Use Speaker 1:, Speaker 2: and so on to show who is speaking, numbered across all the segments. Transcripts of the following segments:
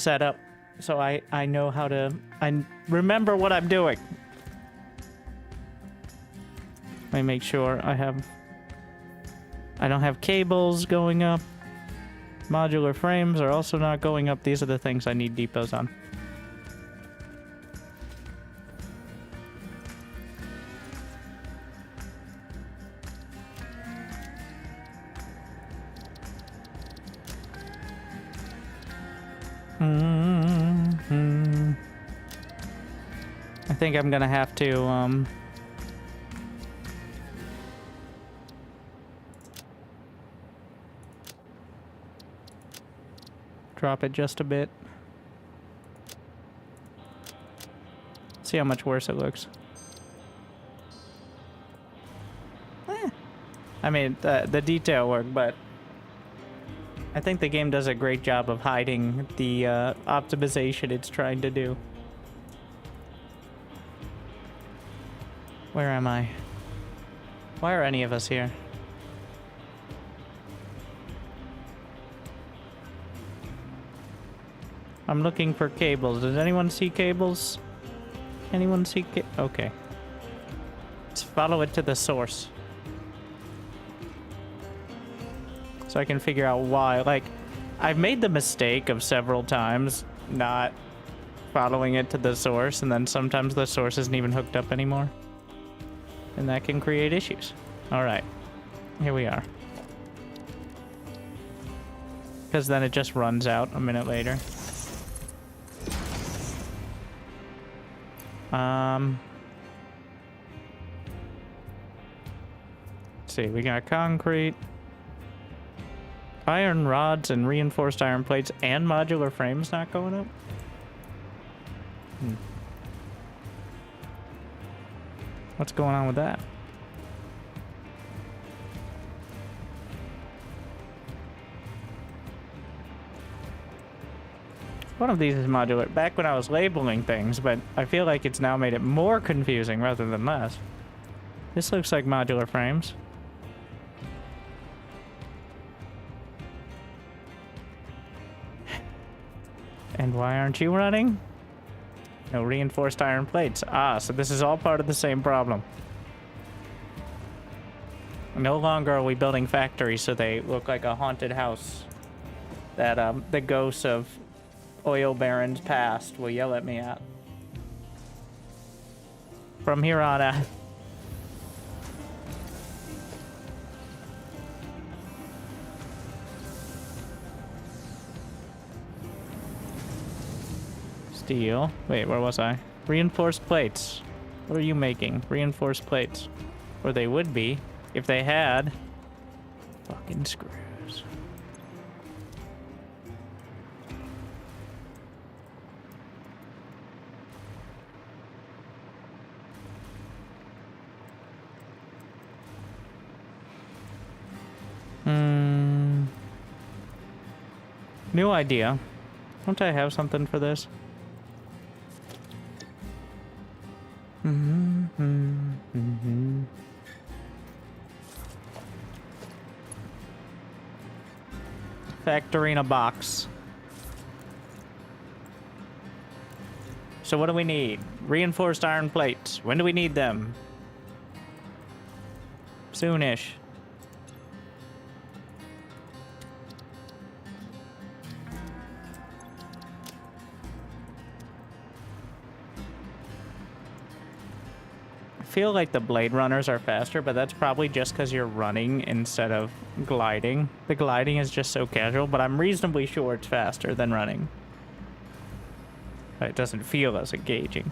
Speaker 1: setup so I know how to... I remember what I'm doing. Let me make sure I don't have cables going up. Modular frames are also not going up. These are the things I need depots on. I think I'm gonna have to, drop it just a bit. See how much worse it looks. I mean, the detail work, but I think the game does a great job of hiding the optimization it's trying to do. Where am I? Why are any of us here? I'm looking for cables. Does anyone see cables? Anyone see okay. Let's follow it to the source. So I can figure out why. Like, I've made the mistake of several times not following it to the source, and then sometimes the source isn't even hooked up anymore. And that can create issues. Alright. Here we are. Because then it just runs out a minute later. Let's see, we got concrete, iron rods and reinforced iron plates and modular frames not going up? What's going on with that? One of these is modular. Back when I was labeling things, but I feel like it's now made it more confusing rather than less. This looks like modular frames. And why aren't you running? No reinforced iron plates. Ah, so this is all part of the same problem. No longer are we building factories so they look like a haunted house that the ghosts of oil barons past will yell at me at. From here on out. Steel. Wait, where was I? Reinforced plates. What are you making? Reinforced plates. Or they would be if they had fucking screws. New idea. Don't I have something for this? Factory in a box. So what do we need? Reinforced iron plates. When do we need them? Soonish. I feel like the Blade Runners are faster, but that's probably just because you're running instead of gliding. The gliding is just so casual, but I'm reasonably sure it's faster than running. But it doesn't feel as engaging.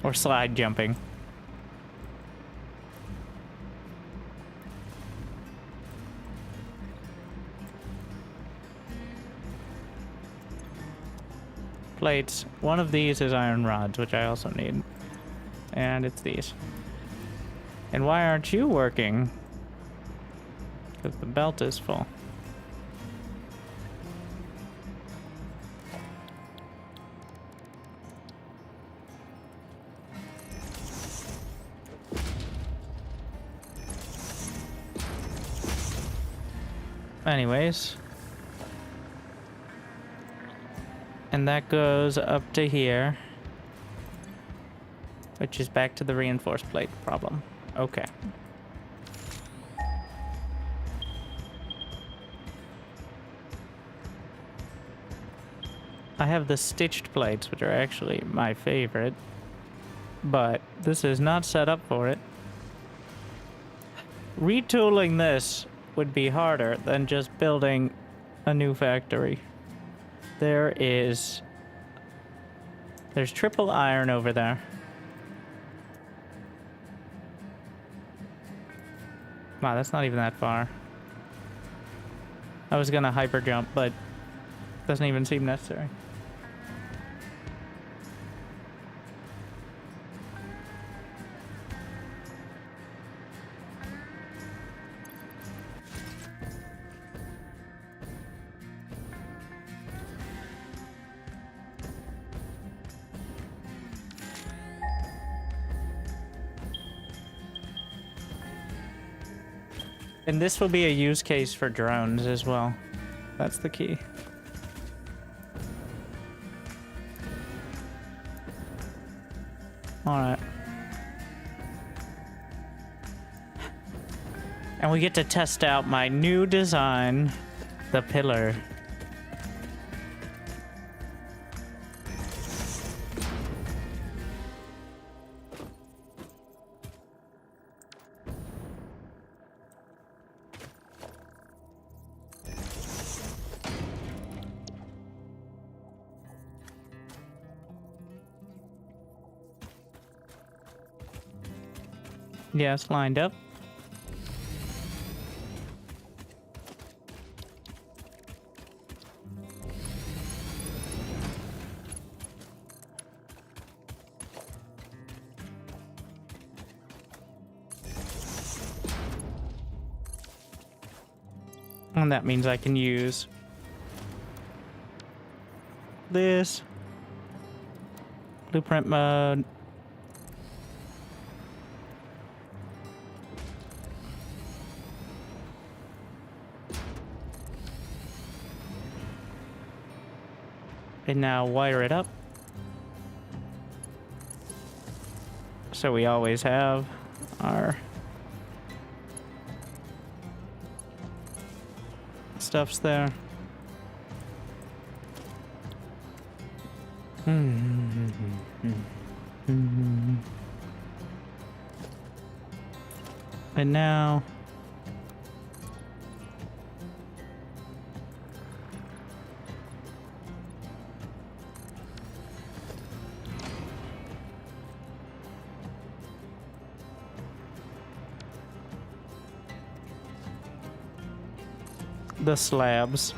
Speaker 1: Or slide jumping. Plates. One of these is iron rods, which I also need. And it's these. And why aren't you working? Because the belt is full. And that goes up to here. Which is back to the reinforced plate problem. Okay. I have the stitched plates, which are actually my favorite. But this is not set up for it. Retooling this would be harder than just building a new factory. There's triple iron over there. Wow, that's not even that far. I was gonna hyper jump, but doesn't even seem necessary. And this will be a use case for drones as well. That's the key. Alright. And we get to test out my new design, the pillar. Yes, lined up. And that means I can use this blueprint mode. And now wire it up. So we always have our stuffs there. And now the slabs.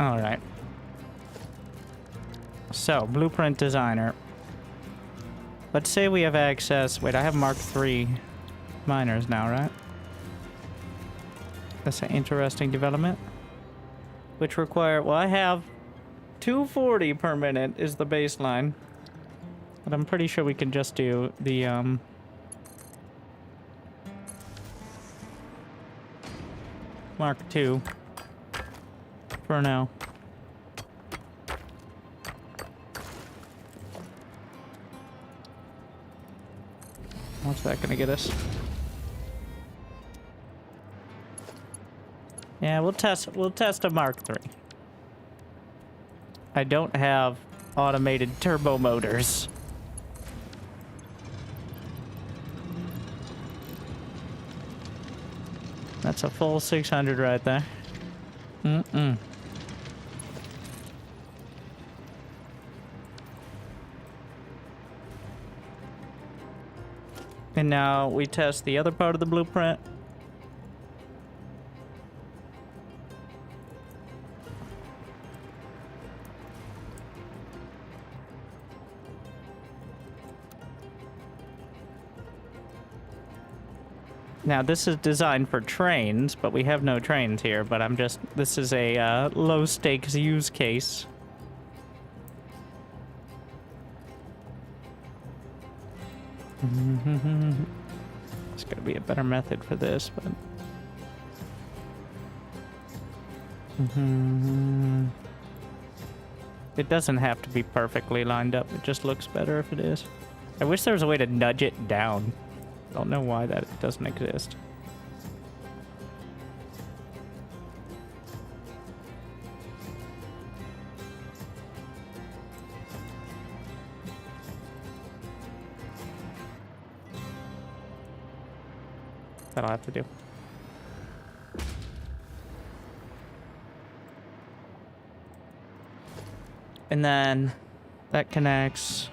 Speaker 1: All right. So, blueprint designer. Let's say we have access. Wait, I have Mark III miners now, right? That's an interesting development. Which require, well, I have 240 per minute is the baseline. But I'm pretty sure we can just do the, Mark II for now. What's that gonna get us? Yeah, we'll test a Mark III. I don't have automated turbo motors. That's a full 600 right there. And now we test the other part of the blueprint. Now, this is designed for trains, but we have no trains here, but this is a low-stakes use case. There's gotta be a better method for this, but... It doesn't have to be perfectly lined up, it just looks better if it is. I wish there was a way to nudge it down. I don't know why that doesn't exist. That'll have to do. And then that connects.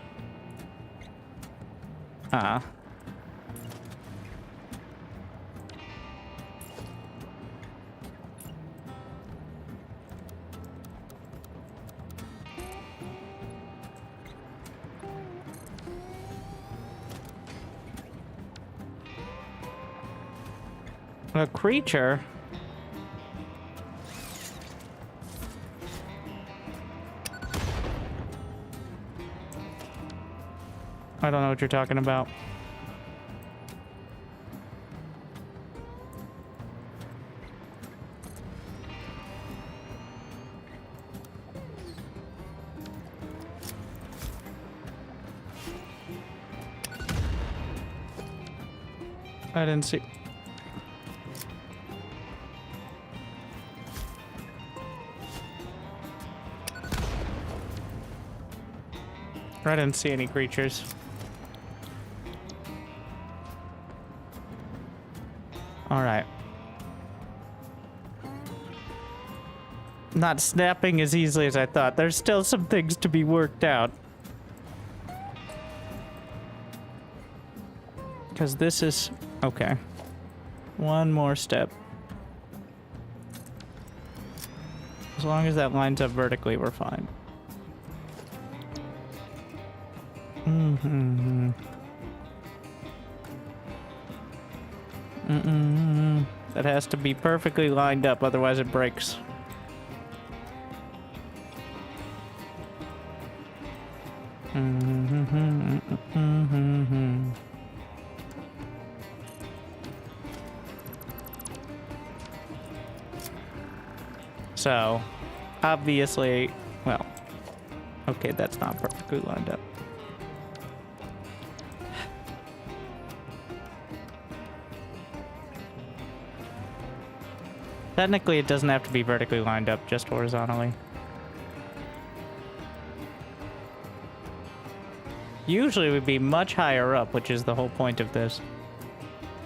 Speaker 1: A creature? I don't know what you're talking about. I didn't see. I didn't see any creatures. All right. Not snapping as easily as I thought. There's still some things to be worked out. Because this is... Okay. One more step. As long as that lines up vertically, we're fine. That has to be perfectly lined up, otherwise it breaks. So, obviously, well, okay, that's not perfectly lined up. Technically, it doesn't have to be vertically lined up, just horizontally. Usually it would be much higher up, which is the whole point of this.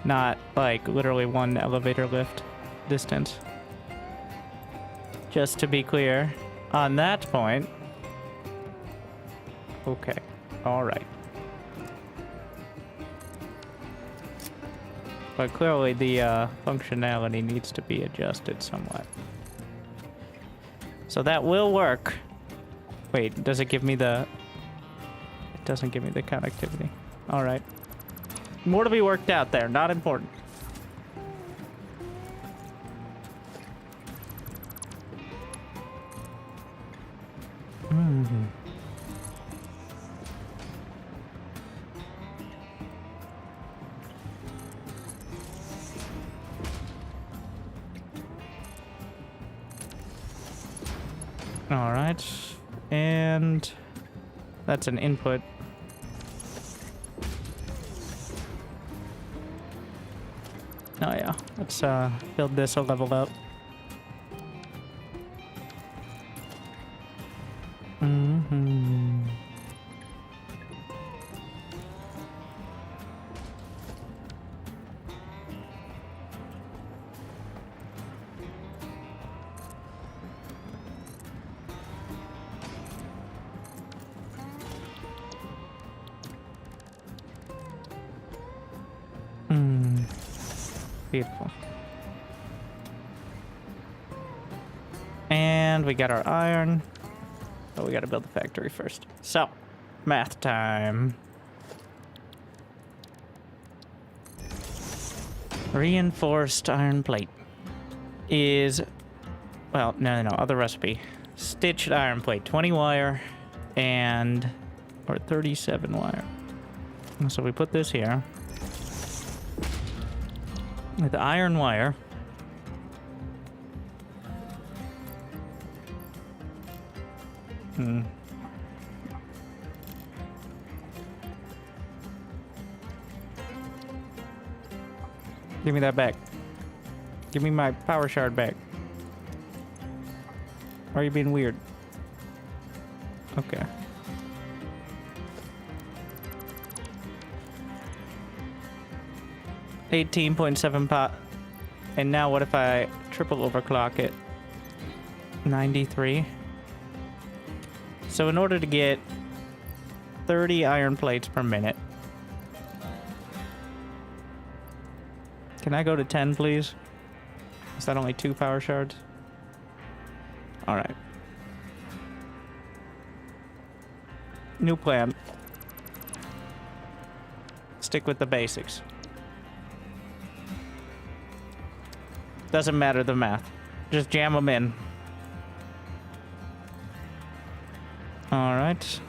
Speaker 1: Not, like, literally one elevator lift distance. Just to be clear, on that point... Okay, alright. But clearly the functionality needs to be adjusted somewhat. So that will work. Wait, does it give me the... It doesn't give me the connectivity. Alright. More to be worked out there, not important. Alright, and that's an input. Oh yeah, let's build this a level up. Beautiful. And we got our iron. But we gotta build the factory first. So, math time. Reinforced iron plate is, well, no, other recipe. Stitched iron plate, 20 wire or 37 wire. And so we put this here with the iron wire. Give me that back. Give me my power shard back. Or are you being weird? Okay. $18.7 and now what if I triple overclock it? 93. So in order to get 30 iron plates per minute, can I go to 10, please? Is that only 2 power shards? All right. New plan. Stick with the basics. Doesn't matter the math. Just jam them in. All right.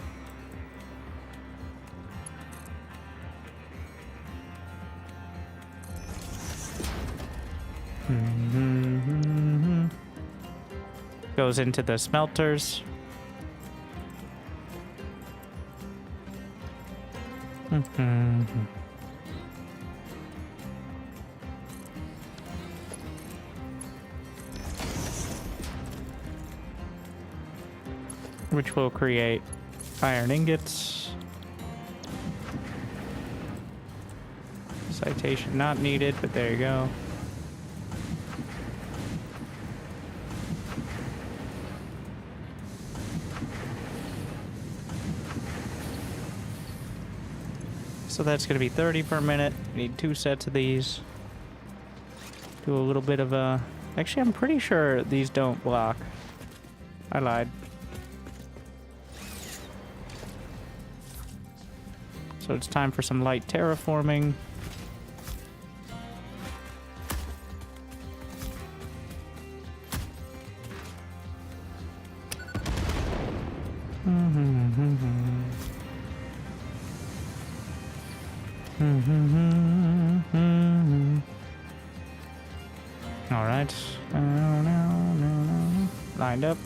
Speaker 1: Goes into the smelters. Which will create iron ingots. Citation not needed, but there you go. So that's going to be 30 per minute. Need 2 sets of these. Do a little bit of a... Actually, I'm pretty sure these don't block. I lied. So it's time for some light terraforming. All right. Lined up.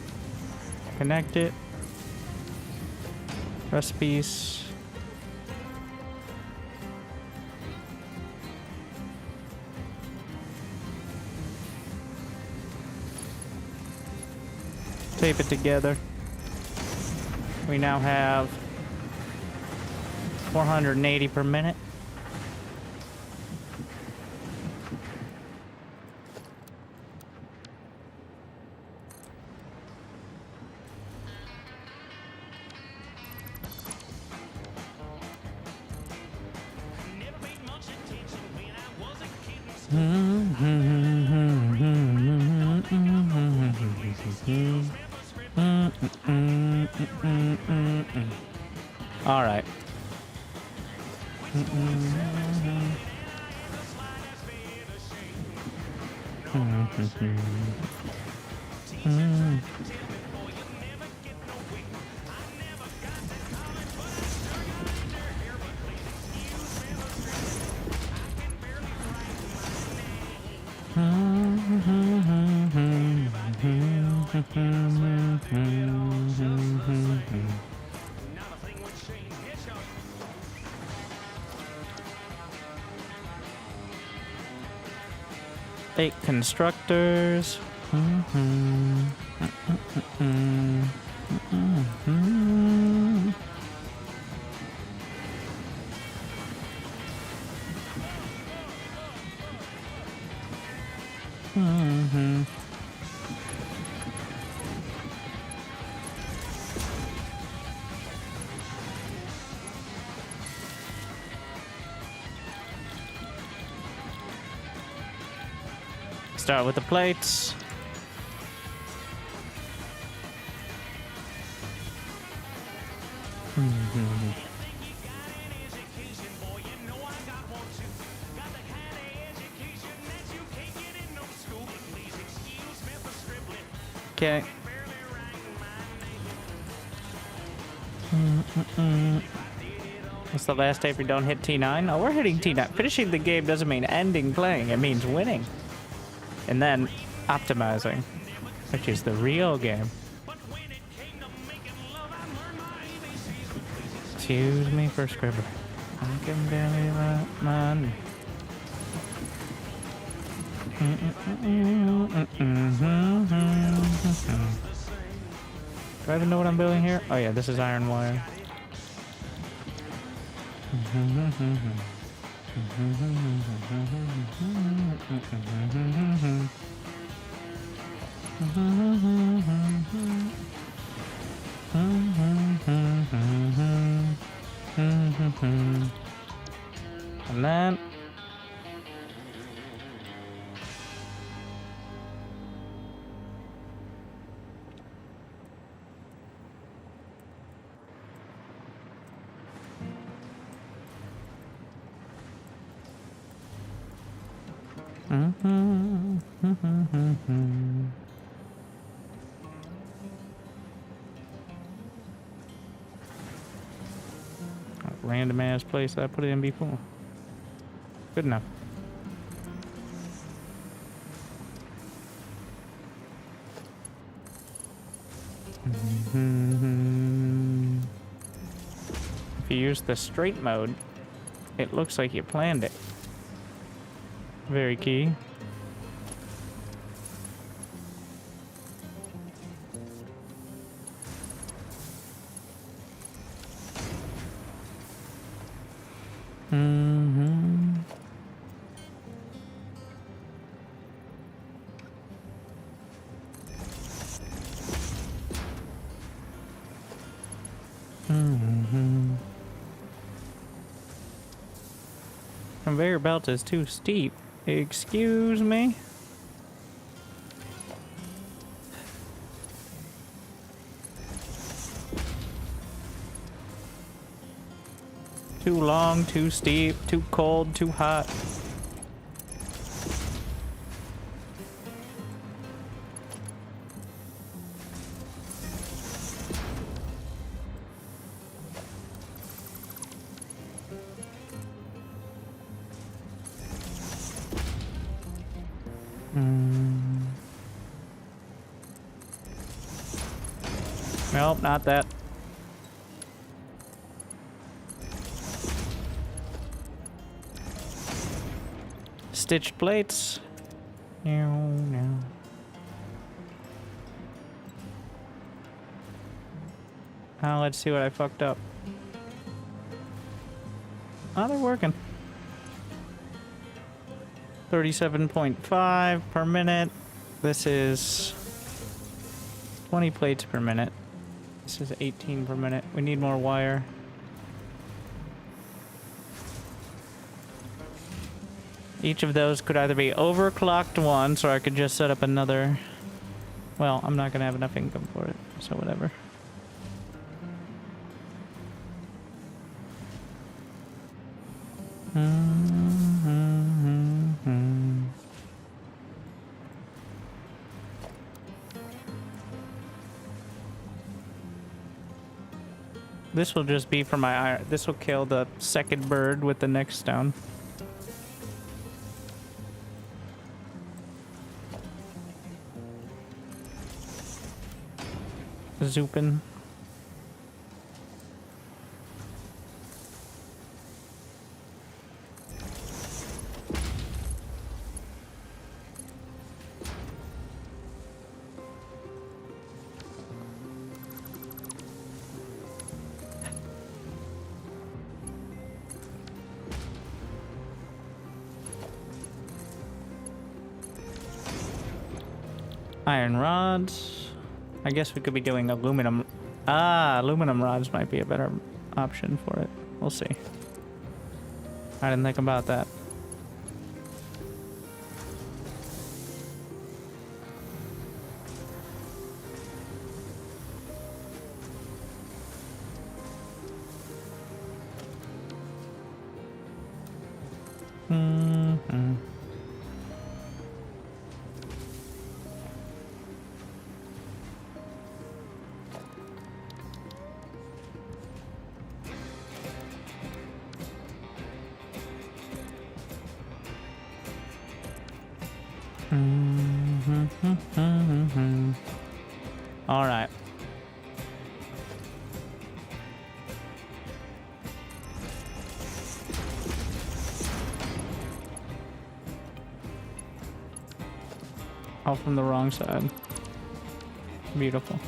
Speaker 1: Connect it. Recipes. Tape it together. We now have 480 per minute. All right. Eight constructors. Start with the plates. Okay. What's the last day if we don't hit T9? Oh, we're hitting T9. Finishing the game doesn't mean ending playing. It means winning. And then optimizing, which is the real game. Excuse me for scribbler. I can barely write mine. Do I even know what I'm building here? Oh yeah, this is iron wire. And then random ass place I put it in before. Good enough. If you use the straight mode, it looks like you planned it. Very key. Conveyor belt is too steep. Excuse me? Too long, too steep, too cold, too hot. Nope, not that. Stitched plates. No. Let's see what I fucked up. Oh, they're working. 37.5 per minute. This is 20 plates per minute. This is 18 per minute. We need more wire. Each of those could either be overclocked once, or I could just set up another. Well, I'm not gonna have enough income for it, so whatever. This will just be for my iron. This will kill the second bird with the next stone. Zoopin. Iron rods. I guess we could be doing aluminum. Aluminum rods might be a better option for it. We'll see. I didn't think about that. All right. All from the wrong side. Beautiful.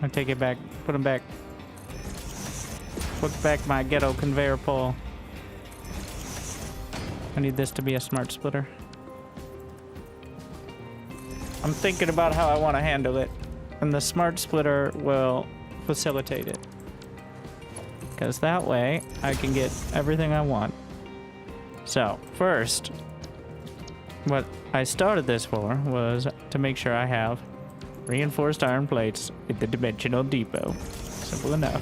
Speaker 1: I take it back. Put him back. Put back my ghetto conveyor pole. I need this to be a smart splitter. I'm thinking about how I want to handle it, and the smart splitter will facilitate it. Because that way, I can get everything I want. So, first, what I started this for was to make sure I have reinforced iron plates at the dimensional depot. Simple enough.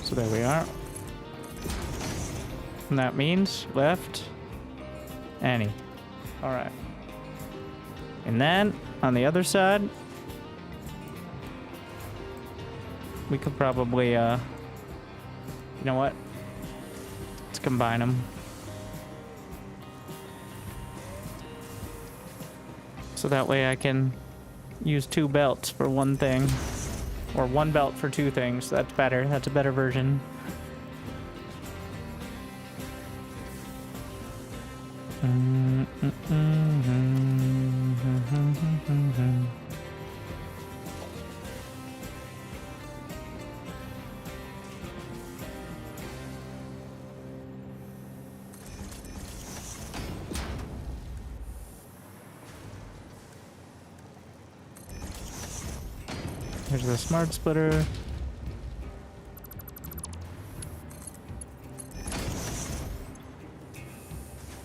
Speaker 1: So there we are. And that means left any. Alright. And then on the other side, we could probably, you know what? Let's combine them. So that way I can use 2 belts for one thing. Or 1 belt for 2 things. That's better. That's a better version. Here's the smart splitter.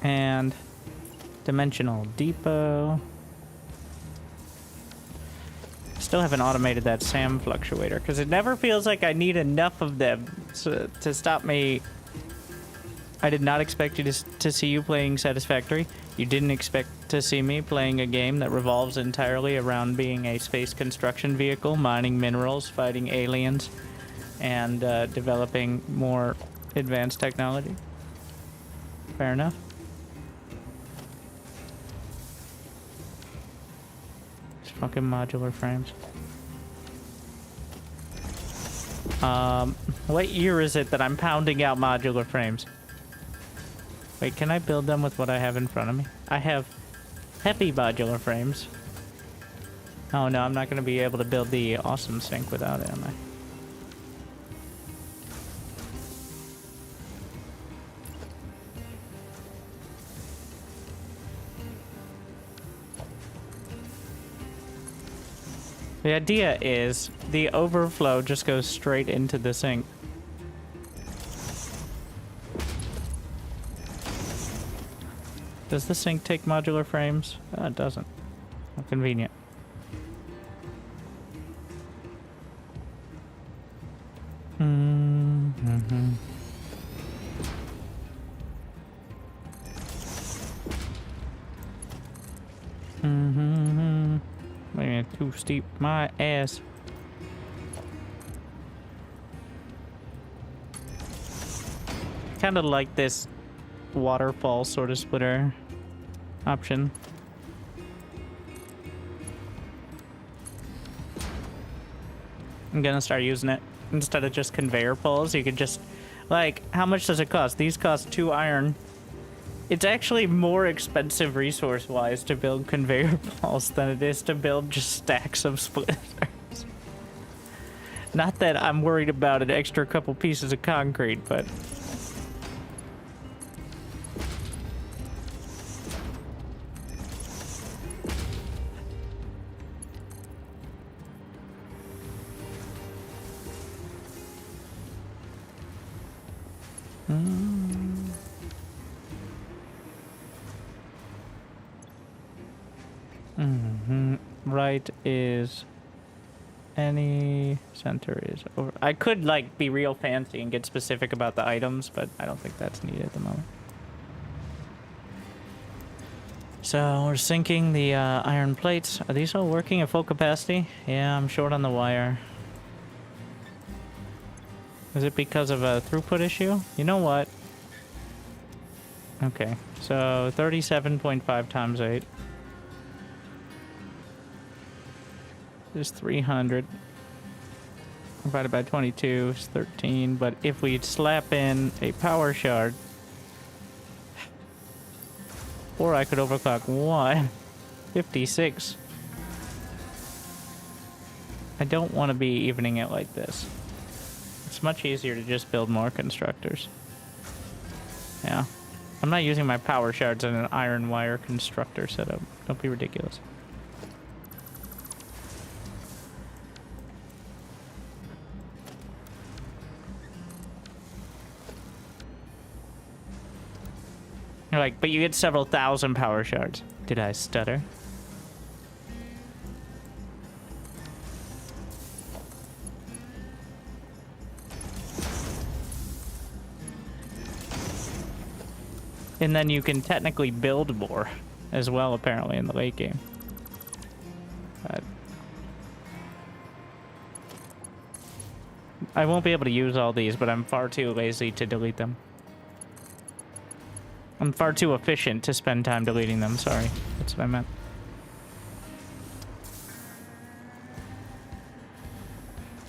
Speaker 1: And dimensional depot. Still haven't automated that SAM fluctuator because it never feels like I need enough of them to stop me. I did not expect you to see you playing Satisfactory. You didn't expect to see me playing a game that revolves entirely around being a space construction vehicle, mining minerals, fighting aliens, and developing more advanced technology. Fair enough. Just fucking modular frames. What year is it that I'm pounding out modular frames? Wait, can I build them with what I have in front of me? I have heavy modular frames. Oh no, I'm not going to be able to build the awesome sink without it, am I? The idea is the overflow just goes straight into the sink. Does the sink take modular frames? It doesn't. How convenient. Man, too steep. My ass. Kind of like this waterfall sort of splitter option. I'm gonna start using it instead of just conveyor poles. You could just, like, how much does it cost? These cost 2 iron. It's actually more expensive resource-wise to build conveyor poles than it is to build just stacks of splitters. Not that I'm worried about an extra couple pieces of concrete, but right is Any center is over. I could like be real fancy and get specific about the items, but I don't think that's needed at the moment. So we're sinking the iron plates. Are these all working at full capacity? Yeah, I'm short on the wire. Is it because of a throughput issue? You know what? Okay, so 37.5 times 8 is 300. Divided by 22 is 13, but if we slap in a power shard, or I could overclock 56. I don't want to be evening it like this. It's much easier to just build more constructors. Yeah. I'm not using my power shards in an iron wire constructor setup. Don't be ridiculous. You're like, but you get several thousand power shards. Did I stutter? And then you can technically build more as well, apparently, in the late game. But I won't be able to use all these, but I'm far too lazy to delete them. I'm far too efficient to spend time deleting them, sorry. That's what I meant.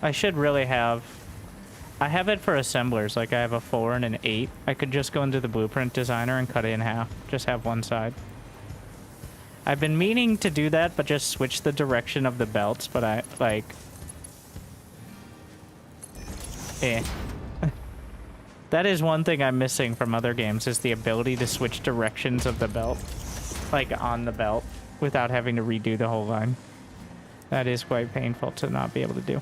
Speaker 1: I should really have... I have it for assemblers, like I have a 4 and an 8. I could just go into the blueprint designer and cut it in half. Just have one side. I've been meaning to do that, but just switch the direction of the belts, but I, like... That is one thing I'm missing from other games, is the ability to switch directions of the belt. Like, on the belt, without having to redo the whole line. That is quite painful to not be able to do.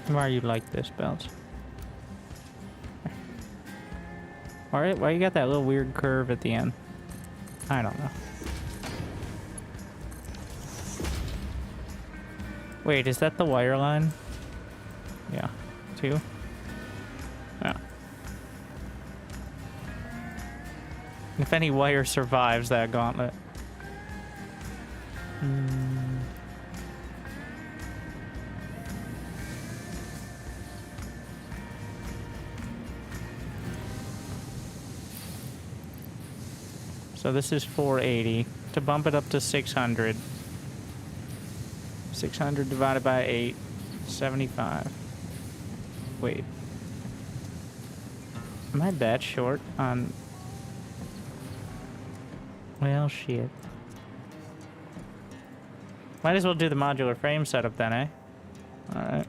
Speaker 1: Why are you like this, belt? Alright, why you got that little weird curve at the end? I don't know. Wait, is that the wire line? Yeah. 2? Yeah. If any wire survives that gauntlet. So this is 480. To bump it up to 600. 600 divided by 8. 75. Wait. Am I that short on... Well, shit. Might as well do the modular frame setup then, eh? Alright.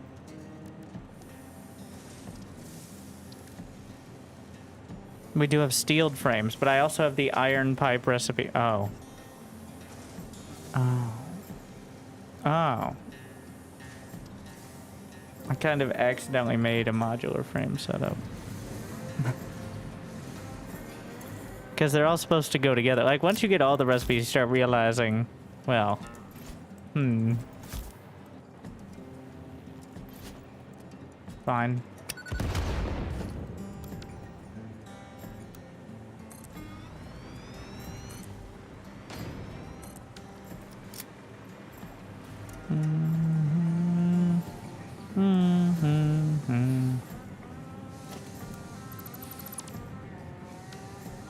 Speaker 1: We do have steeled frames, but I also have the iron pipe recipe. Oh. Oh. Oh. I kind of accidentally made a modular frame setup. Because they're all supposed to go together. Like, once you get all the recipes, you start realizing, well, fine.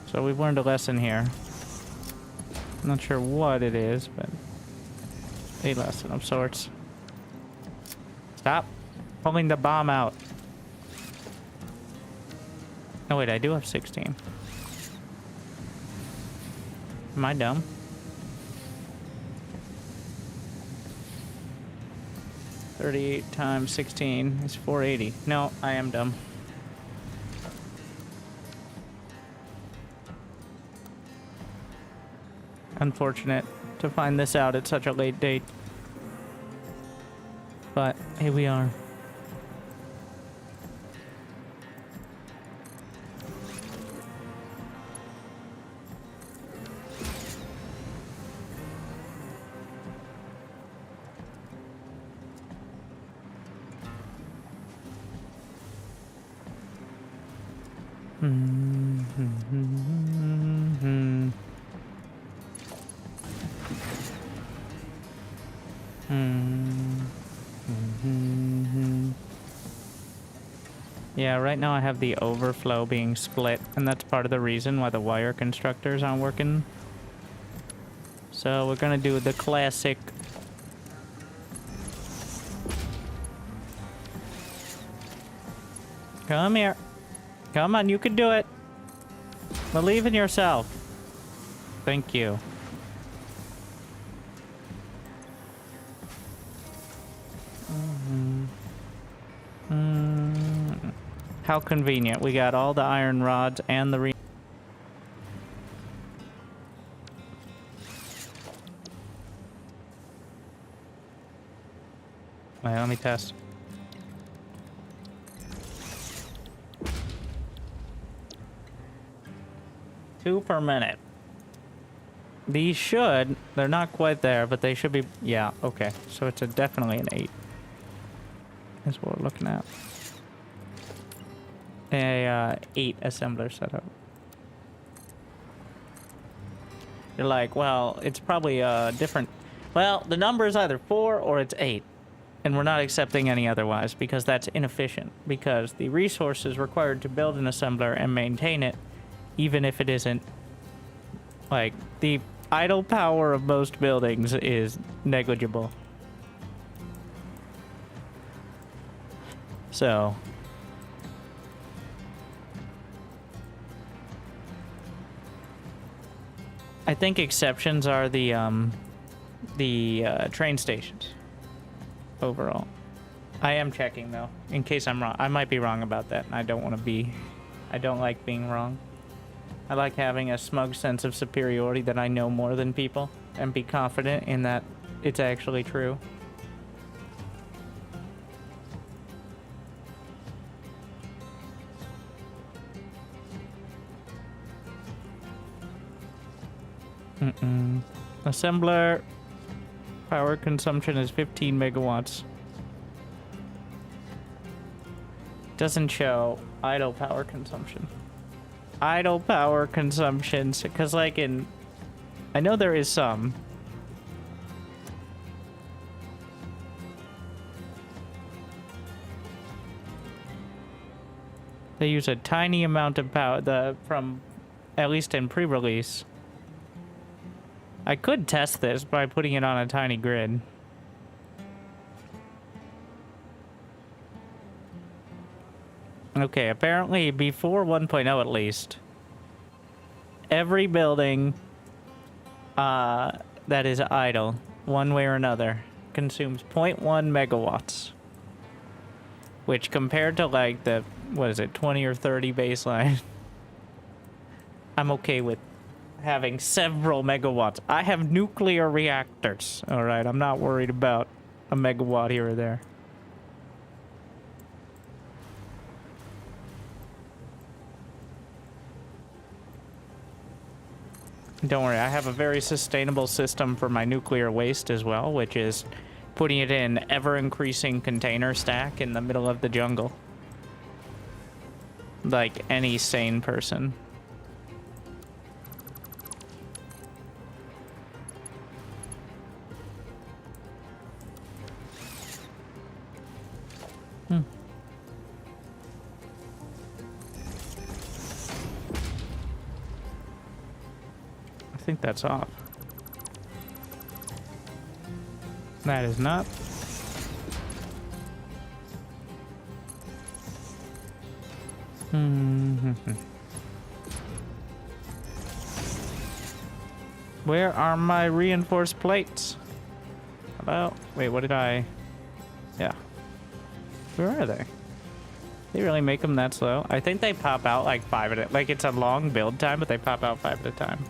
Speaker 1: So we've learned a lesson here. I'm not sure what it is, but a lesson of sorts. Stop pulling the bomb out. Oh wait, I do have 16. Am I dumb? 38 times 16 is 480. No, I am dumb. Unfortunate to find this out at such a late date. But here we are. Yeah, right now I have the overflow being split, and that's part of the reason why the wire constructors aren't working. So we're gonna do the classic. Come here. Come on, you can do it. Believe in yourself. Thank you. How convenient. We got all the iron rods and the Wait, let me test. Two per minute. These should, they're not quite there, but they should be, yeah, okay. So it's definitely an 8. That's what we're looking at. A 8 assembler setup. You're like, well, it's probably different. Well, the number is either 4 or it's 8. And we're not accepting any otherwise because that's inefficient. Because the resources required to build an assembler and maintain it, even if it isn't, like, the idle power of most buildings is negligible. So I think exceptions are the train stations overall. I am checking though, in case I'm wrong. I might be wrong about that, and I don't want to be. I don't like being wrong. I like having a smug sense of superiority that I know more than people and be confident in that it's actually true. Assembler power consumption is 15 megawatts. Doesn't show idle power consumption. Idle power consumption, because like in, I know there is some. They use a tiny amount of power, from, at least in pre-release. I could test this by putting it on a tiny grid. Okay, apparently before 1.0 at least, every building that is idle, one way or another, consumes 0.1 megawatts. Which compared to like the, what is it, 20 or 30 baseline, I'm okay with having several megawatts. I have nuclear reactors, all right? I'm not worried about a megawatt here or there. Don't worry, I have a very sustainable system for my nuclear waste as well, which is putting it in ever-increasing container stack in the middle of the jungle. Like any sane person. I think that's off. That is not. Where are my reinforced plates? Hello? Wait, what did I... Yeah. Where are they? They really make them that slow? I think they pop out like 5 at a... Like, it's a long build time, but they pop out 5 at a time.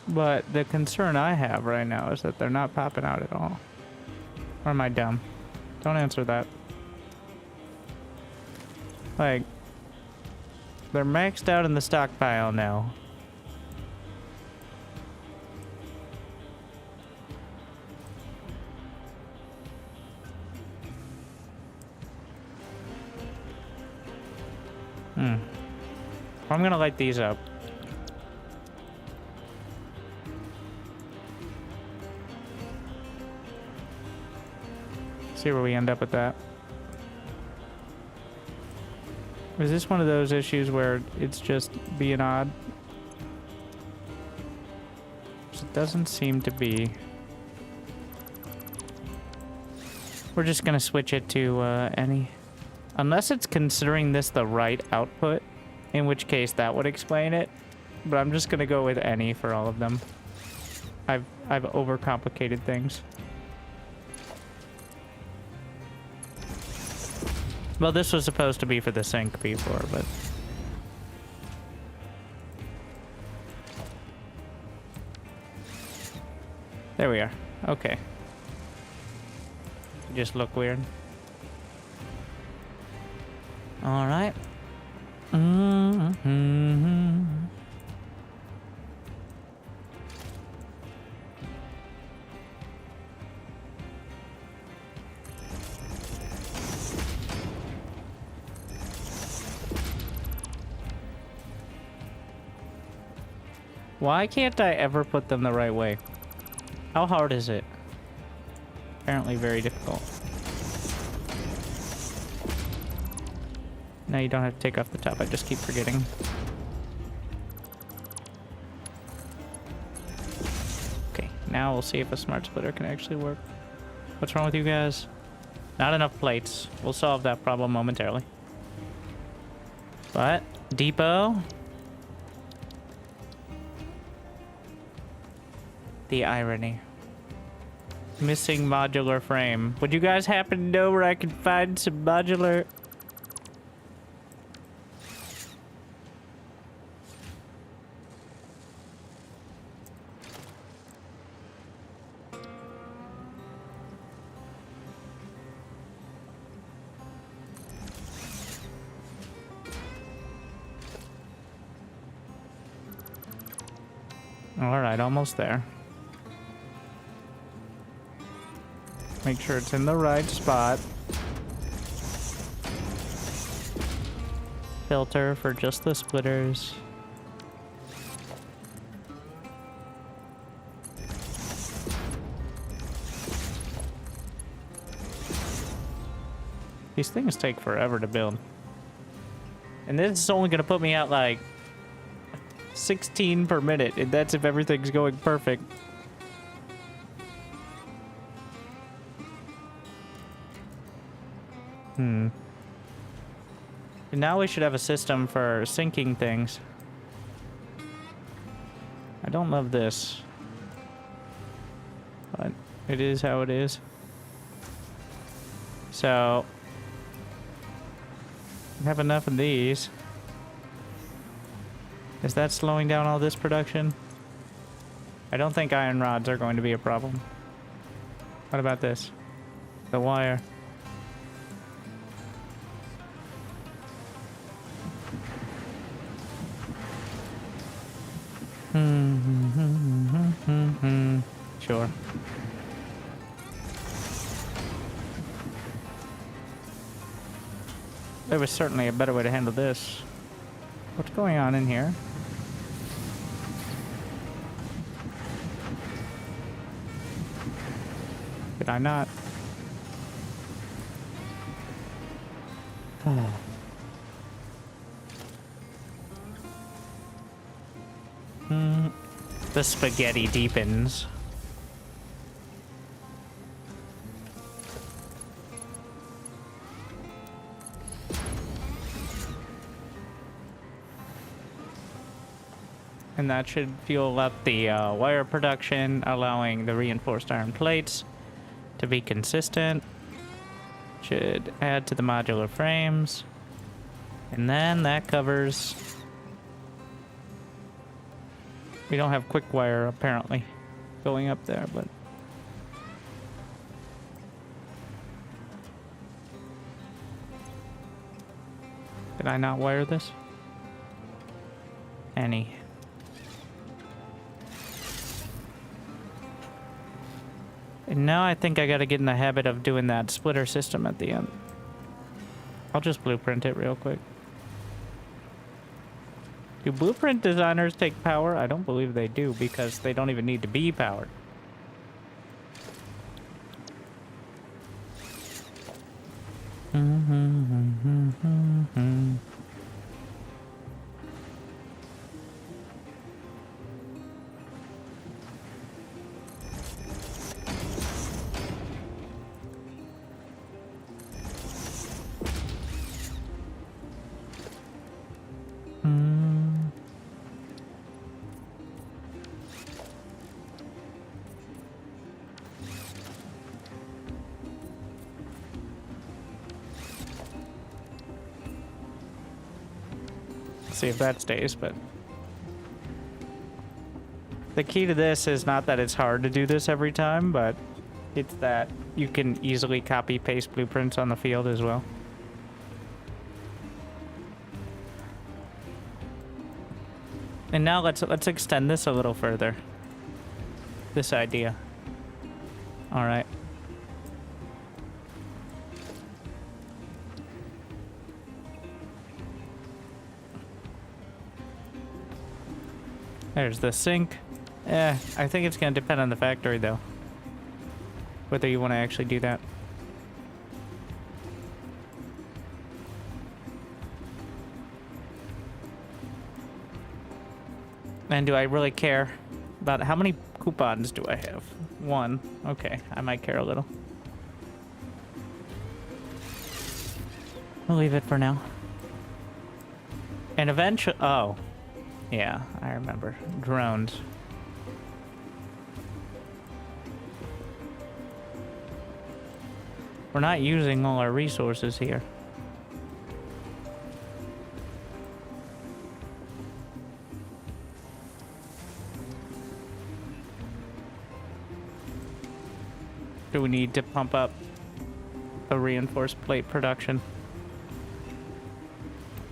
Speaker 1: But the concern I have right now is that they're not popping out at all. Or am I dumb? Don't answer that. Like, they're maxed out in the stockpile now. I'm gonna light these up. See where we end up with that. Is this one of those issues where it's just being odd? It doesn't seem to be. We're just gonna switch it to any. Unless it's considering this the right output, in which case that would explain it. But I'm just gonna go with any for all of them. I've overcomplicated things. Well, this was supposed to be for the sink before, but... There we are. Okay. Just look weird. Alright. Why can't I ever put them the right way? How hard is it? Apparently very difficult. No, you don't have to take off the top. I just keep forgetting. Okay, now we'll see if a smart splitter can actually work. What's wrong with you guys? Not enough plates. We'll solve that problem momentarily. But, depot. The irony. Missing modular frame. Would you guys happen to know where I can find some modular... Alright, almost there. Make sure it's in the right spot. Filter for just the splitters. These things take forever to build. And this is only going to put me out like 16 per minute, and that's if everything's going perfect. And now we should have a system for syncing things. I don't love this, but it is how it is. So, we have enough of these. Is that slowing down all this production? I don't think iron rods are going to be a problem. What about this? The wire. Sure. There was certainly a better way to handle this. What's going on in here? Did I not? The spaghetti deepens. And that should fuel up the wire production, allowing the reinforced iron plates to be consistent. Should add to the modular frames. And then that covers... We don't have quick wire, apparently, going up there, but... Did I not wire this? Any. And now I think I gotta get in the habit of doing that splitter system at the end. I'll just blueprint it real quick. Do blueprint designers take power? I don't believe they do, because they don't even need to be powered. See if that stays, but the key to this is not that it's hard to do this every time, but it's that you can easily copy paste blueprints on the field as well. And now let's extend this a little further. This idea. All right. There's the sink. I think it's going to depend on the factory, though. Whether you want to actually do that. And do I really care about how many coupons do I have? 1. Okay, I might care a little. I'll leave it for now. And eventually... Oh. Yeah, I remember. Drones. We're not using all our resources here. Do we need to pump up a reinforced plate production?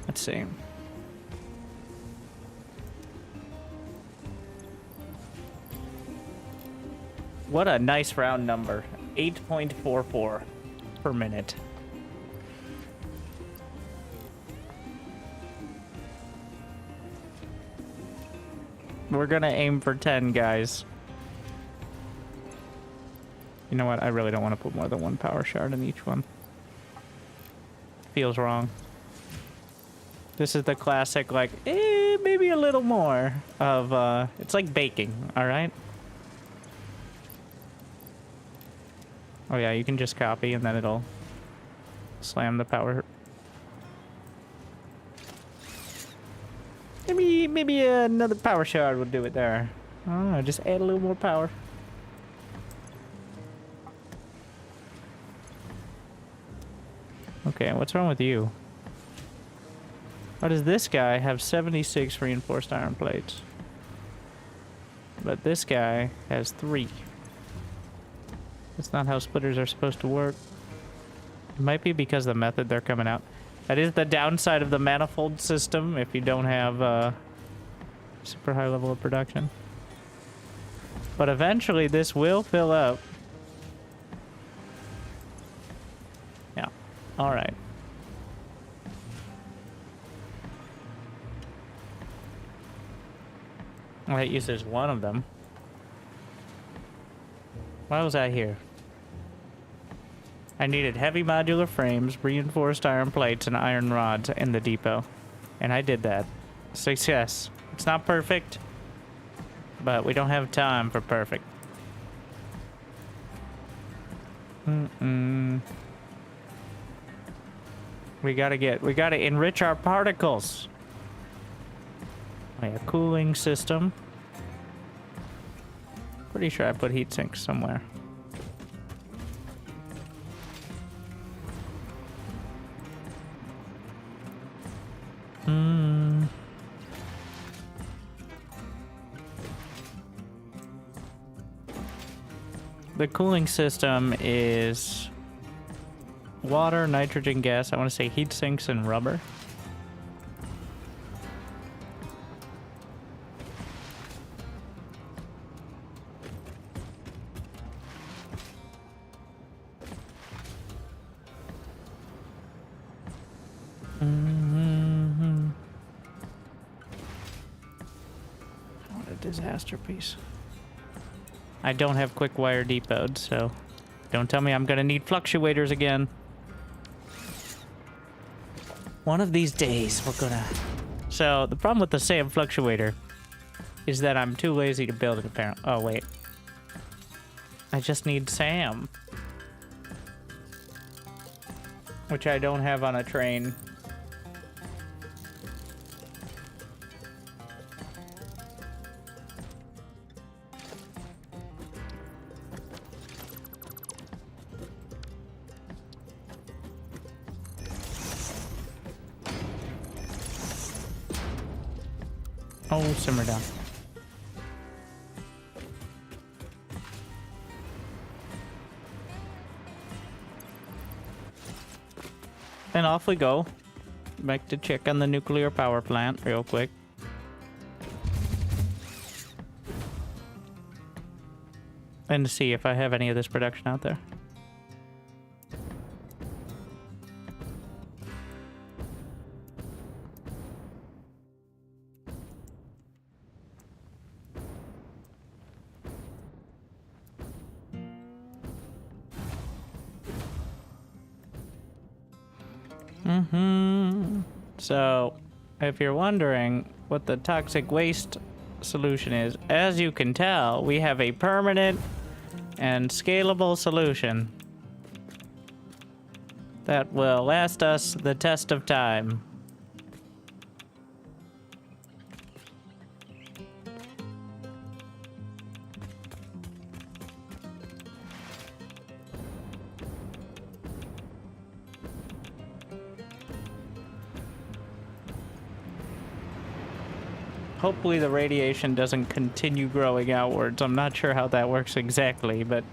Speaker 1: Let's see. What a nice round number. 8.44 per minute. We're gonna aim for 10, guys. You know what? I really don't want to put more than 1 power shard in each one. Feels wrong. This is the classic, like, maybe a little more of, it's like baking, alright? Oh yeah, you can just copy and then it'll slam the power. Maybe another power shard will do it there. I don't know, just add a little more power. Okay, what's wrong with you? Why does this guy have 76 reinforced iron plates? But this guy has 3. That's not how splitters are supposed to work. It might be because of the method they're coming out. That is the downside of the manifold system if you don't have a super high level of production. But eventually this will fill up. Yeah. Alright. That uses one of them. Why was I here? I needed heavy modular frames, reinforced iron plates, and iron rods in the depot. And I did that. Success. It's not perfect, but we don't have time for perfect. We gotta enrich our particles. definitely a cooling system. Pretty sure I put heat sinks somewhere. The cooling system is water, nitrogen gas, I want to say heat sinks and rubber. What a disaster piece. I don't have quick wire depots, so don't tell me I'm gonna need fluctuators again. One of these days, we're gonna... So, the problem with the SAM fluctuator is that I'm too lazy to build it, apparently. Oh, wait. I just need SAM. Which I don't have on a train. Oh, simmer down. And off we go. Back to check on the nuclear power plant real quick. And to see if I have any of this production out there. So, if you're wondering what the toxic waste solution is, as you can tell, we have a permanent and scalable solution that will last us the test of time. Hopefully the radiation doesn't continue growing outwards. I'm not sure how that works exactly, but...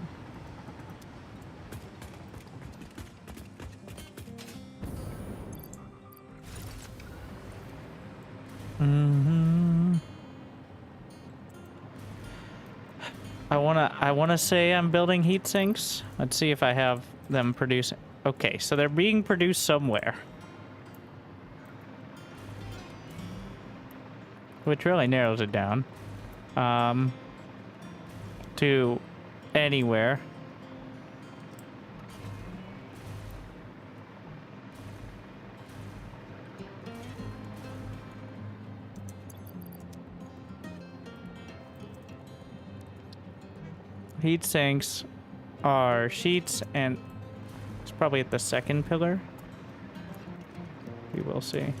Speaker 1: I wanna say I'm building heat sinks. Let's see if I have them producing. Okay, so they're being produced somewhere. Which really narrows it down to anywhere. Heat sinks are sheets, and it's probably at the second pillar. We will see.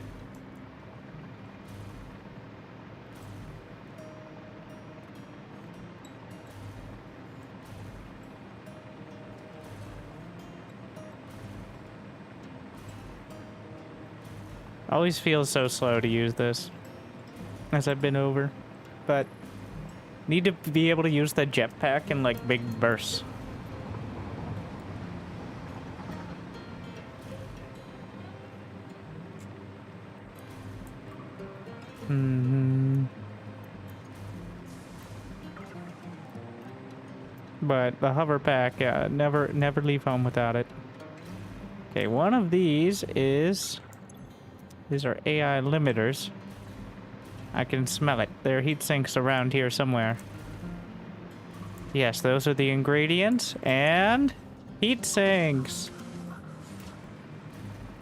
Speaker 1: Always feels so slow to use this as I've been over, but need to be able to use the jetpack in like big bursts. But the hover pack, never leave home without it. Okay, one of these is... These are AI limiters. I can smell it. There are heat sinks around here somewhere. Yes, those are the ingredients. And heat sinks.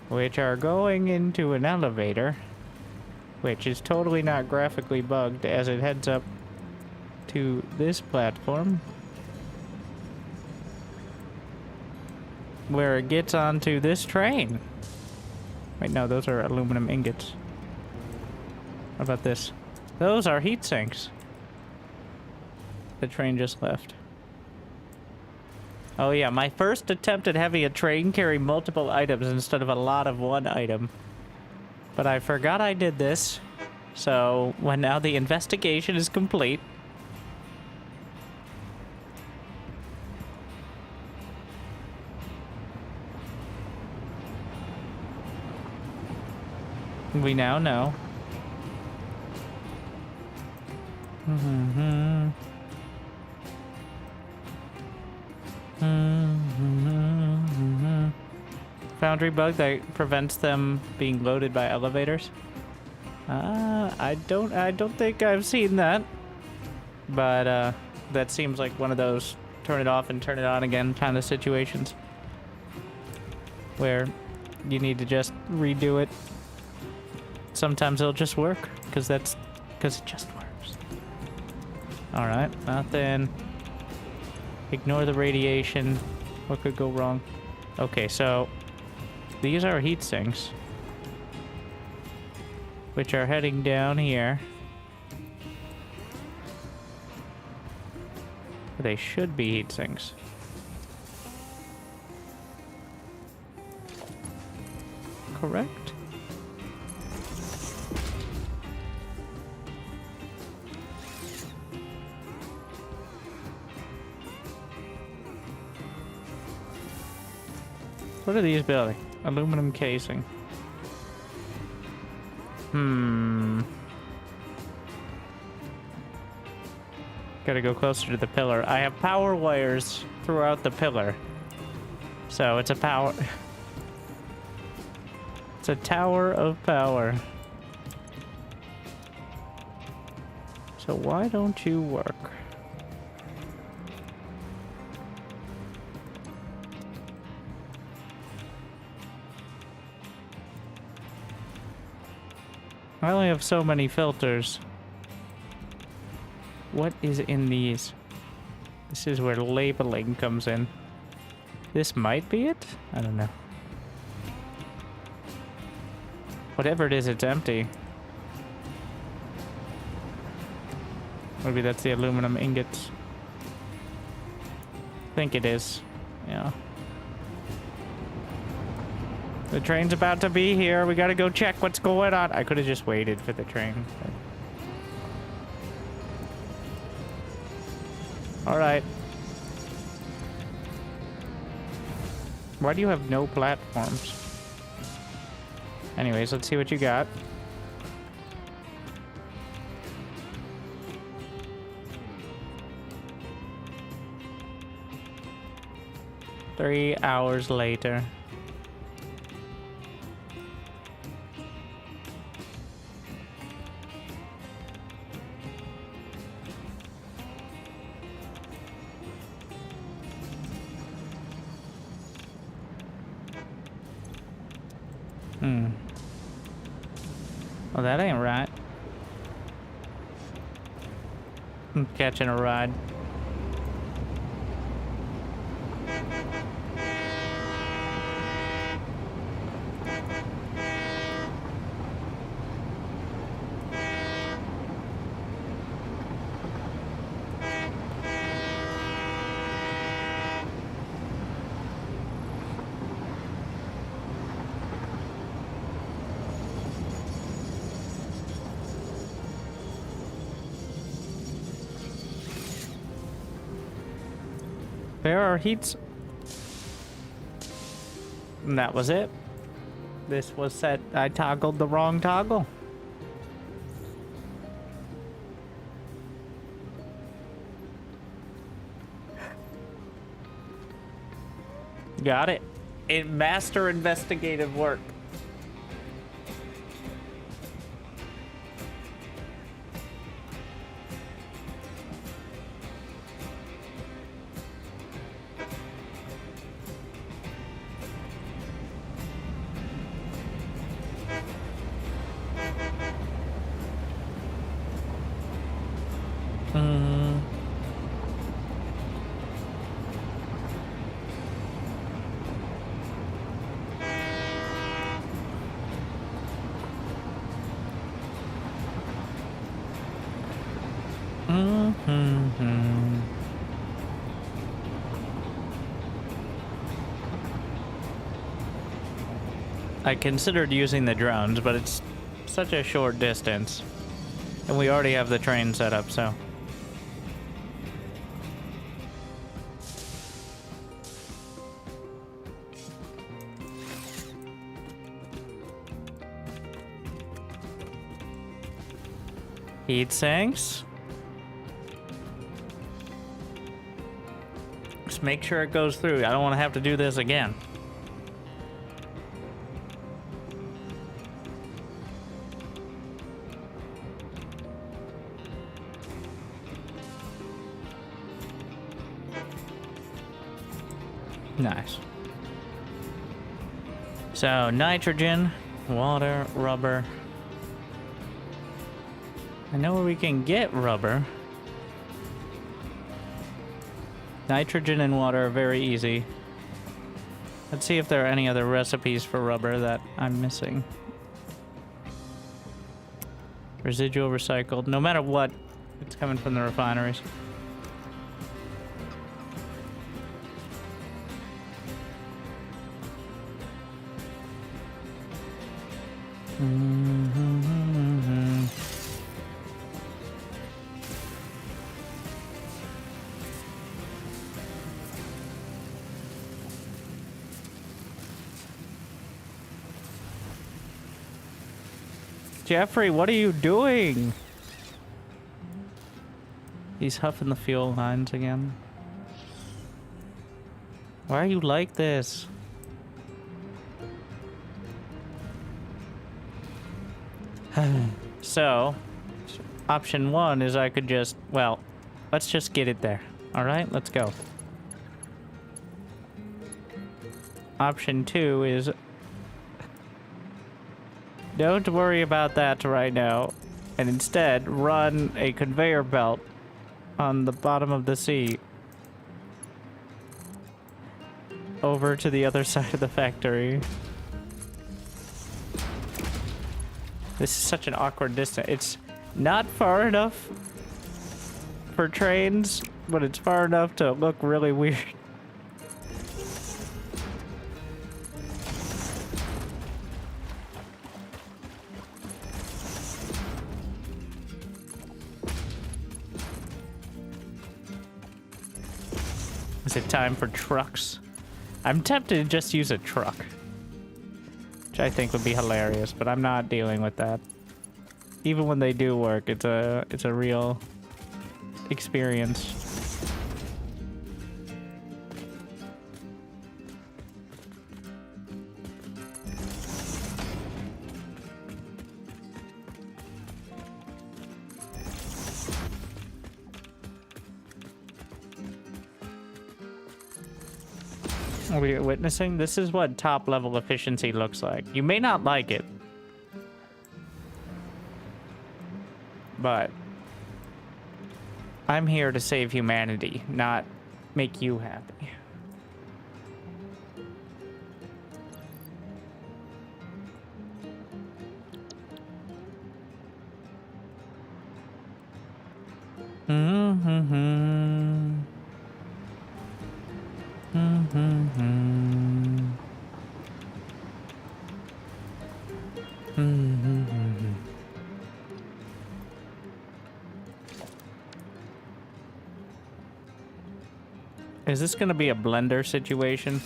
Speaker 1: Which are going into an elevator. Which is totally not graphically bugged as it heads up to this platform. Where it gets onto this train. Wait, no, those are aluminum ingots. How about this? Those are heat sinks. The train just left. Oh yeah, my first attempt at having a train carry multiple items instead of a lot of one item. But I forgot I did this. So, when now the investigation is complete. We now know. Foundry bug that prevents them being loaded by elevators. I don't think I've seen that. But that seems like one of those turn it off and turn it on again kind of situations. Where you need to just redo it. Sometimes it'll just work, because it just works. Alright, nothing. Ignore the radiation. What could go wrong? Okay, so these are heat sinks, which are heading down here. They should be heat sinks. Correct? What are these building? Aluminum casing. Gotta go closer to the pillar. I have power wires throughout the pillar. So it's a power... It's a tower of power. So why don't you work? I only have so many filters. What is in these? This is where labeling comes in. This might be it? I don't know. Whatever it is, it's empty. Maybe that's the aluminum ingots. I think it is. Yeah. The train's about to be here. We gotta go check what's going on. I could have just waited for the train. Alright. Why do you have no platforms? Anyways, let's see what you got. Three hours later. Well, that ain't right. I'm catching a ride. There are heats. And that was it. This was set. I toggled the wrong toggle. Got it. In master investigative work. Mm-hmm. I considered using the drones, but it's such a short distance. And we already have the train set up, so... Heat sinks. Just make sure it goes through. I don't want to have to do this again. Nice. So, nitrogen, water, rubber. I know where we can get rubber. Nitrogen and water are very easy. Let's see if there are any other recipes for rubber that I'm missing. Residual recycled. No matter what, it's coming from the refineries. Jeffrey, what are you doing? He's huffing the fuel lines again. Why are you like this? So, option one is I could just, well, let's just get it there. All right, let's go. Option two is don't worry about that right now, and instead run a conveyor belt on the bottom of the sea over to the other side of the factory. This is such an awkward distance. It's not far enough for trains, but it's far enough to look really weird. Is it time for trucks? I'm tempted to just use a truck, which I think would be hilarious, but I'm not dealing with that. Even when they do work, it's a real experience. Are we witnessing? This is what top level efficiency looks like. You may not like it, but I'm here to save humanity, not make you happy. Is this gonna be a blender situation?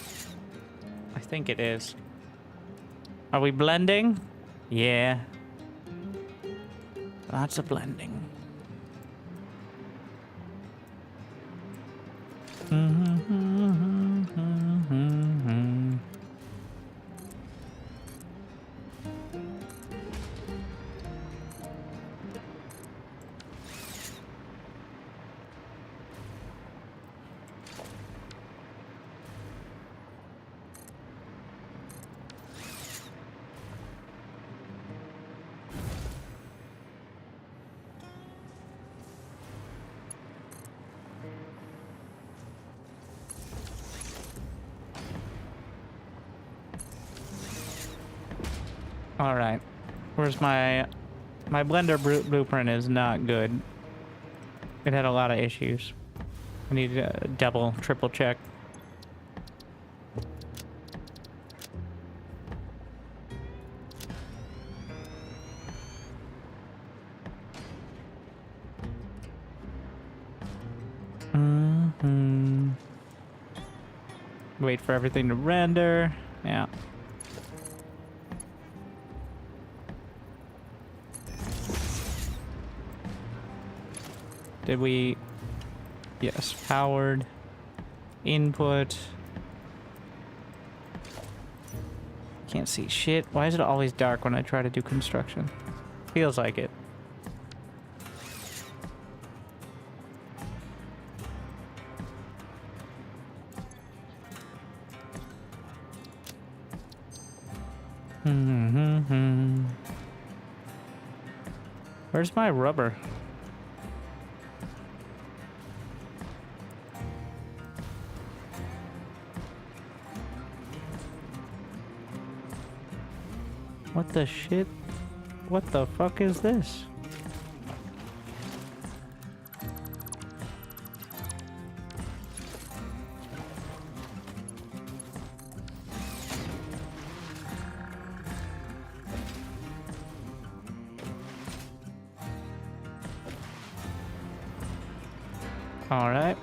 Speaker 1: I think it is. Are we blending? Yeah. Lots of blending. All right, where's my blender blueprint is not good. It had a lot of issues. I need to double, triple check. Wait for everything to render. Yeah. Did we... Yes, powered. Input. Can't see shit. Why is it always dark when I try to do construction? Feels like it. Where's my rubber? What the shit? What the fuck is this? All right.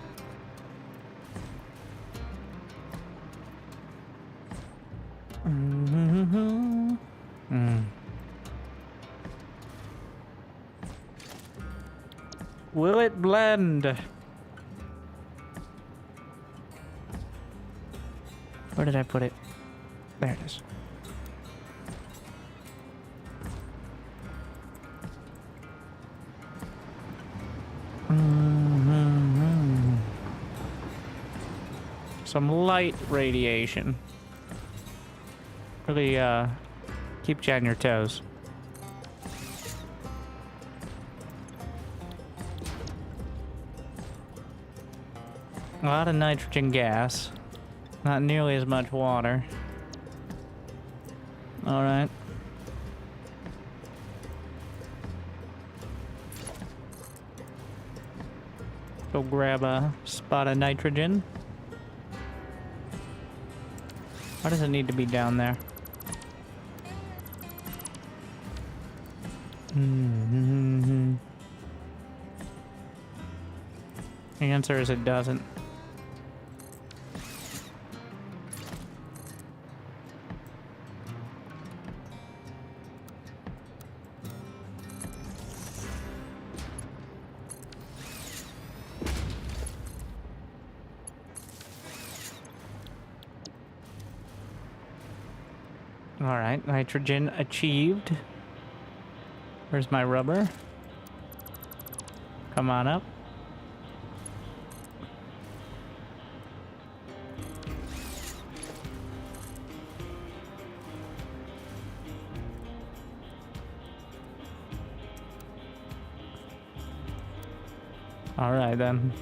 Speaker 1: Will it blend? Where did I put it? There it is. Some light radiation. Really, keep you on your toes. A lot of nitrogen gas. Not nearly as much water. Alright. Go grab a spot of nitrogen. Why does it need to be down there? The answer is it doesn't. Alright, nitrogen achieved. Where's my rubber? Come on up. Alright then.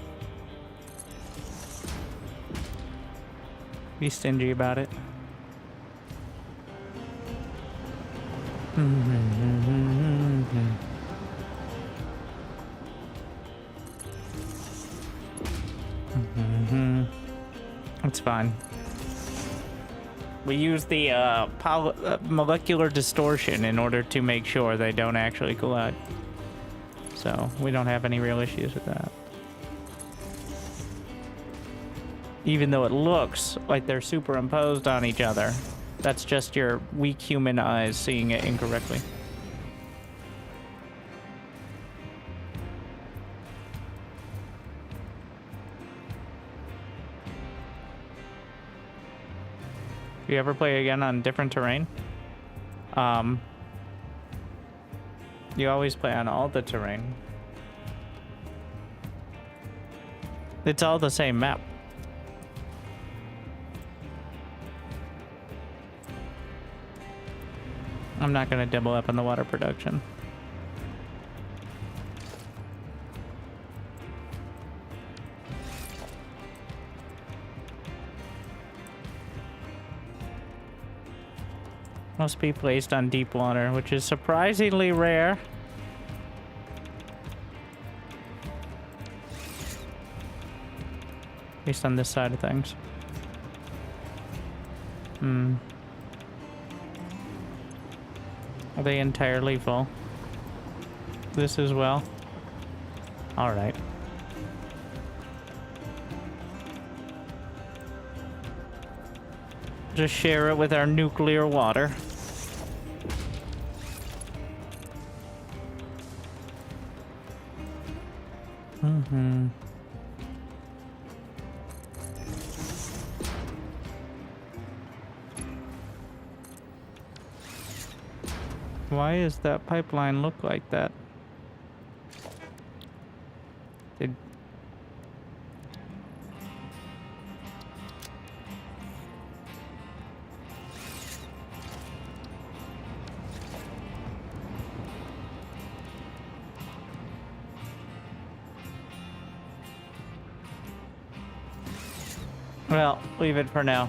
Speaker 1: Be stingy about it. It's fine. We use the molecular distortion in order to make sure they don't actually collide. So we don't have any real issues with that. Even though it looks like they're superimposed on each other, that's just your weak human eyes seeing it incorrectly. You ever play again on different terrain? You always play on all the terrain. It's all the same map. I'm not gonna double up on the water production. Must be placed on deep water, which is surprisingly rare. At least on this side of things. Hmm. Are they entirely full? This as well? Alright. Just share it with our nuclear water. Mm-hmm. Why does that pipeline look like that? Did... Well, leave it for now.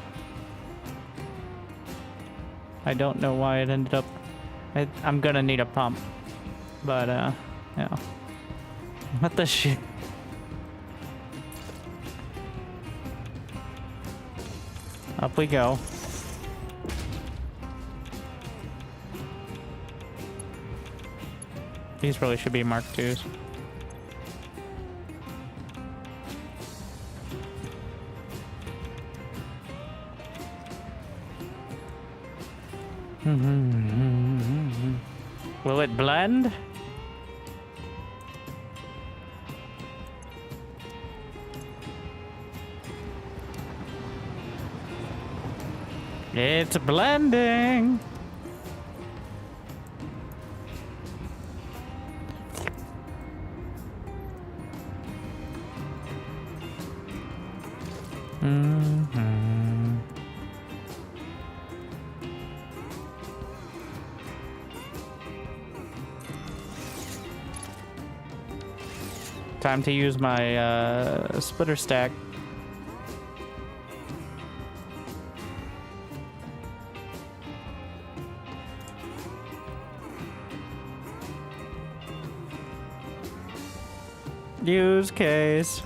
Speaker 1: I don't know why it ended up... I'm gonna need a pump. But, yeah. What the shit? Up we go. These really should be Mark IIs. Will it blend? It's blending. Time to use my splitter stack. Use case.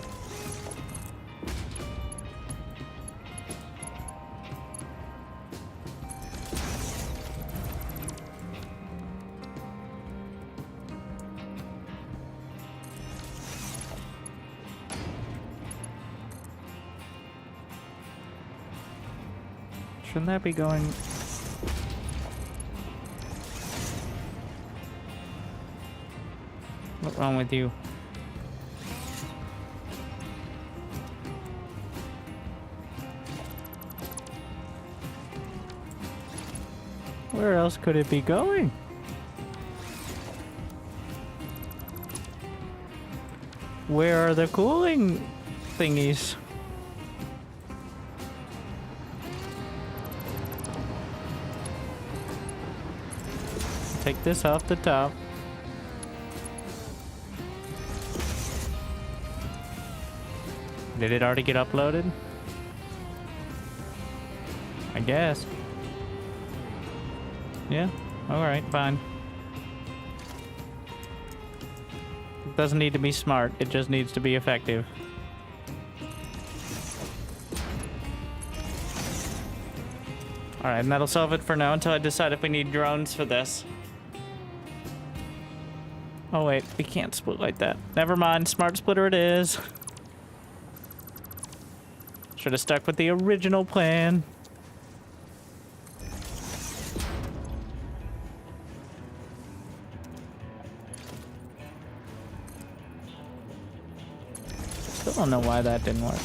Speaker 1: Shouldn't that be going? What's wrong with you? Where else could it be going? Where are the cooling thingies? Take this off the top. Did it already get uploaded? I guess. Yeah, alright, fine. It doesn't need to be smart, it just needs to be effective. Alright, and that'll solve it for now until I decide if we need drones for this. Oh wait, we can't split like that. Never mind, smart splitter it is. Should have stuck with the original plan. Still don't know why that didn't work.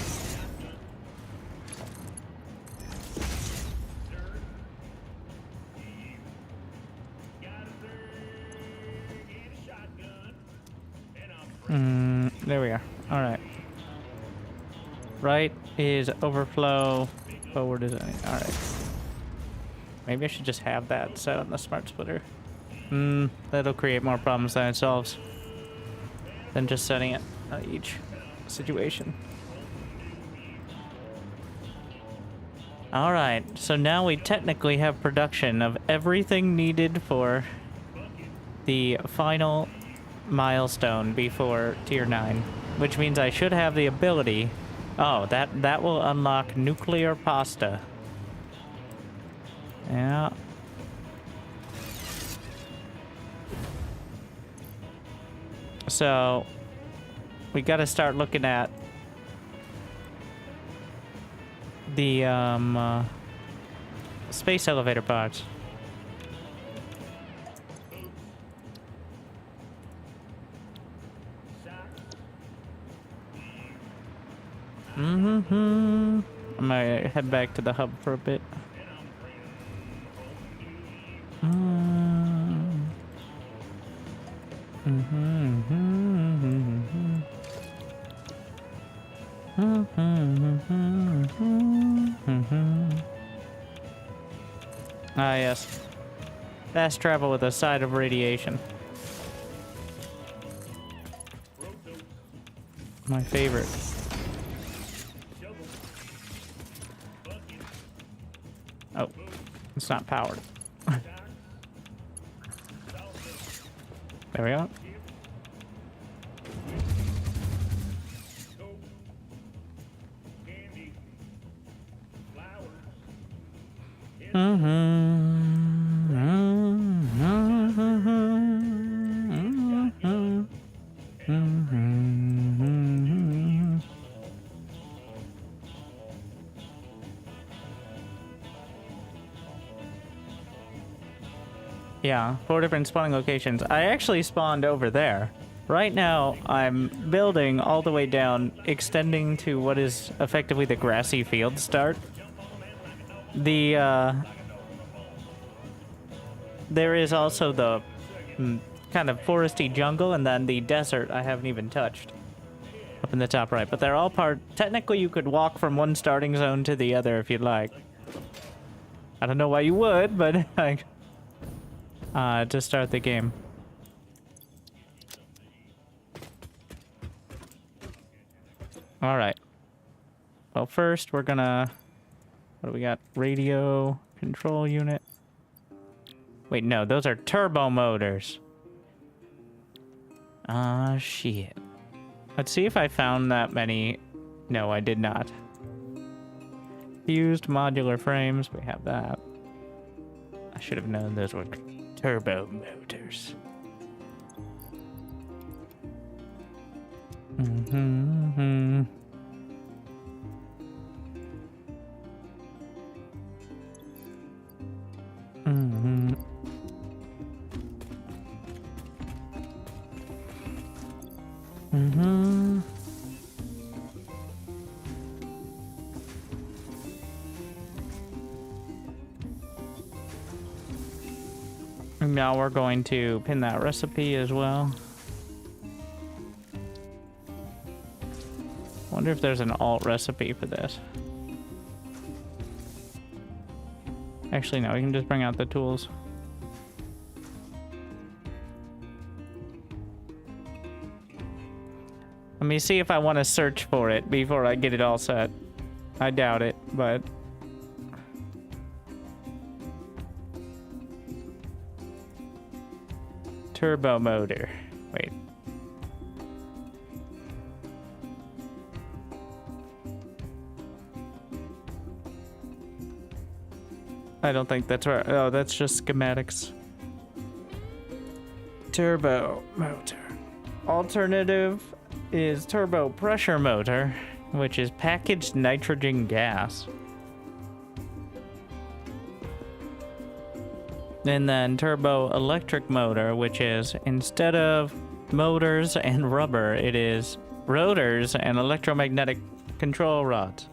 Speaker 1: There we are. All right. Right is overflow. Forward is any. All right. Maybe I should just have that set on the smart splitter. That'll create more problems than it solves. Than just setting it on each situation. All right. So now we technically have production of everything needed for the final milestone before tier 9, which means I should have the ability Oh, that will unlock nuclear pasta. Yeah. So, we gotta start looking at the space elevator parts. I'm gonna head back to the hub for a bit. Ah, yes. Fast travel with a side of radiation. My favorite. Oh, it's not powered. There we go. Yeah, 4 different spawning locations. I actually spawned over there. Right now, I'm building all the way down, extending to what is effectively the grassy field start. There is also the kind of foresty jungle, and then the desert I haven't even touched up in the top right. But they're all technically, you could walk from one starting zone to the other if you'd like. I don't know why you would, but like, to start the game. All right. Well, first we're gonna... What do we got? Radio control unit. Wait, no, those are turbo motors. Ah, shit. Let's see if I found that many. No, I did not. Fused modular frames. We have that. I should have known those were turbo motors. And now we're going to pin that recipe as well. Wonder if there's an alt recipe for this. Actually, no, we can just bring out the tools. Let me see if I want to search for it before I get it all set. I doubt it, but... Turbo motor. Wait. I don't think that's right. Oh, that's just schematics. Turbo motor. Alternative is turbo pressure motor, which is packaged nitrogen gas. And then turbo electric motor, which is instead of motors and rubber, it is rotors and electromagnetic control rods.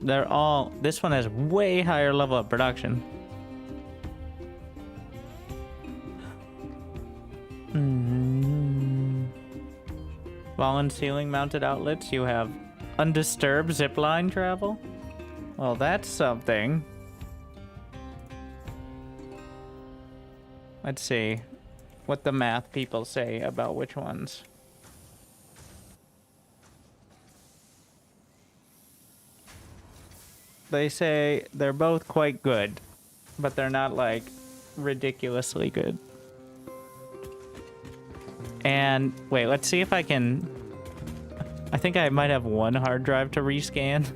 Speaker 1: They're all... This one has way higher level of production. Wall and ceiling mounted outlets. You have undisturbed zipline travel. Well, that's something. Let's see what the math people say about which ones. They say they're both quite good, but they're not like ridiculously good. And wait, let's see if I can... I think I might have one hard drive to rescan.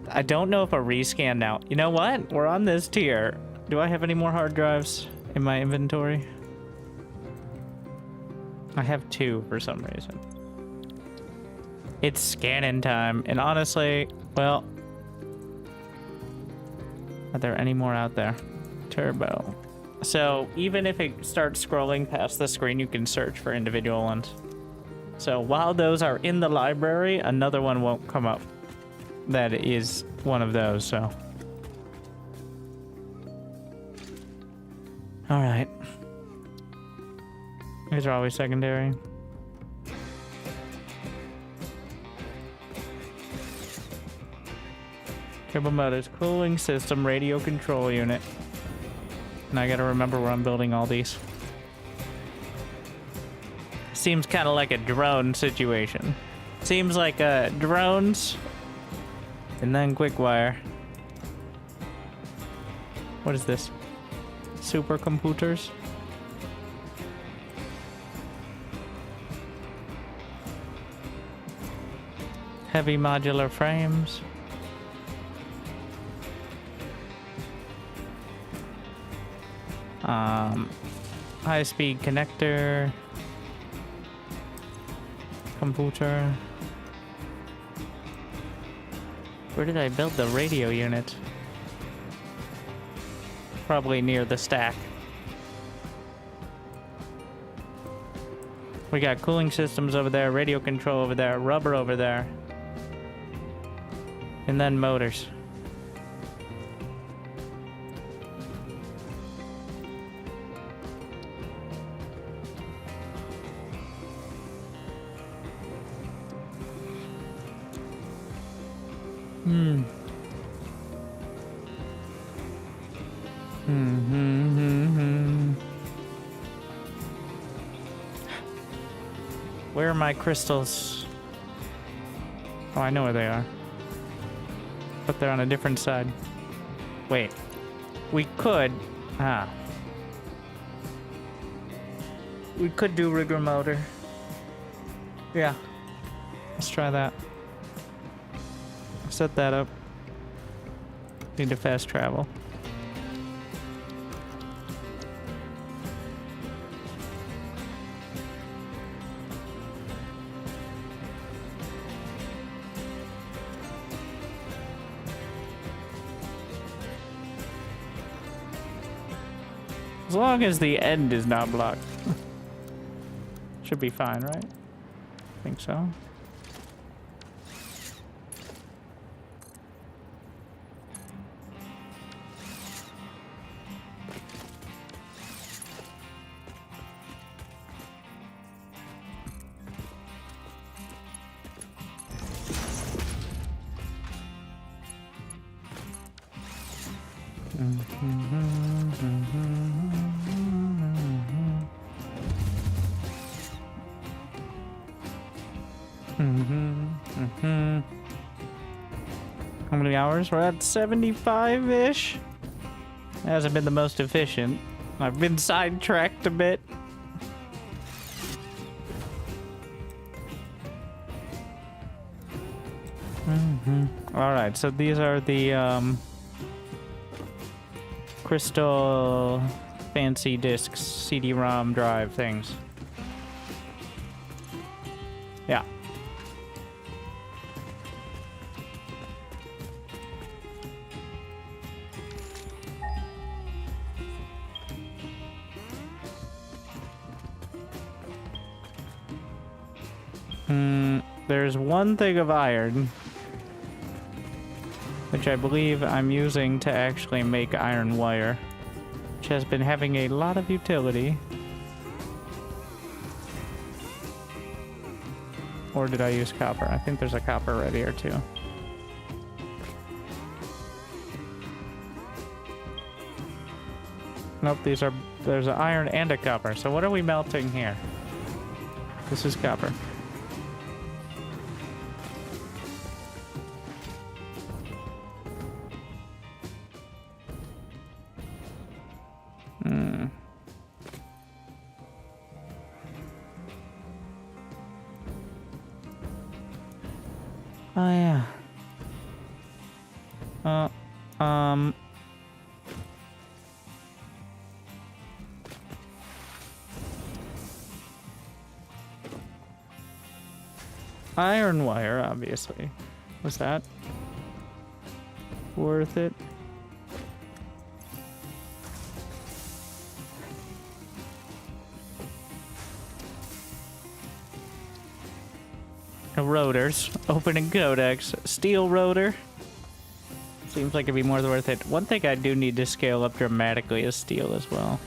Speaker 1: I don't know if a rescan now... You know what? We're on this tier. Do I have any more hard drives in my inventory? I have 2 for some reason. It's scanning time, and honestly, well... Are there any more out there? Turbo. So, even if it starts scrolling past the screen, you can search for individual ones. So, while those are in the library, another one won't come up. That is one of those, so... Alright. These are always secondary. Turbo motors, cooling system, radio control unit. And I gotta remember where I'm building all these. Seems kind of like a drone situation. Seems like drones and then quick wire. What is this? Supercomputers? Heavy modular frames. High-speed connector. Computer. Where did I build the radio unit? Probably near the stack. We got cooling systems over there, radio control over there, rubber over there. And then motors. Where are my crystals? Oh, I know where they are. But they're on a different side. Wait. We could... We could do rigor motor. Yeah. Let's try that. Set that up. Need to fast travel. As long as the end is not blocked. Should be fine, right? I think so. How many hours? We're at 75-ish. Hasn't been the most efficient. I've been sidetracked a bit. Alright, so these are the crystal fancy discs, CD-ROM drive things. Yeah. There's one thing of iron, which I believe I'm using to actually make iron wire, which has been having a lot of utility. Or did I use copper? I think there's a copper right here too. Nope, there's an iron and a copper. So what are we melting here? This is copper. Oh, yeah. Iron wire, obviously. Was that worth it? Rotors. Opening codex. Steel rotor. Seems like it'd be more than worth it. One thing I do need to scale up dramatically is steel as well.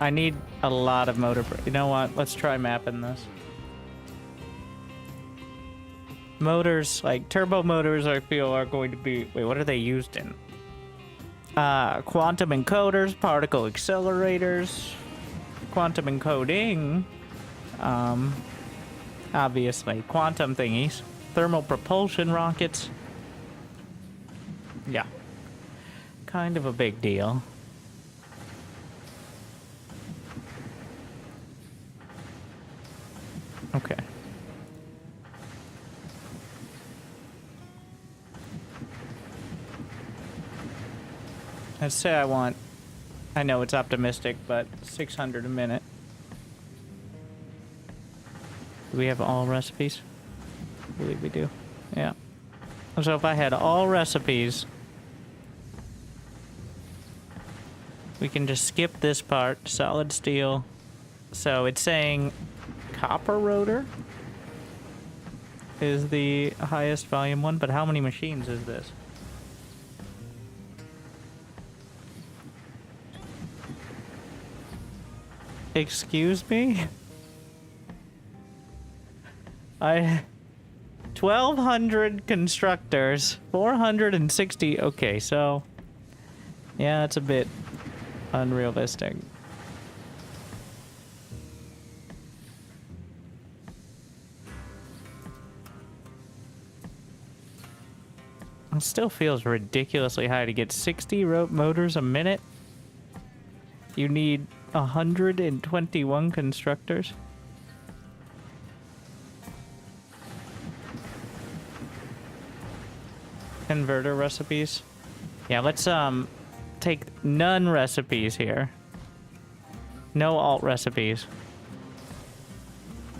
Speaker 1: I need a lot of motor. You know what? Let's try mapping this. Motors, like turbo motors, I feel are going to be... Wait, what are they used in? Quantum encoders, particle accelerators, quantum encoding, obviously, quantum thingies, thermal propulsion rockets. Yeah. Kind of a big deal. Okay. Let's say I want, I know it's optimistic, but 600 a minute. Do we have all recipes? I believe we do. Yeah. So if I had all recipes, we can just skip this part, solid steel. So it's saying copper rotor is the highest volume one, but how many machines is this? Excuse me? 1,200 constructors, 460. Okay, so yeah, that's a bit unrealistic. It still feels ridiculously high to get 60 motors a minute. You need 121 constructors. Converter recipes. Yeah, let's take none recipes here. No alt recipes.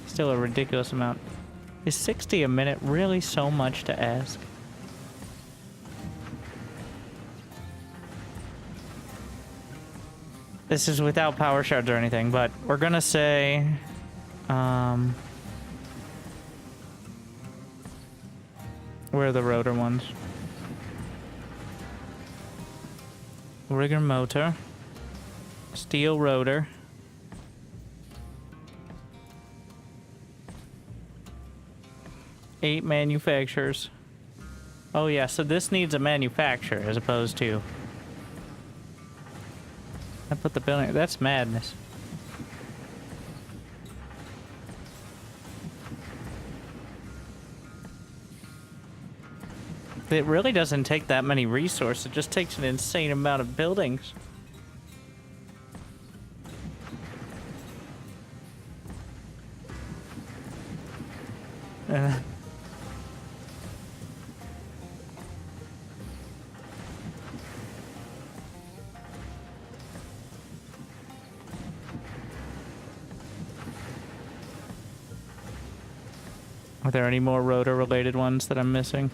Speaker 1: Still a ridiculous amount. Is 60 a minute really so much to ask? This is without power shards or anything, but we're gonna say, where are the rotor ones? Rigger motor, steel rotor, eight manufacturers. Oh yeah, so this needs a manufacturer as opposed to... I put the building... That's madness. It really doesn't take that many resources. It just takes an insane amount of buildings. Are there any more rotor-related ones that I'm missing?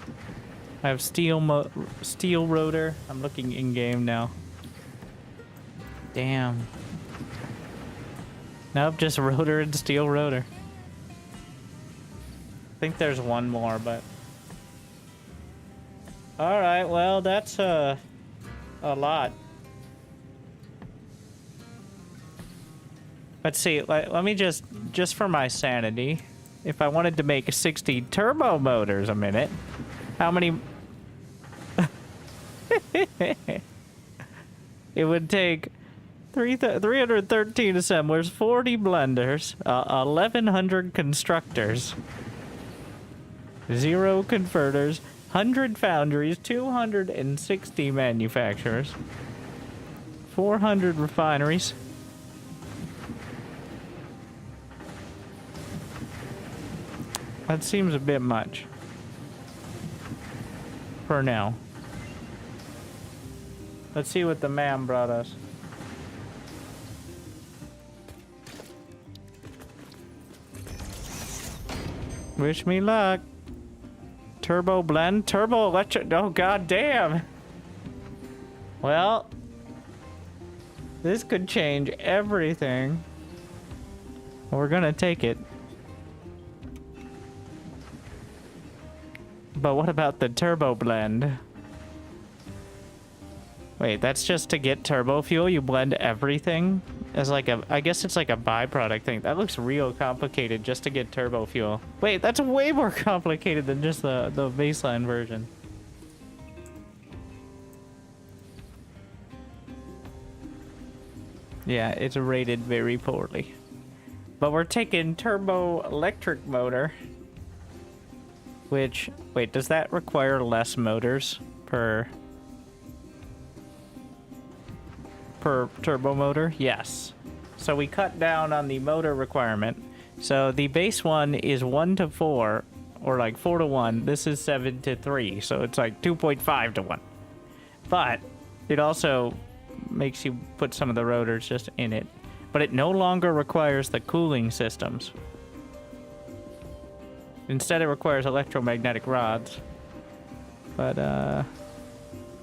Speaker 1: I have steel rotor. I'm looking in-game now. Damn. Nope, just rotor and steel rotor. I think there's one more, but... Alright, well, that's a lot. Let's see, let me just for my sanity, if I wanted to make 60 turbo motors a minute, how many... It would take 313 assemblers, 40 blenders, 1,100 constructors, 0 converters, 100 foundries, 260 manufacturers, 400 refineries. That seems a bit much. For now. Let's see what the man brought us. Wish me luck. Turbo blend, turbo electric. Oh, god damn. Well, this could change everything. We're gonna take it. But what about the turbo blend? Wait, that's just to get turbo fuel? You blend everything as like a... I guess it's like a byproduct thing. That looks real complicated just to get turbo fuel. Wait, that's way more complicated than just the baseline version. Yeah, it's rated very poorly. But we're taking turbo electric motor. Which, wait, does that require less motors per turbo motor? Yes. So we cut down on the motor requirement. So the base one is 1 to 4, or like 4 to 1. This is 7 to 3, so it's like 2.5 to 1. But it also makes you put some of the rotors just in it. But it no longer requires the cooling systems. Instead, it requires electromagnetic rods. But,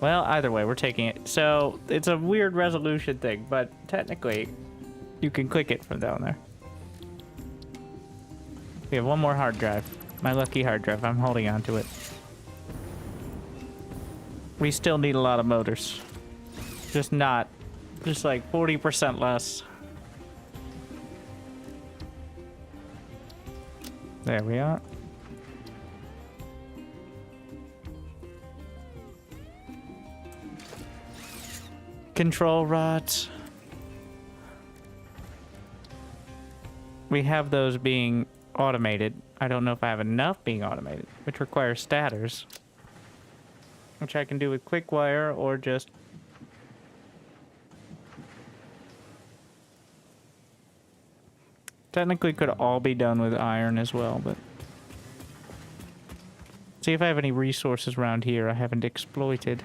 Speaker 1: well, either way, we're taking it. So, it's a weird resolution thing, but technically, you can click it from down there. We have one more hard drive. My lucky hard drive. I'm holding on to it. We still need a lot of motors. Just like 40% less. There we are. Control rods. We have those being automated. I don't know if I have enough being automated, which requires stators. Which I can do with quick wire or just... Technically could all be done with iron as well, but... See if I have any resources around here I haven't exploited.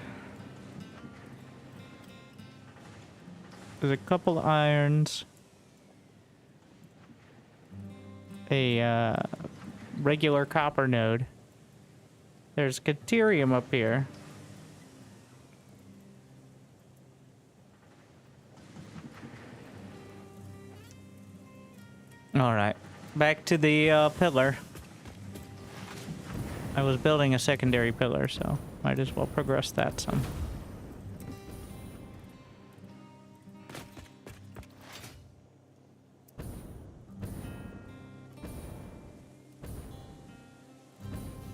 Speaker 1: There's a couple irons. A regular copper node. There's Caterium up here. Alright, back to the pillar. I was building a secondary pillar, so might as well progress that some.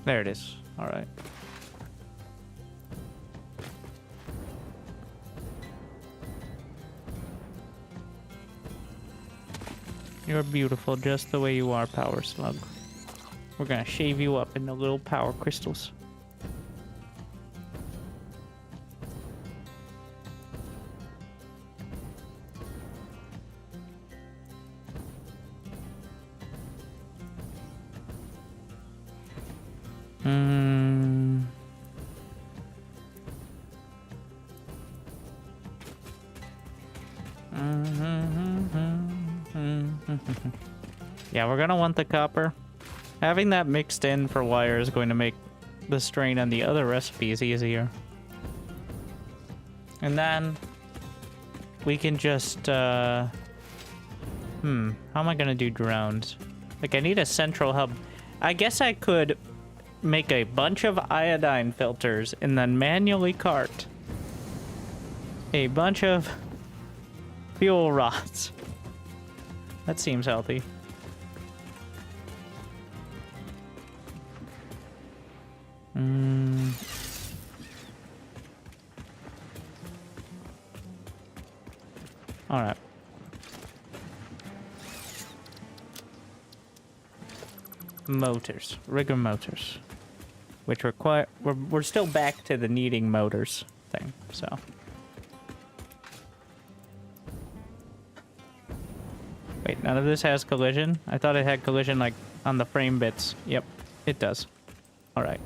Speaker 1: There it is. Alright. You're beautiful just the way you are, Power Slug. We're gonna shave you up into little power crystals. Yeah, we're gonna want the copper. Having that mixed in for wire is going to make the strain on the other recipes easier. And then we can just, how am I gonna do drones? Like, I need a central hub. I guess I could make a bunch of iodine filters and then manually cart a bunch of fuel rods. That seems healthy. All right. Motors, rigger motors. which we're still back to the needing motors thing, so. Wait, none of this has collision? I thought it had collision, like, on the frame bits. Yep, it does. Alright.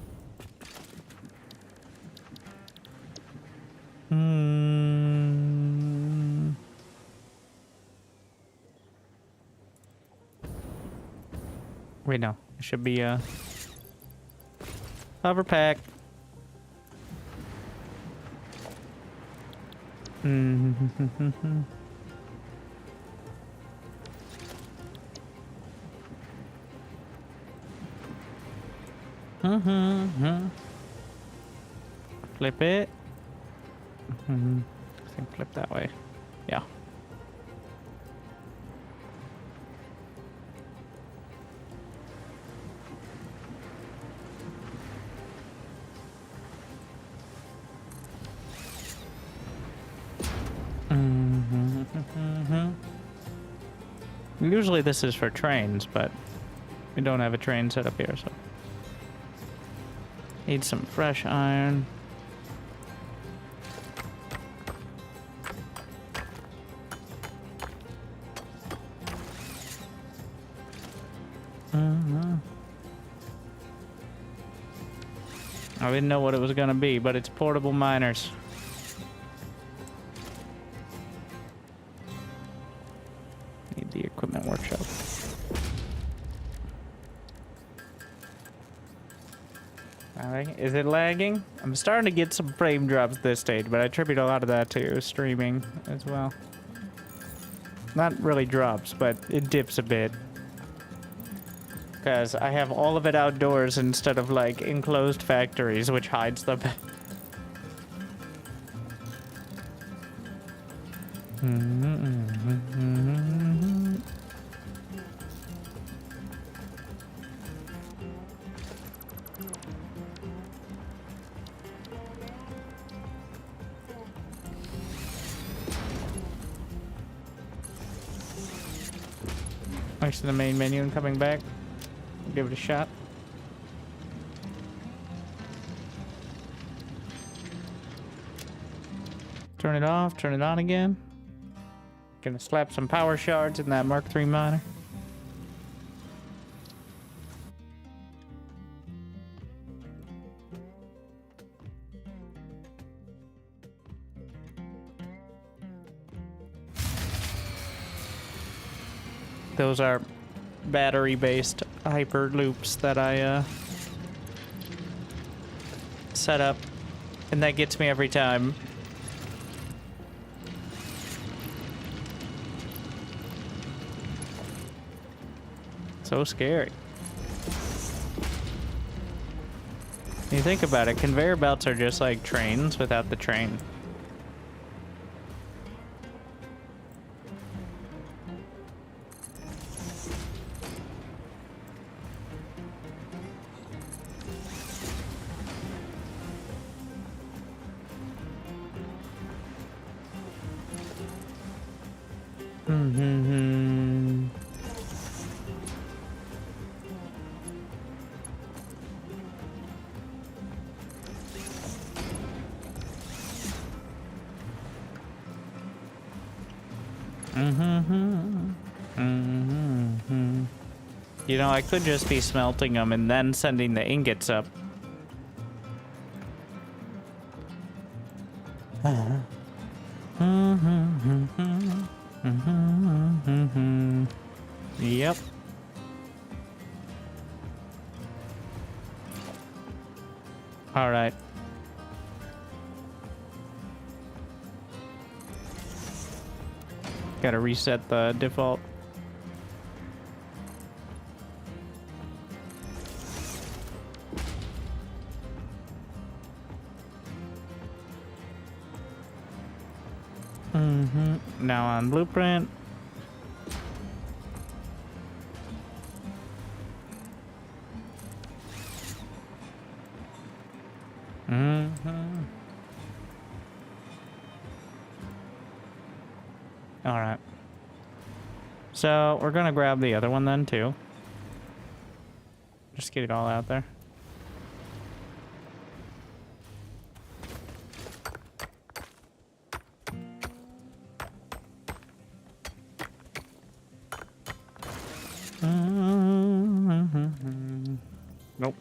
Speaker 1: Wait, no. It should be a hover pack. Flip it. I think flip that way. Yeah. Usually this is for trains, but we don't have a train set up here, so. Need some fresh iron. I didn't know what it was gonna be, but it's portable miners. Need the equipment workshop. Is it lagging? I'm starting to get some frame drops this stage, but I attribute a lot of that to streaming as well. Not really drops, but it dips a bit. Because I have all of it outdoors instead of, like, enclosed factories, which hides the... Thanks to the main menu and coming back. Give it a shot. Turn it off, turn it on again. Gonna slap some power shards in that Mark III miner. Those are battery-based hyper loops that I set up, and that gets me every time. So scary. When you think about it, conveyor belts are just like trains without the train. You know, I could just be smelting them and then sending the ingots up. Yep. All right. Gotta reset the default. Now on blueprint. All right. So we're gonna grab the other one then too. Just get it all out there.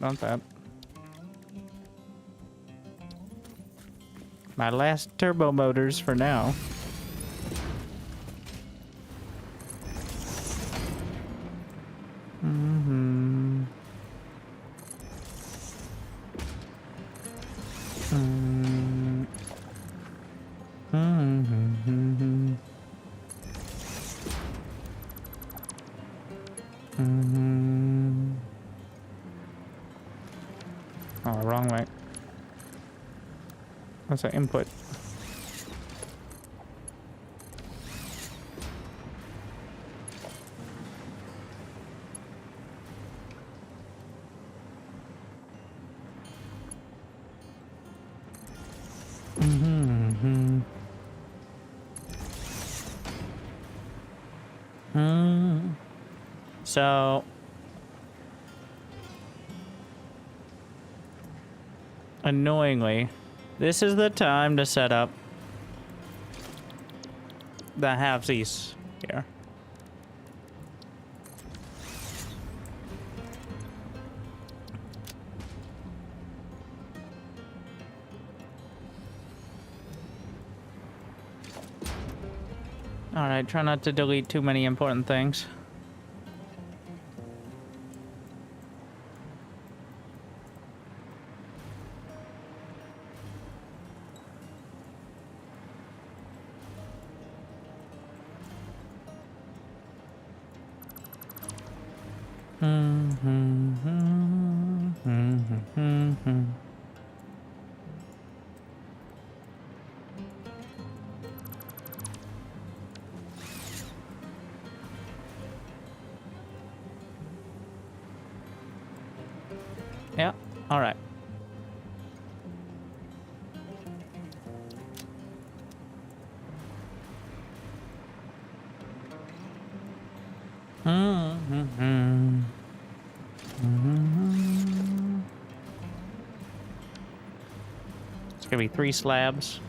Speaker 1: Nope, not that. My last turbo motors for now. Mm-hmm. Mm-hmm. Mm-hmm. Mm-hmm. Oh, wrong way. What's that input? Mm-hmm. Mm-hmm. So, annoyingly, this is the time to set up the halvesies here. Alright, try not to delete too many important things. Yeah, alright. It's gonna be 3 slabs.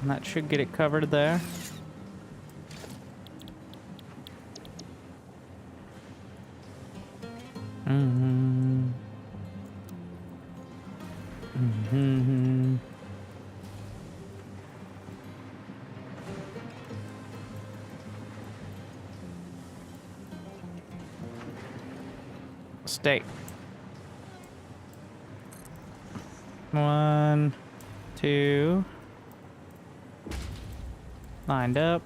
Speaker 1: And that should get it covered there. Stay. 1, 2. Lined up.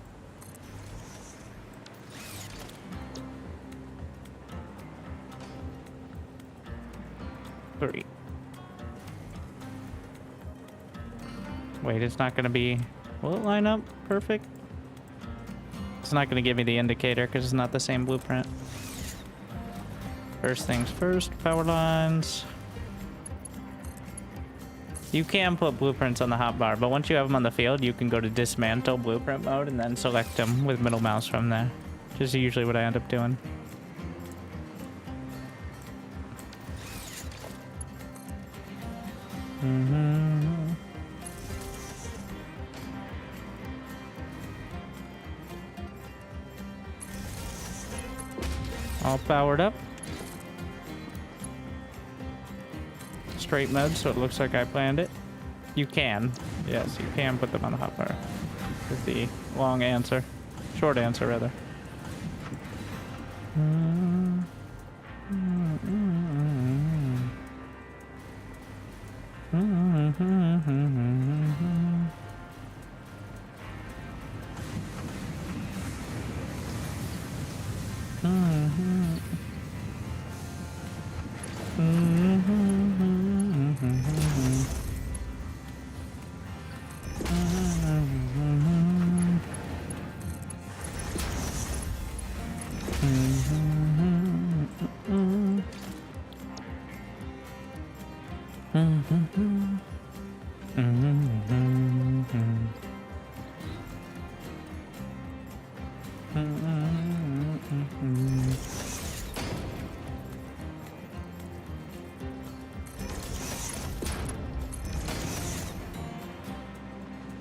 Speaker 1: 3. Wait, it's not gonna be... Will it line up perfect? It's not gonna give me the indicator because it's not the same blueprint. First things first, power lines. You can put blueprints on the hotbar, but once you have them on the field, you can go to dismantle blueprint mode and then select them with middle mouse from there. Which is usually what I end up doing. All powered up. Straight mode, so it looks like I planned it. You can. Yes, you can put them on the hotbar. Is the long answer. Short answer, rather.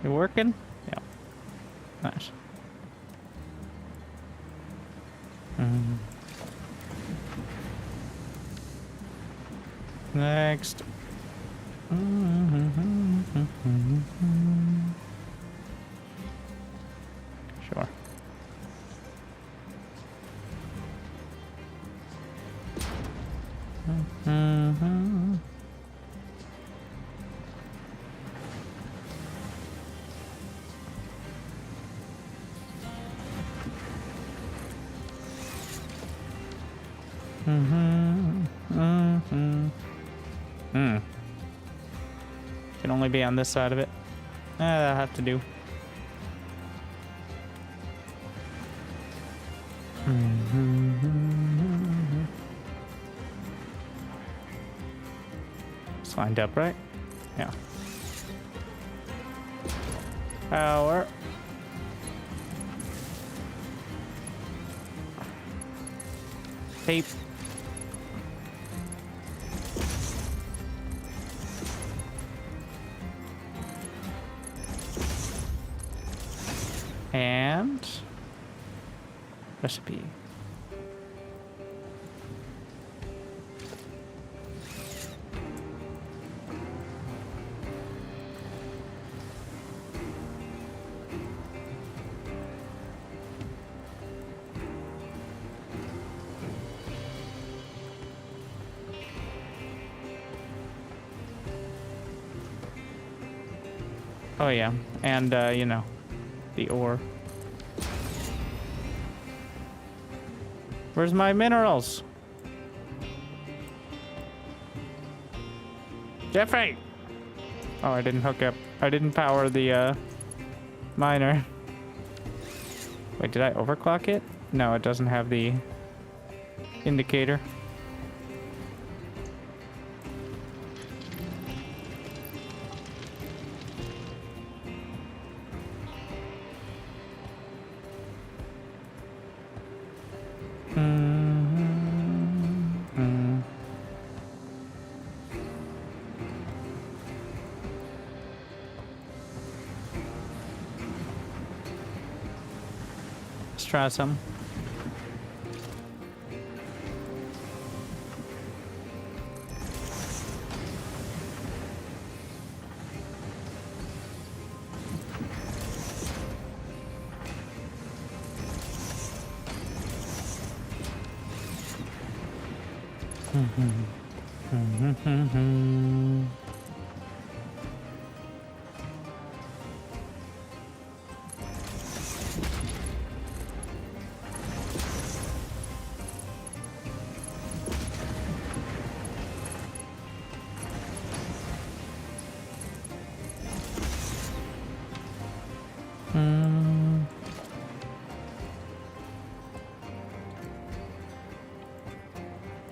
Speaker 1: You working? Yeah. Nice. Next. Sure. Can only be on this side of it. That'll have to do. It's lined up, right? Yeah. Power. Tape. And recipe. Oh yeah, and you know, the ore. Where's my minerals? Jeffrey! Oh, I didn't hook up. I didn't power the miner. Wait, did I overclock it? No, it doesn't have the indicator. Let's try some.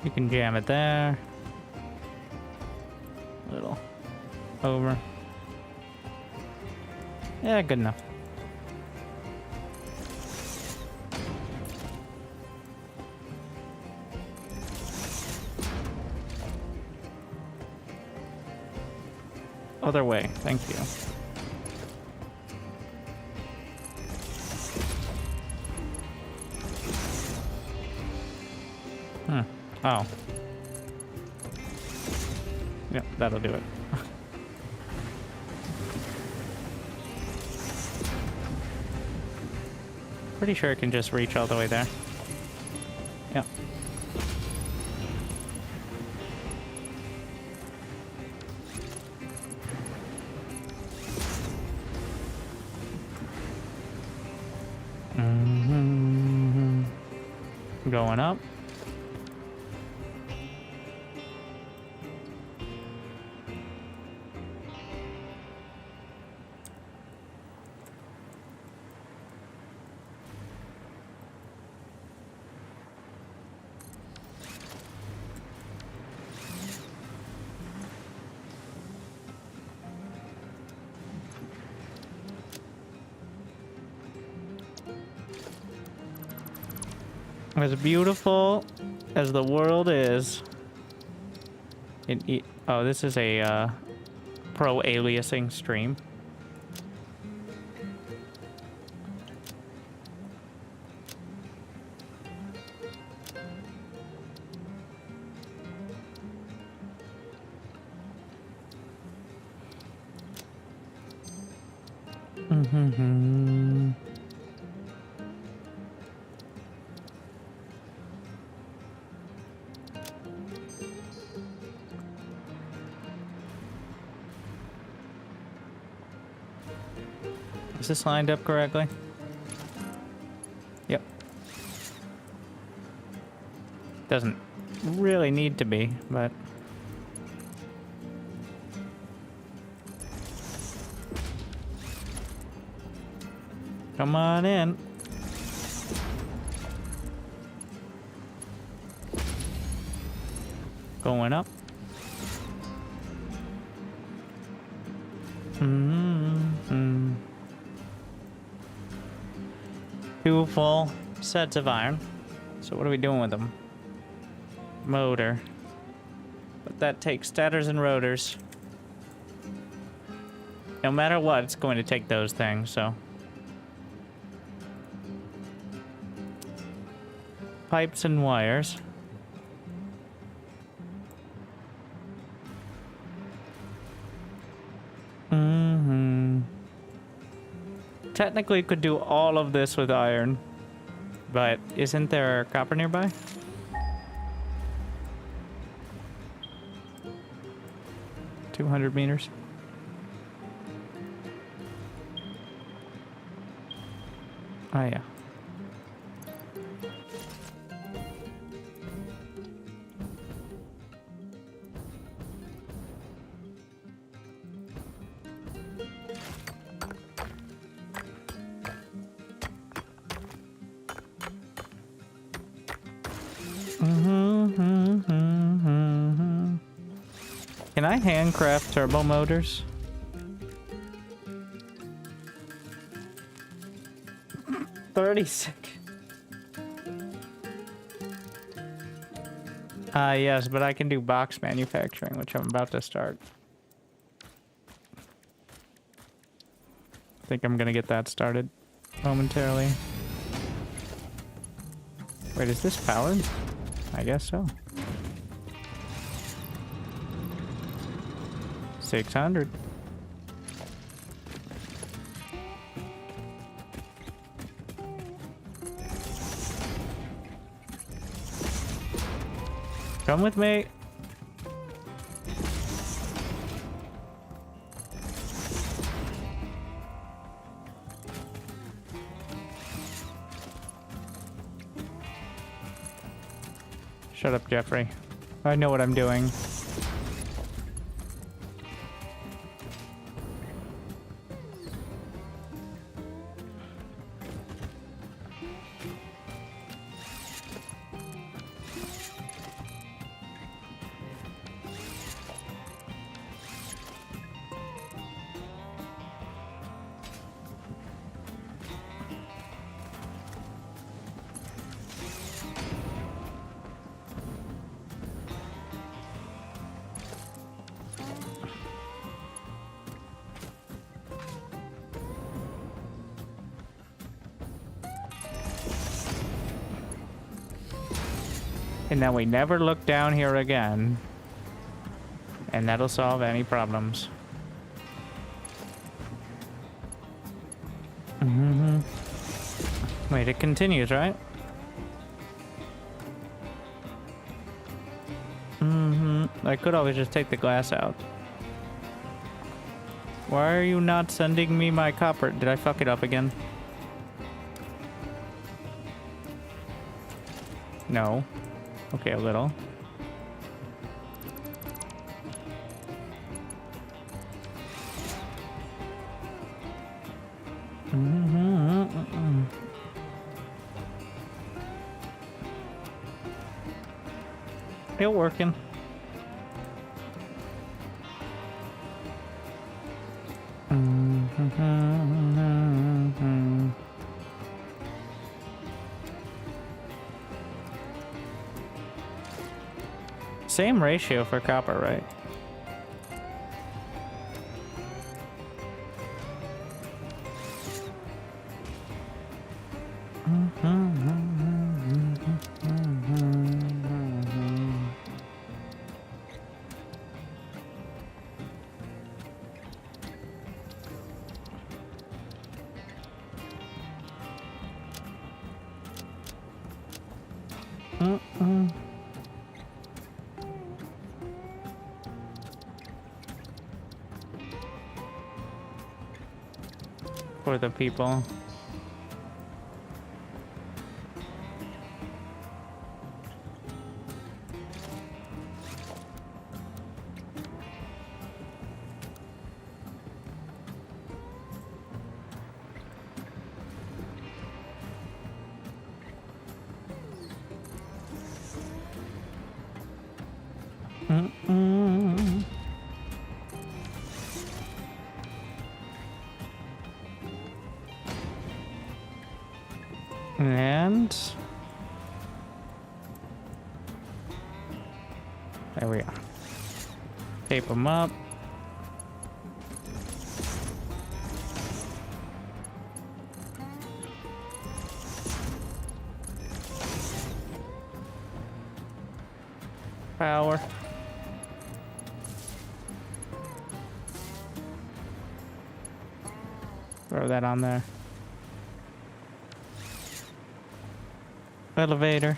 Speaker 1: You can jam it there. A little over. Yeah, good enough. Other way, thank you. Oh. Yep, that'll do it. Pretty sure it can just reach all the way there. Yep. Going up. As beautiful as the world is, oh, this is a pro aliasing stream. Is this lined up correctly? Yep. Doesn't really need to be, but... Come on in. Going up. Two full sets of iron. So what are we doing with them? Motor. But that takes stators and rotors. No matter what, it's going to take those things, so... Pipes and wires. Technically could do all of this with iron, but isn't there copper nearby? $200 meters. Oh yeah. Can I handcraft turbo motors? $36. Yes, but I can do box manufacturing, which I'm about to start. I think I'm gonna get that started momentarily. Wait, is this powered? I guess so. 600. Come with me. Shut up, Jeffrey. I know what I'm doing. And then we never look down here again. And that'll solve any problems. Wait, it continues, right? I could always just take the glass out. Why are you not sending me my copper? Did I fuck it up again? No. Okay, a little. Still working. Same ratio for copper, right? for the people. And there we are. Tape them up. Power. Throw that on there. Elevator.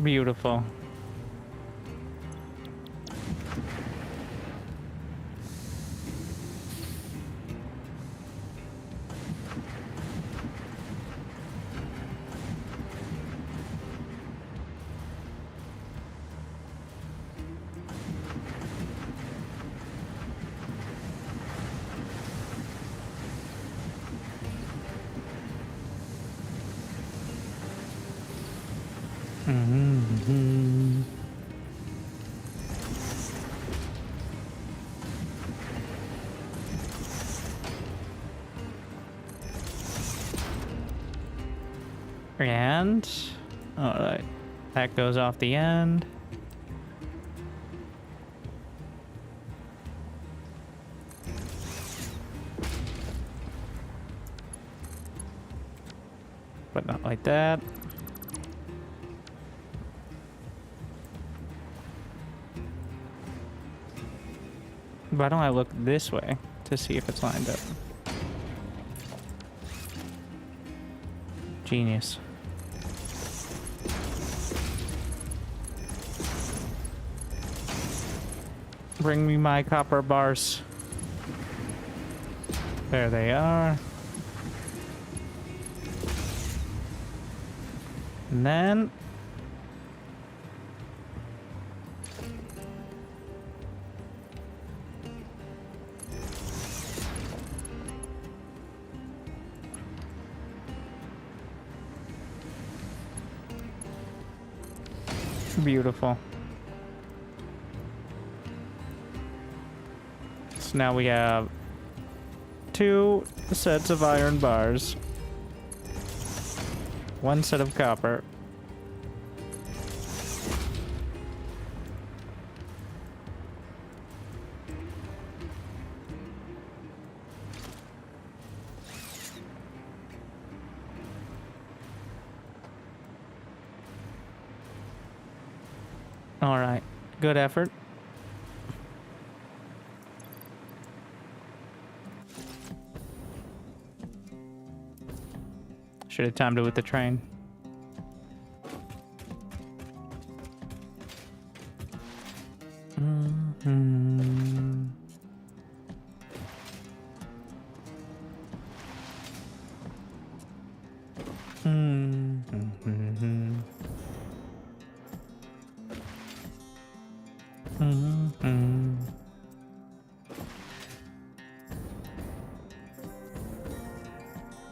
Speaker 1: Beautiful. And all right, that goes off the end. But not like that. Why don't I look this way to see if it's lined up? Genius. Bring me my copper bars. There they are. And then beautiful. So now we have 2 sets of iron bars, 1 set of copper. All right, good effort. Should have timed it with the train.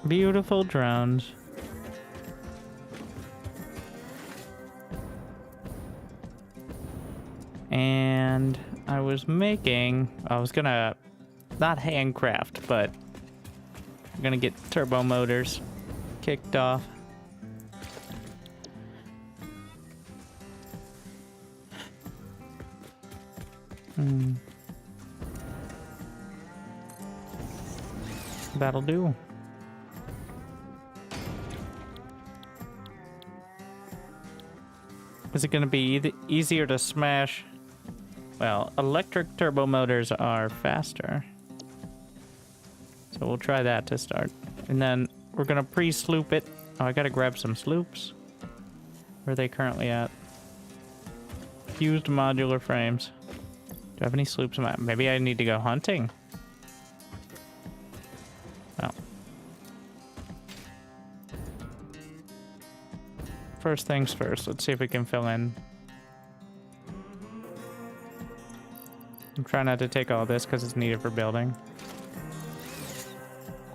Speaker 1: Beautiful drones. And I was gonna not handcraft, but I'm gonna get turbo motors kicked off. That'll do. Is it going to be easier to smash? Well, electric turbo motors are faster. So we'll try that to start. And then we're going to pre-sloop it. Oh, I got to grab some sloops. Where are they currently at? Fused modular frames. Do I have any sloops? Maybe I need to go hunting. Well. First things first. Let's see if we can fill in. I'm trying not to take all this because it's needed for building.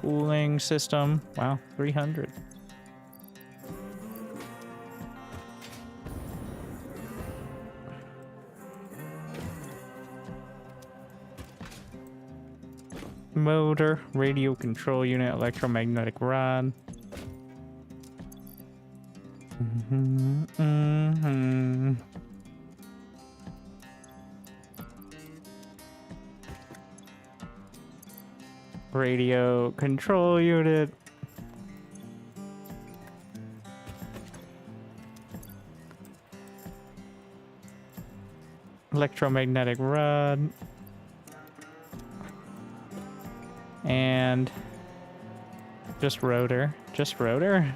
Speaker 1: Cooling system. Wow, 300. Motor, radio control unit, electromagnetic rod. Radio control unit. Electromagnetic rod. And just rotor. Just rotor?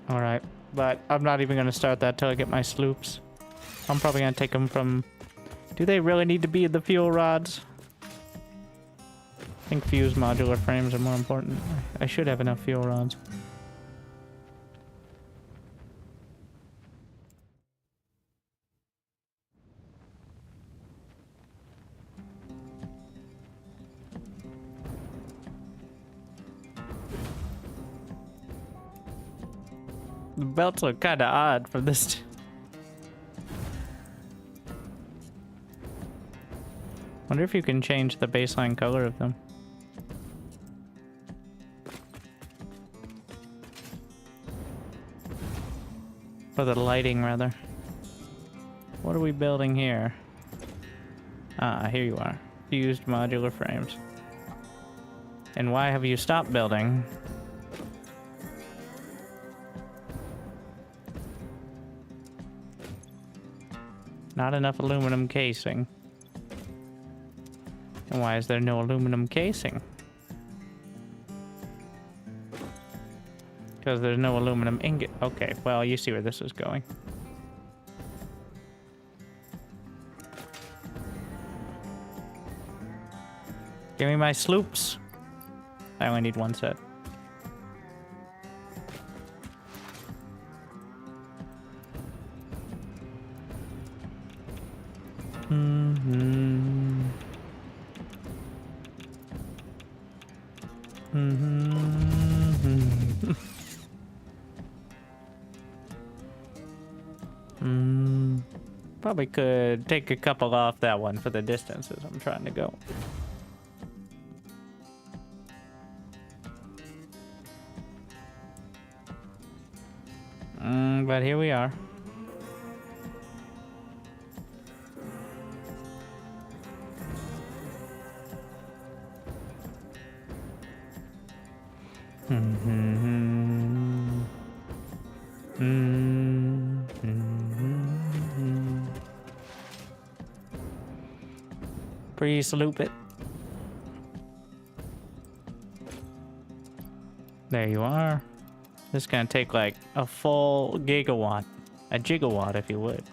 Speaker 1: Alright, but I'm not even going to start that till I get my sloops. I'm probably going to take them from... Do they really need to be the fuel rods? I think fused modular frames are more important. I should have enough fuel rods. The belts look kind of odd from this. Wonder if you can change the baseline color of them. Or the lighting, rather. What are we building here? Ah, here you are. Fused modular frames. And why have you stopped building? Not enough aluminum casing. And why is there no aluminum casing? Because there's no aluminum ingot. Okay, well, you see where this is going. Give me my sloops. I only need one set. Probably could take a couple off that one for the distances I'm trying to go. But here we are. Pre-sloop it. There you are. This is gonna take like a full gigawatt. A gigawatt if you would.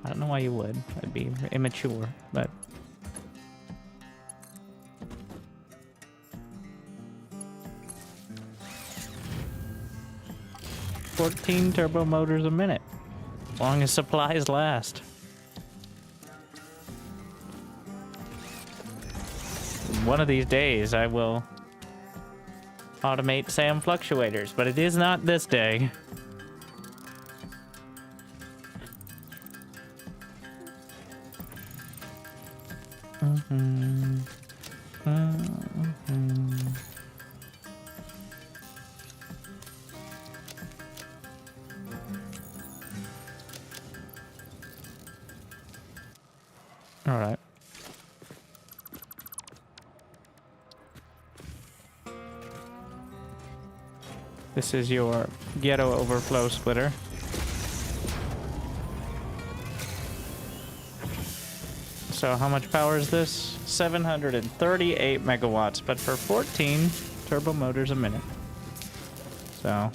Speaker 1: I don't know why you would. That'd be immature, but... "14 turbo motors a minute. As long as supplies last." One of these days I will automate SAM fluctuators, but it is not this day. This is your ghetto overflow splitter. So how much power is this? 738 megawatts, but for 14 turbo motors a minute. So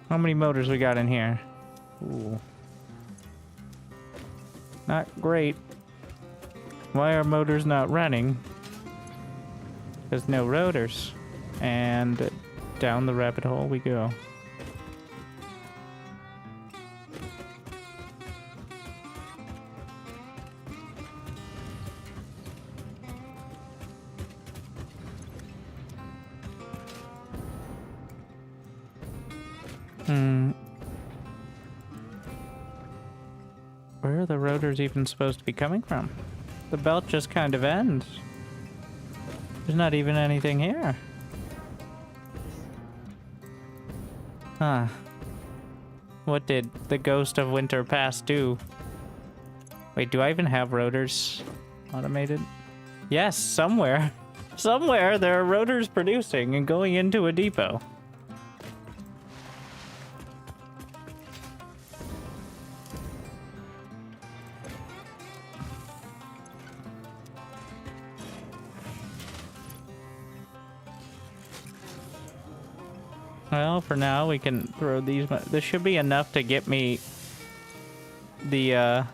Speaker 1: how many motors we got in here? Ooh. Not great. Why are motors not running? There's no rotors. And down the rabbit hole we go. Where are the rotors even supposed to be coming from? The belt just kind of ends. There's not even anything here. Huh. What did the ghost of winter past do? Wait, do I even have rotors automated? Yes, somewhere. Somewhere there are rotors producing and going into a depot. Well, for now, we can throw these. This should be enough to get me the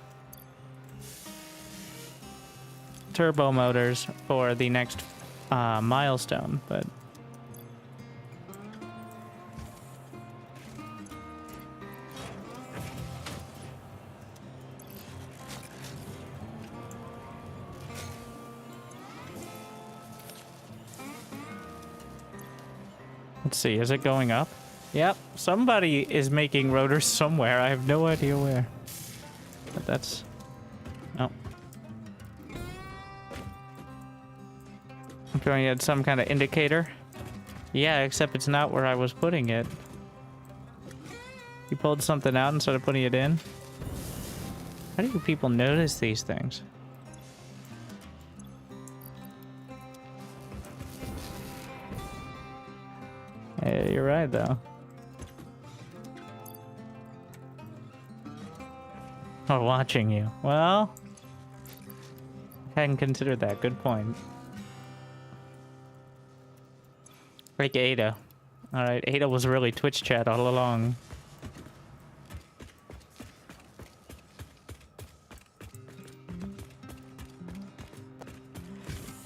Speaker 1: turbo motors for the next milestone, but let's see, is it going up? Yep, somebody is making rotors somewhere. I have no idea where. But that's... Oh. I'm throwing at some kind of indicator. Yeah, except it's not where I was putting it. You pulled something out instead of putting it in? How do you people notice these things? Hey, you're right, though. Oh, watching you. Well, hadn't considered that. Good point. Like Ada. Alright, Ada was really Twitch chat all along.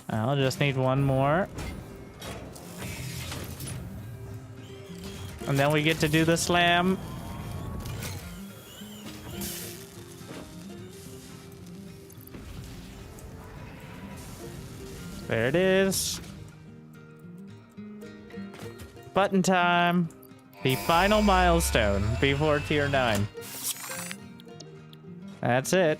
Speaker 1: I'll just need one more. And then we get to do the slam. There it is. Button time. The final milestone before tier 9. That's it.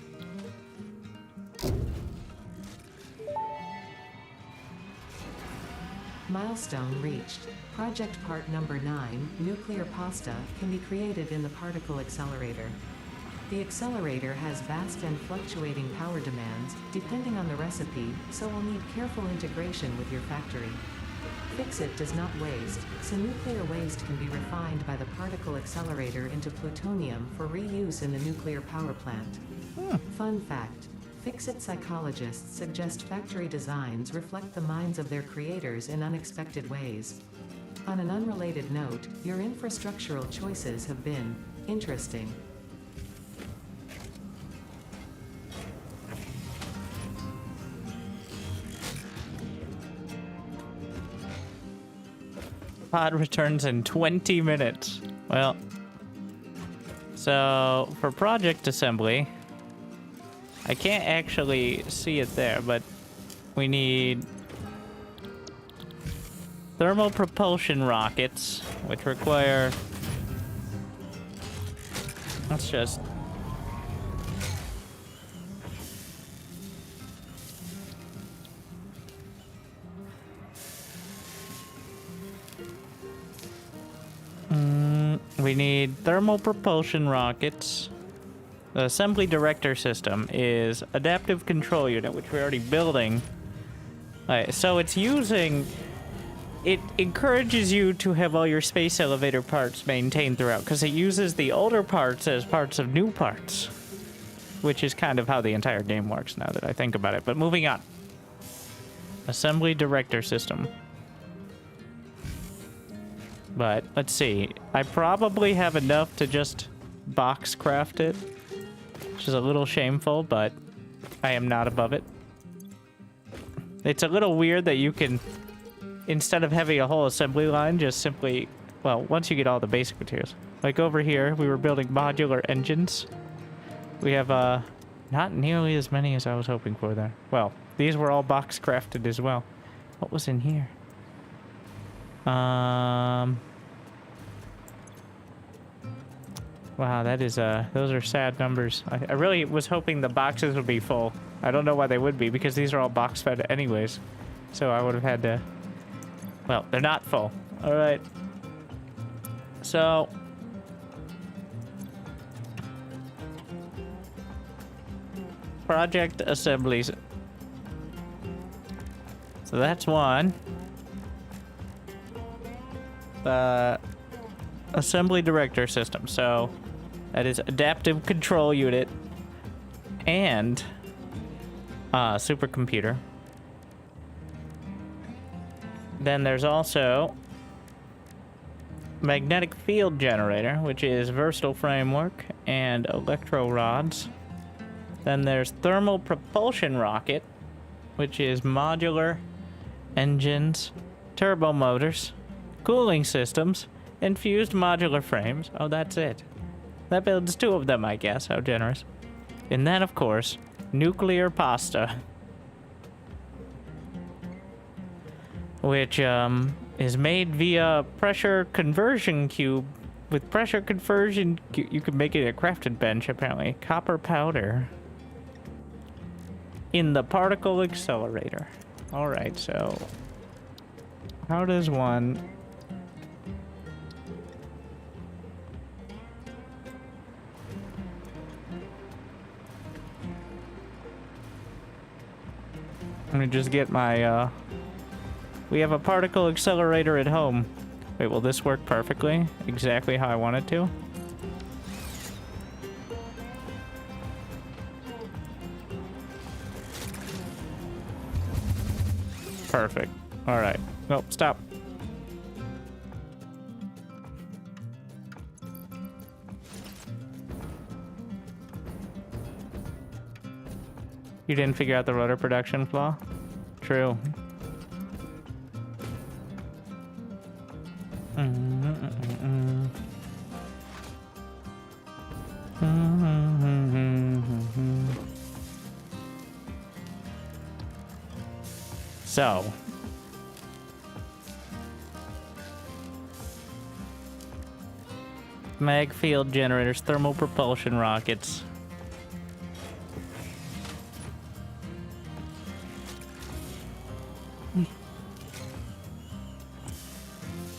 Speaker 2: Milestone reached. Project part number 9, nuclear pasta, can be created in the particle accelerator. The accelerator has vast and fluctuating power demands, depending on the recipe, so will need careful integration with your factory. Fix-It does not waste, so nuclear waste can be refined by the particle accelerator into plutonium for reuse in the nuclear power plant. Fun fact. Fix-It psychologists suggest factory designs reflect the minds of their creators in unexpected ways. On an unrelated note, your infrastructural choices have been interesting.
Speaker 1: Pod returns in 20 minutes. Well, so for project assembly, I can't actually see it there, but we need thermal propulsion rockets, which require... Let's just... we need thermal propulsion rockets. The assembly director system is adaptive control unit, which we're already building. So it's using... It encourages you to have all your space elevator parts maintained throughout, because it uses the older parts as parts of new parts. Which is kind of how the entire game works now that I think about it. But moving on. Assembly director system. But, let's see. I probably have enough to just box craft it. Which is a little shameful, but I am not above it. It's a little weird that you can... Instead of having a whole assembly line, just simply, well, once you get all the basic materials. Like over here, we were building modular engines. We have, not nearly as many as I was hoping for there. Well, these were all box crafted as well. What was in here? Wow, that is, those are sad numbers. I really was hoping the boxes would be full. I don't know why they would be, because these are all box fed anyways. So I would have had to... Well, they're not full. Alright. So... Project assemblies. So that's one. The assembly director system. So that is adaptive control unit and supercomputer. Then there's also magnetic field generator, which is versatile framework and electro rods. Then there's thermal propulsion rocket, which is modular engines, turbo motors, cooling systems, and fused modular frames. Oh, that's it. That builds 2 of them, I guess. How generous. And then, of course, nuclear pasta. Which is made via pressure conversion cube. With pressure conversion, you can make it a crafted bench, apparently. Copper powder. In the particle accelerator. Alright, so... How does one... Let me just get my, We have a particle accelerator at home. Wait, will this work perfectly? Exactly how I want it to? Perfect. Alright. Oh, stop. You didn't figure out the rotor production flaw? True. So. Mag field generators, thermal propulsion rockets.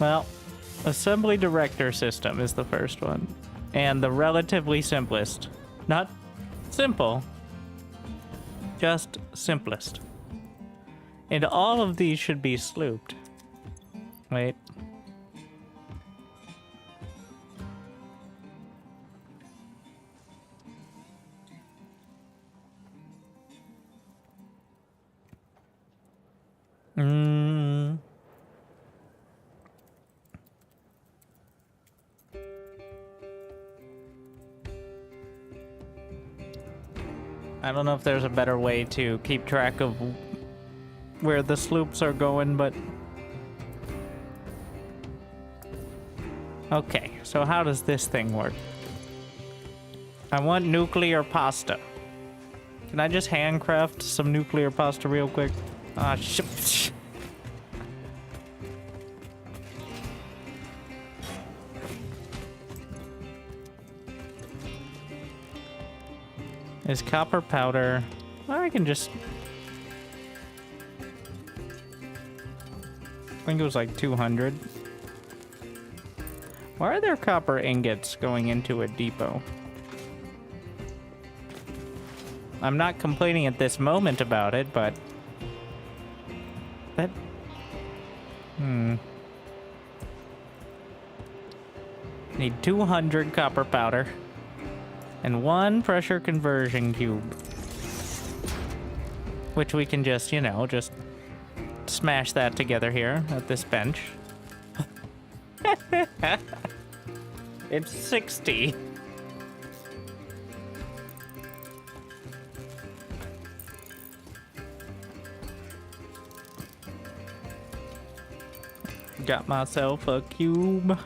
Speaker 1: Well, assembly director system is the first one. And the relatively simplest. Not simple, just simplest. And all of these should be slooped. Wait. I don't know if there's a better way to keep track of where the sloops are going, but... Okay, so how does this thing work? I want nuclear pasta. Can I just handcraft some nuclear pasta real quick? Ah, shit. Is copper powder... Well, I can just... I think it was like 200. Why are there copper ingots going into a depot? I'm not complaining at this moment about it, but that need 200 copper powder and 1 pressure conversion cube, which we can just, you know, just smash that together here at this bench. It's 60. Got myself a cube.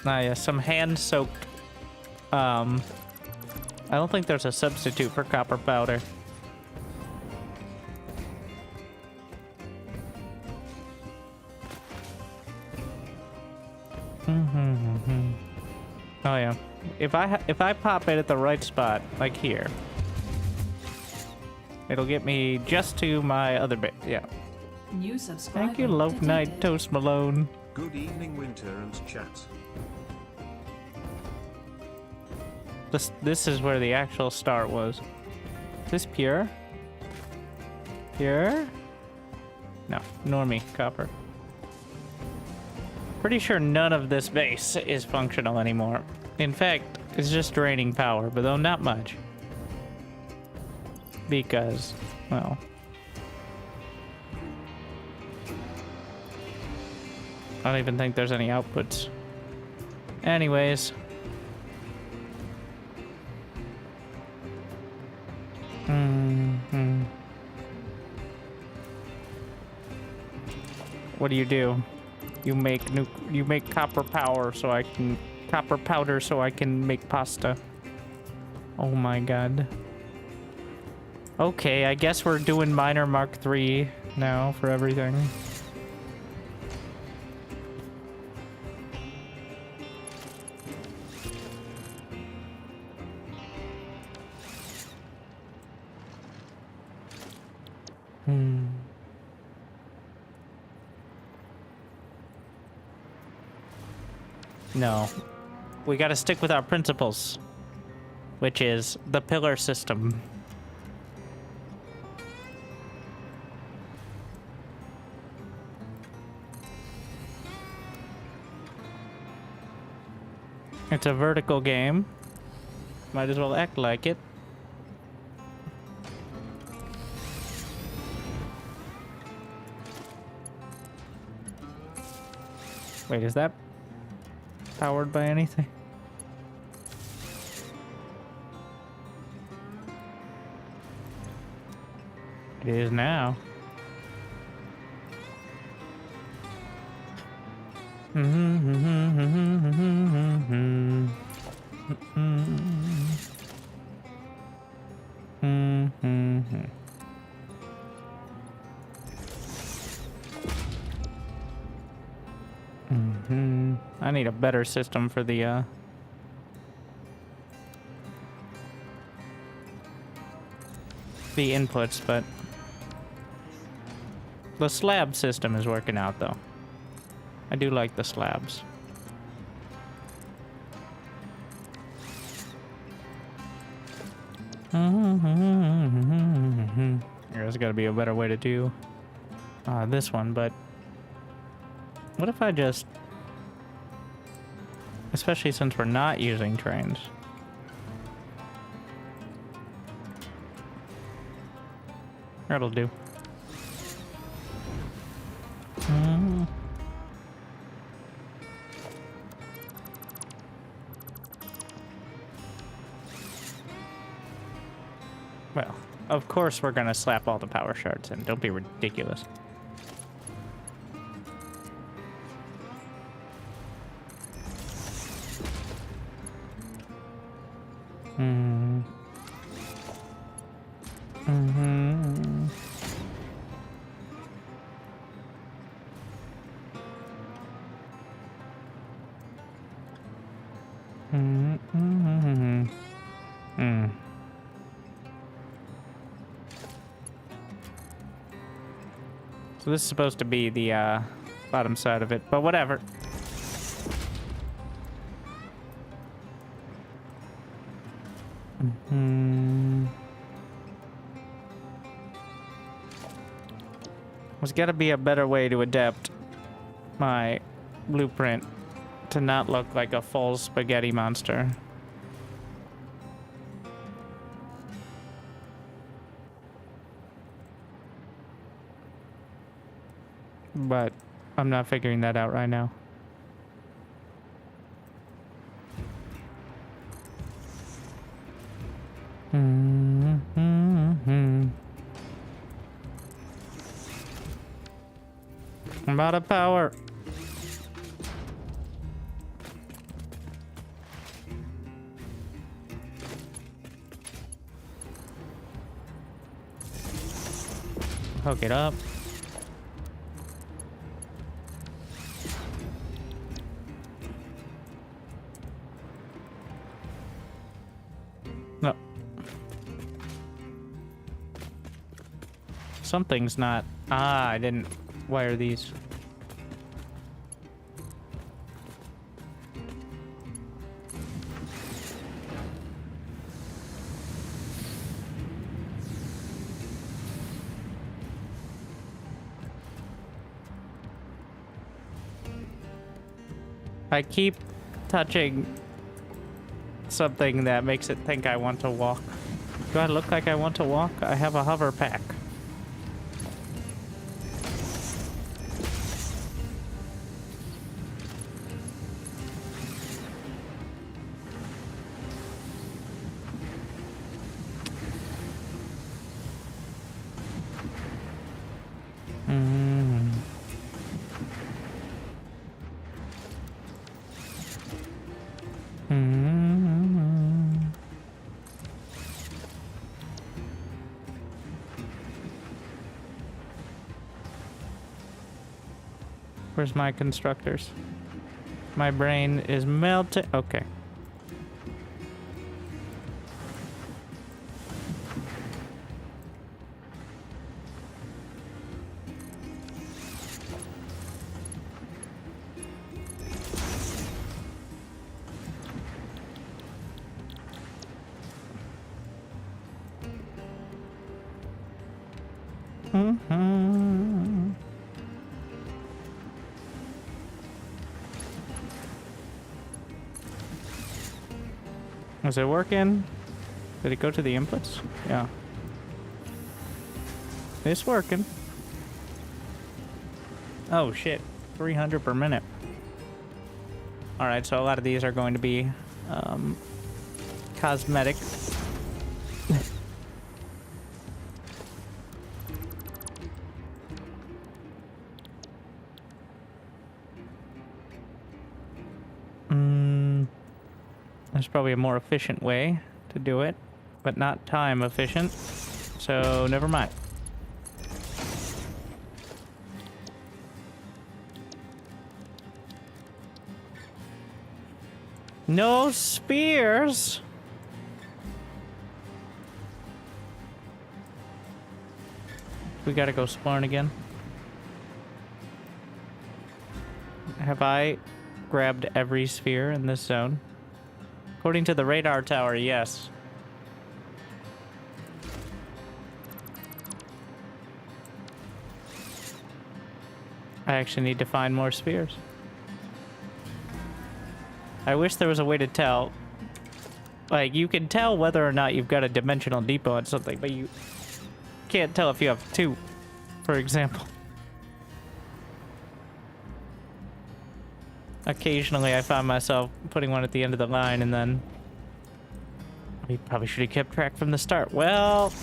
Speaker 1: Ah, yeah, some hand-soaked. I don't think there's a substitute for copper powder. Oh yeah, if I pop it at the right spot, like here, it'll get me just to my other bit. Yeah.
Speaker 3: New subscriber.
Speaker 1: Thank you, Loaf Knight Toast Malone.
Speaker 4: Good evening, Winter and chat.
Speaker 1: This is where the actual start was. Is this pure? Pure? No, normie copper. Pretty sure none of this base is functional anymore. In fact, it's just draining power, but though not much. Because, well, I don't even think there's any outputs. Anyways. What do? You make copper powder so I can make pasta. Oh my god. Okay, I guess we're doing Miner Mark III now for everything. No. We gotta stick with our principles, which is the pillar system. It's a vertical game. Might as well act like it. Wait, is that powered by anything? It is now. I need a better system for the inputs, but the slab system is working out though. I do like the slabs. There's got to be a better way to do this one, but what if I just, especially since we're not using trains. That'll do. Well, of course we're gonna slap all the power shards in. Don't be ridiculous. So this is supposed to be the bottom side of it, but whatever. Hmm. There's got to be a better way to adapt my blueprint to not look like a full spaghetti monster. But I'm not figuring that out right now. I'm out of power. Hook it up. No. Something's not. Ah, I didn't wire these. I keep touching something that makes it think I want to walk. Do I look like I want to walk? I have a hover pack. Where's my constructors? My brain is melting. Okay. Is it working? Did it go to the inputs? Yeah. It's working. Oh shit. 300 per minute. Alright, so a lot of these are going to be cosmetic. There's probably a more efficient way to do it, but not time efficient, so never mind. No spears! We gotta go spawn again. Have I grabbed every sphere in this zone? According to the radar tower, yes. I actually need to find more spheres. I wish there was a way to tell. Like, you can tell whether or not you've got a dimensional depot on something, but you can't tell if you have two, for example. Occasionally I find myself putting one at the end of the line and then we probably should have kept track from the start. Well,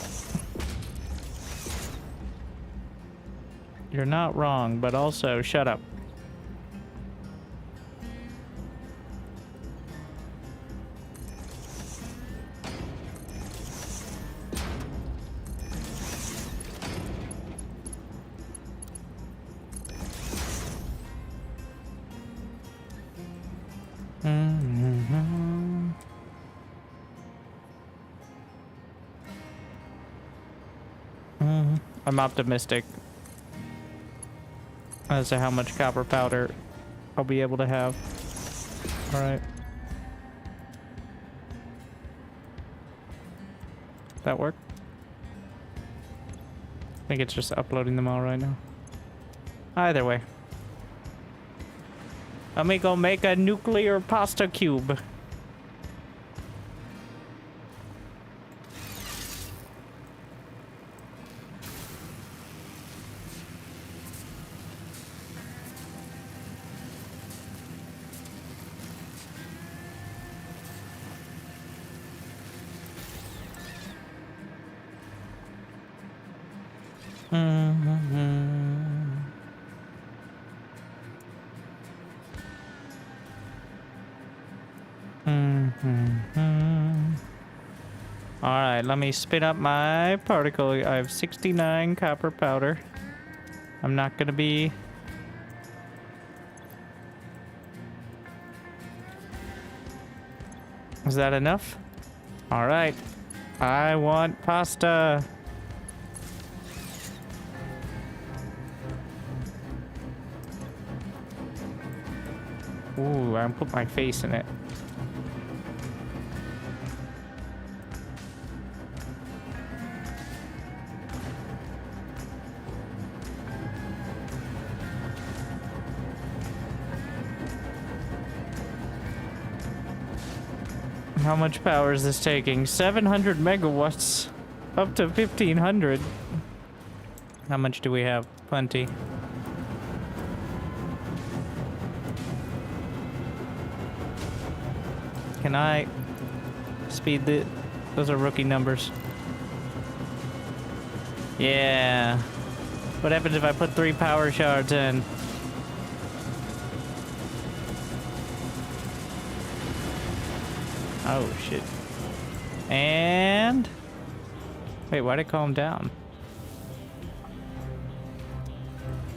Speaker 1: you're not wrong, but also shut up. I'm optimistic as to how much copper powder I'll be able to have. All right. That work? I think it's just uploading them all right now. Either way. Let me go make a nuclear pasta cube. Alright, let me spin up my particle. I have 69 copper powder. I'm not gonna be... Is that enough? Alright. I want pasta. Ooh, I'll put my face in it. How much power is this taking? 700 megawatts. Up to 1500. How much do we have? Plenty. Can I speed the... Those are rookie numbers. Yeah. What happens if I put 3 power shards in? Oh, shit. And... Wait, why'd it calm down?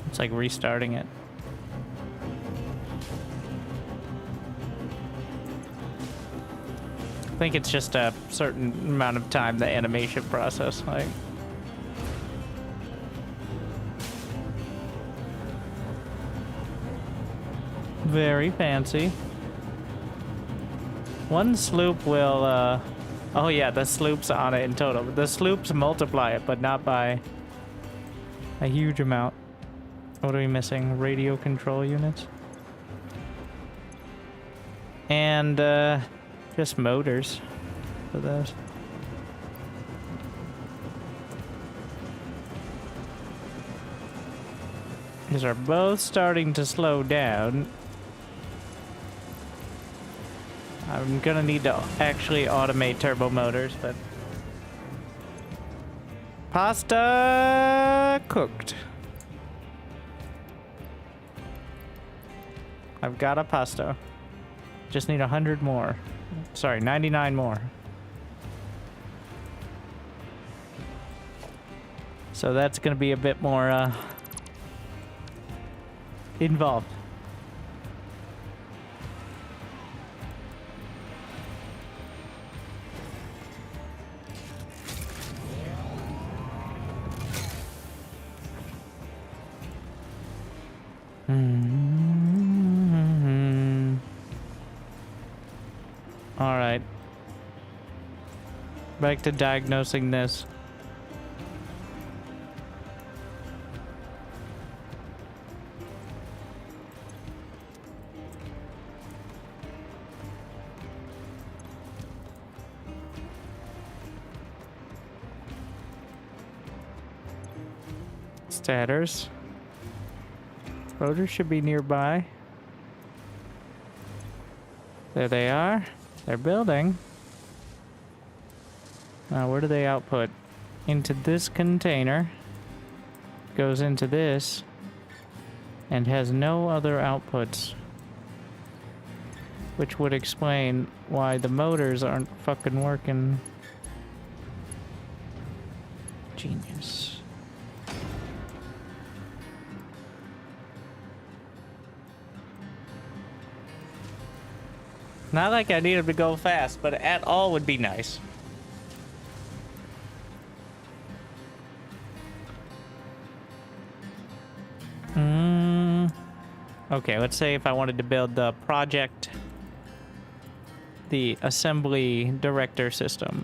Speaker 1: It's like restarting it. I think it's just a certain amount of time the animation process, like... Very fancy. One sloop will, oh yeah, the sloops on it in total. The sloops multiply it, but not by a huge amount. What are we missing? Radio control units? And, just motors for those. These are both starting to slow down. I'm gonna need to actually automate turbo motors, but... Pasta cooked. I've got a pasta. Just need 100 more. Sorry, 99 more. So that's gonna be a bit more, involved. All right. Back to diagnosing this. Statters. Rotors should be nearby. There they are. They're building. Now, where do they output? Into this container. Goes into this. And has no other outputs. Which would explain why the motors aren't fucking working. Genius. Not like I need them to go fast, but at all would be nice. Okay, let's say if I wanted to build the project, the assembly director system.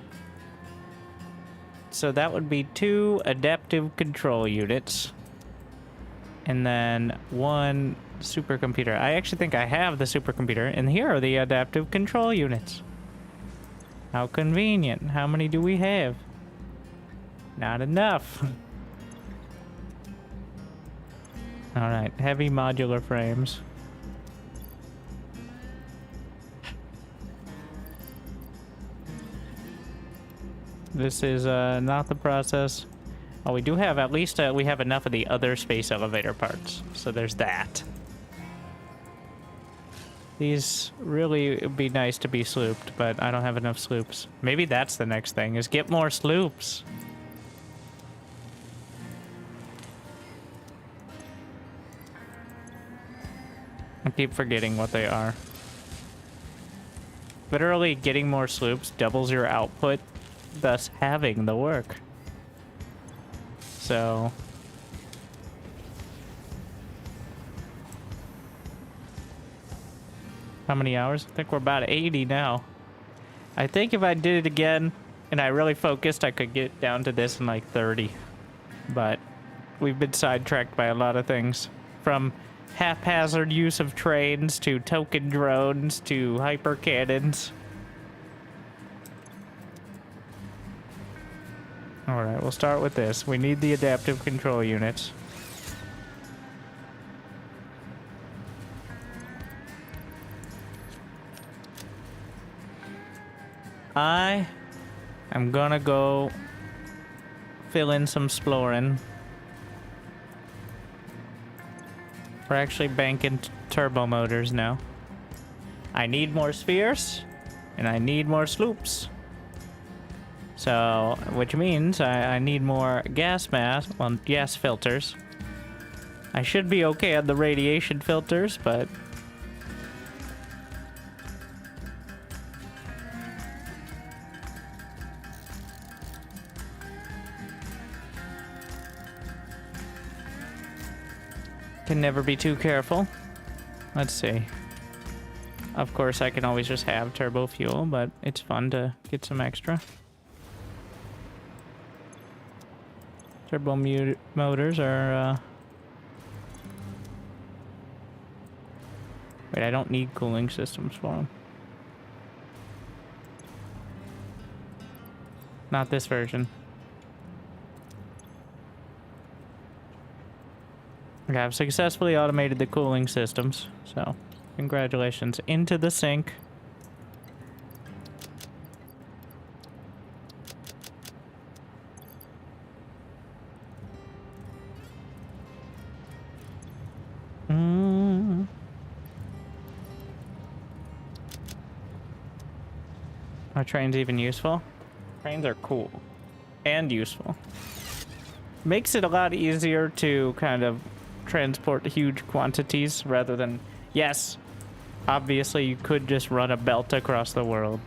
Speaker 1: So that would be 2 adaptive control units. And then 1 supercomputer. I actually think I have the supercomputer, and here are the adaptive control units. How convenient. How many do we have? Not enough. Alright, heavy modular frames. This is not the process. Oh, we do have, at least we have enough of the other space elevator parts. So there's that. These really would be nice to be slooped, but I don't have enough sloops. Maybe that's the next thing, is get more sloops. I keep forgetting what they are. Literally, getting more sloops doubles your output, thus having the work. So... how many hours? I think we're about 80 now. I think if I did it again, and I really focused, I could get down to this in like 30. But we've been sidetracked by a lot of things. From haphazard use of trains, to token drones, to hyper cannons. Alright, we'll start with this. We need the adaptive control units. I am gonna go fill in some splorin. We're actually banking turbo motors now. I need more spheres, and I need more sloops. So, which means I need more gas mass, well, gas filters. I should be okay on the radiation filters, but... can never be too careful. Let's see. Of course, I can always just have turbo fuel, but it's fun to get some extra. Turbo motors are, wait, I don't need cooling systems for them. Not this version. Okay, I've successfully automated the cooling systems, so congratulations. Into the sink. Are trains even useful? Trains are cool and useful. Makes it a lot easier to kind of transport huge quantities rather than, yes, obviously you could just run a belt across the world,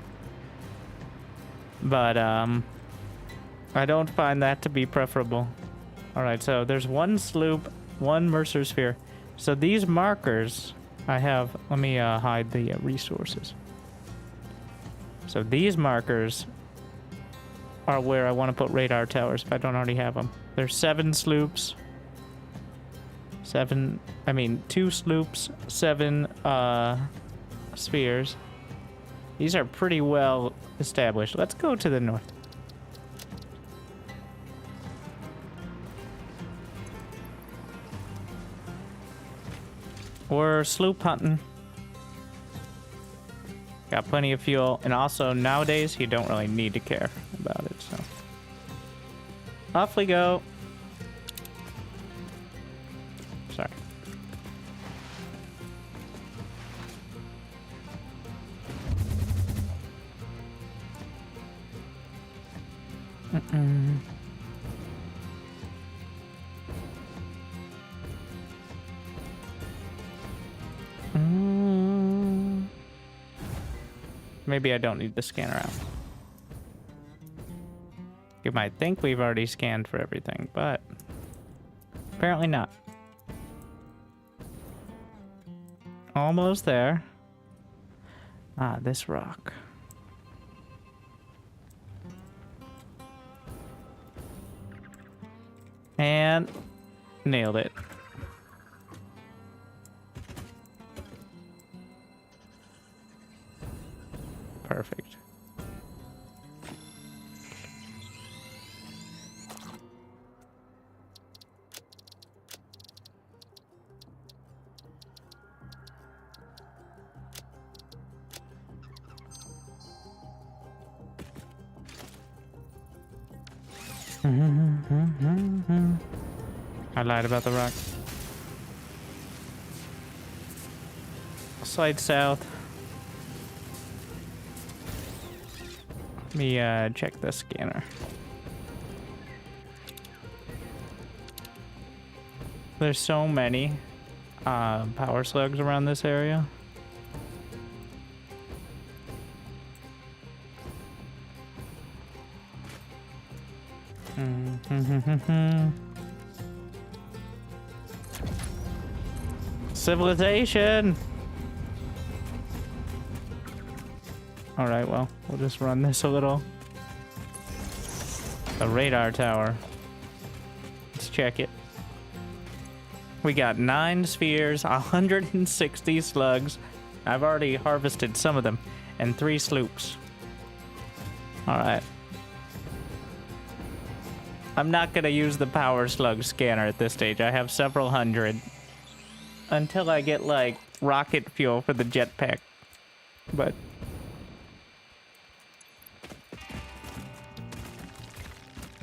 Speaker 1: but I don't find that to be preferable. All right, so there's 1 sloop, 1 Mercer sphere. So these markers I have, let me hide the resources. So these markers are where I want to put radar towers if I don't already have them. There's 7 sloops. 2 sloops, 7 spheres. These are pretty well established. Let's go to the north. We're sloop hunting. Got plenty of fuel, and also nowadays you don't really need to care about it, so. Off we go. Sorry. Maybe I don't need the scanner out. You might think we've already scanned for everything, but apparently not. Almost there. Ah, this rock. And nailed it. Perfect. I lied about the rock. Slide south. Let me check the scanner. There's so many power slugs around this area. Civilization! Alright, well, we'll just run this a little. The radar tower. Let's check it. We got 9 spheres, 160 slugs. I've already harvested some of them. And 3 sloops. Alright. I'm not gonna use the power slug scanner at this stage. I have several hundred. Until I get, like, rocket fuel for the jetpack. But...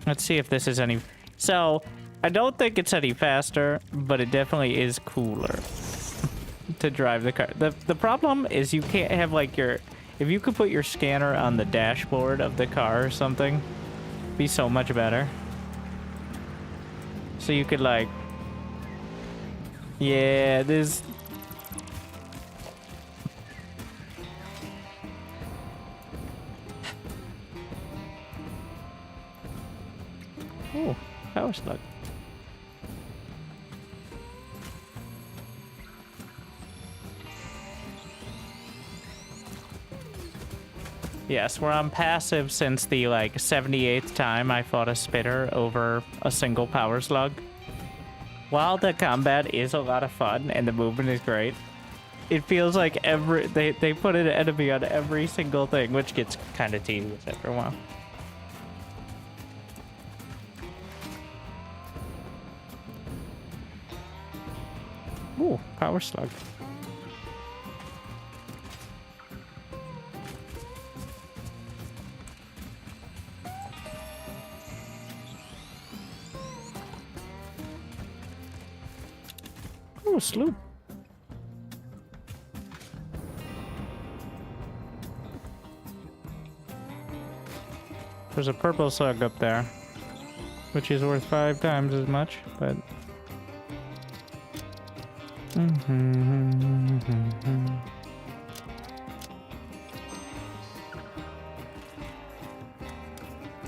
Speaker 1: let's see if this is any... So, I don't think it's any faster, but it definitely is cooler to drive the car. The problem is you can't have, like, your... If you could put your scanner on the dashboard of the car or something, it'd be so much better. So you could, like... Yeah, this... Oh, power slug. Yes, we're on passive since the, like, 78th time I fought a spitter over a single power slug. While the combat is a lot of fun and the movement is great, it feels like they put an enemy on every single thing, which gets kind of tedious after a while. Ooh, power slug. Ooh, sloop. There's a purple slug up there, which is worth 5 times as much, but...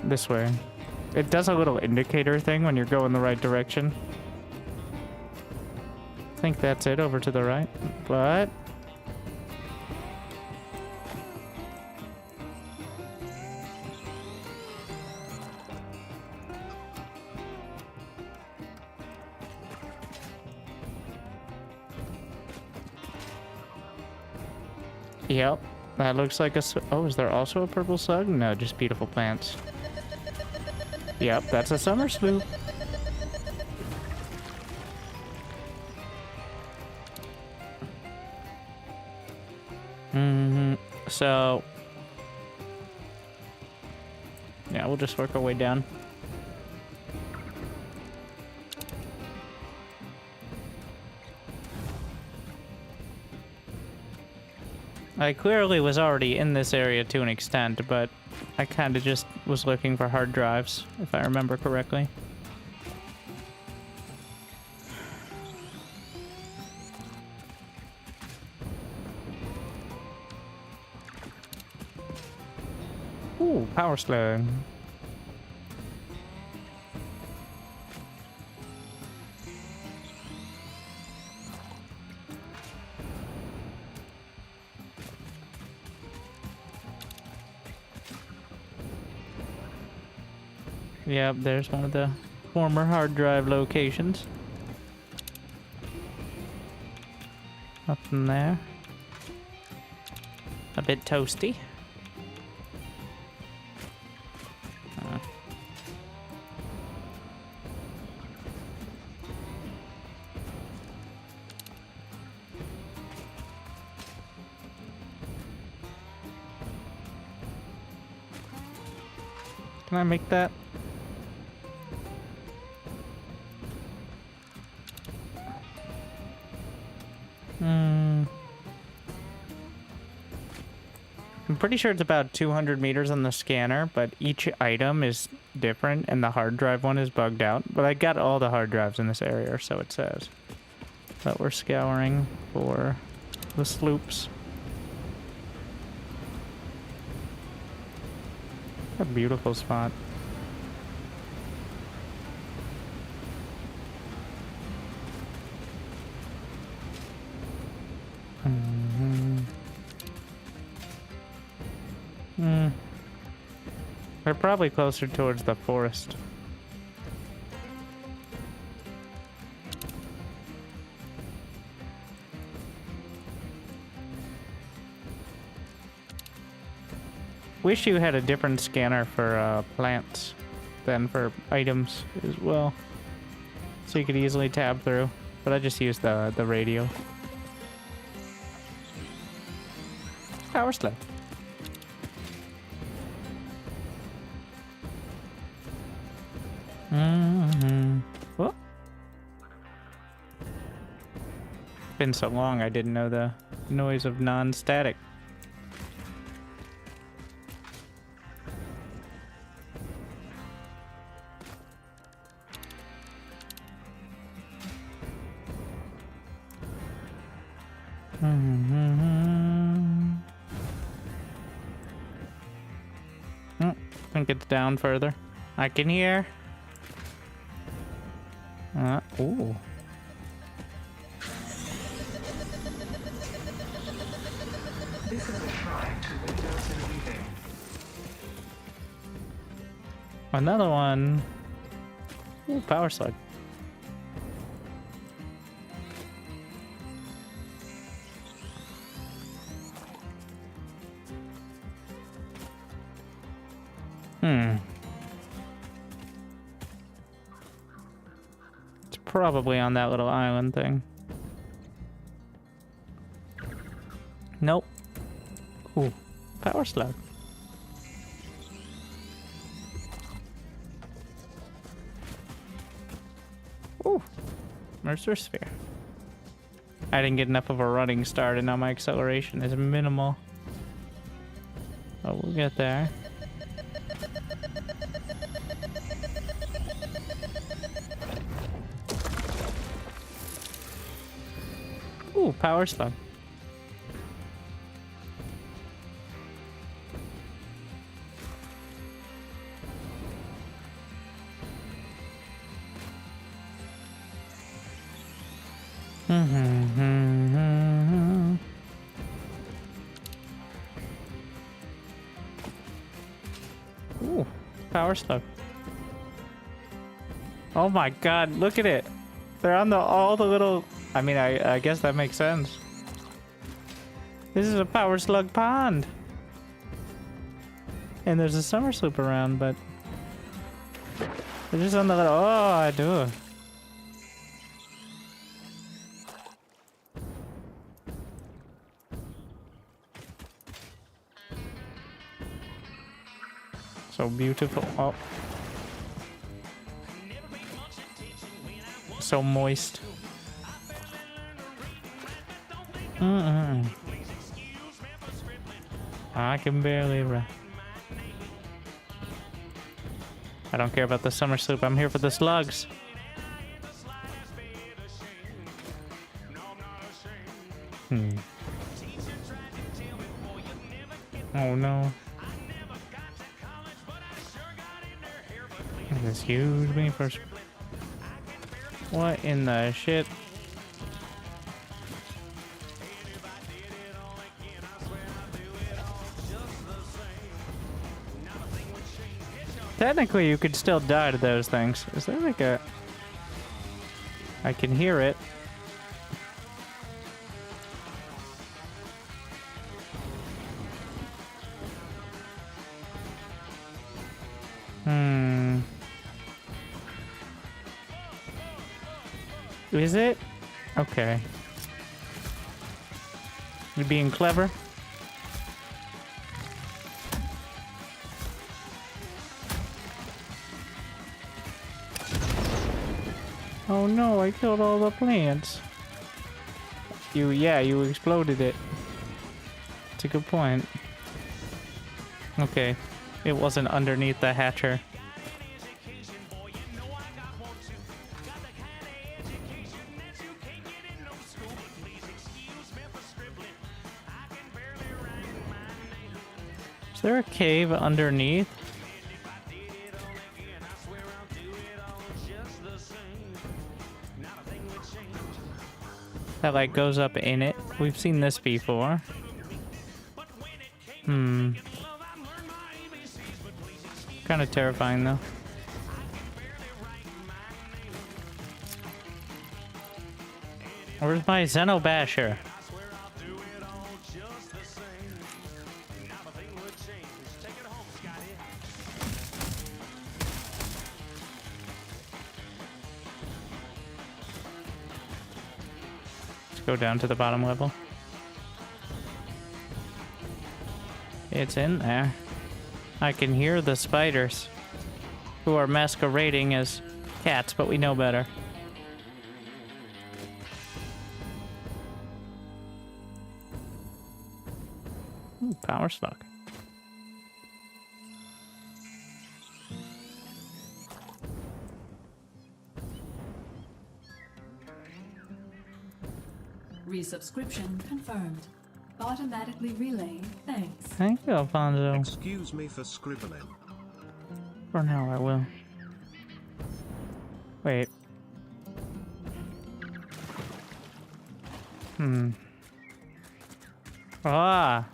Speaker 1: This way. It does a little indicator thing when you're going the right direction. I think that's it over to the right, but... Yep, that looks like a... Oh, is there also a purple slug? No, just beautiful plants. Yep, that's a summer sloop. So... yeah, we'll just work our way down. I clearly was already in this area to an extent, but I kind of just was looking for hard drives, if I remember correctly. Ooh, power slug. Yep, there's one of the former hard drive locations. Nothing there. A bit toasty. Can I make that? I'm pretty sure it's about 200 meters on the scanner, but each item is different, and the hard drive one is bugged out. But I got all the hard drives in this area, or so it says. But we're scouring for the sloops. What a beautiful spot. We're probably closer towards the forest. Wish you had a different scanner for plants than for items as well, so you could easily tab through. But I just used the radio. Power slug. What? Been so long, I didn't know the noise of non-static. I think it's down further. I can hear. Ooh.
Speaker 3: This is a try to Windows everything.
Speaker 1: Another one. Ooh, power slug. It's probably on that little island thing. Nope. Ooh, power slug. Ooh, Mercer sphere. I didn't get enough of a running start, and now my acceleration is minimal. Oh, we'll get there. Ooh, power slug. Ooh, power slug. Oh my god, look at it. They're on all the little... I mean, I guess that makes sense. This is a power slug pond. And there's a summer sloop around, but... they're just on the little... Oh, I do. So beautiful. Oh. So moist. I can barely run. I don't care about the summer sloop. I'm here for the slugs. Oh no. Excuse me first. What in the shit? Technically, you could still die to those things. Is there like a... I can hear it. Is it? Okay. You being clever? Oh no, I killed all the plants. You exploded it. That's a good point. Okay. It wasn't underneath the hatcher. Is there a cave underneath? That like goes up in it. We've seen this before. Kind of terrifying though. Where's my Xenobasher? Go down to the bottom level. It's in there. I can hear the spiders, who are masquerading as cats, but we know better. Ooh, power slug.
Speaker 5: Resubscription confirmed. Automatically relaying thanks.
Speaker 1: Thank you, Alfonso.
Speaker 4: Excuse me for scribbling.
Speaker 1: For now, I will. Wait. Ah!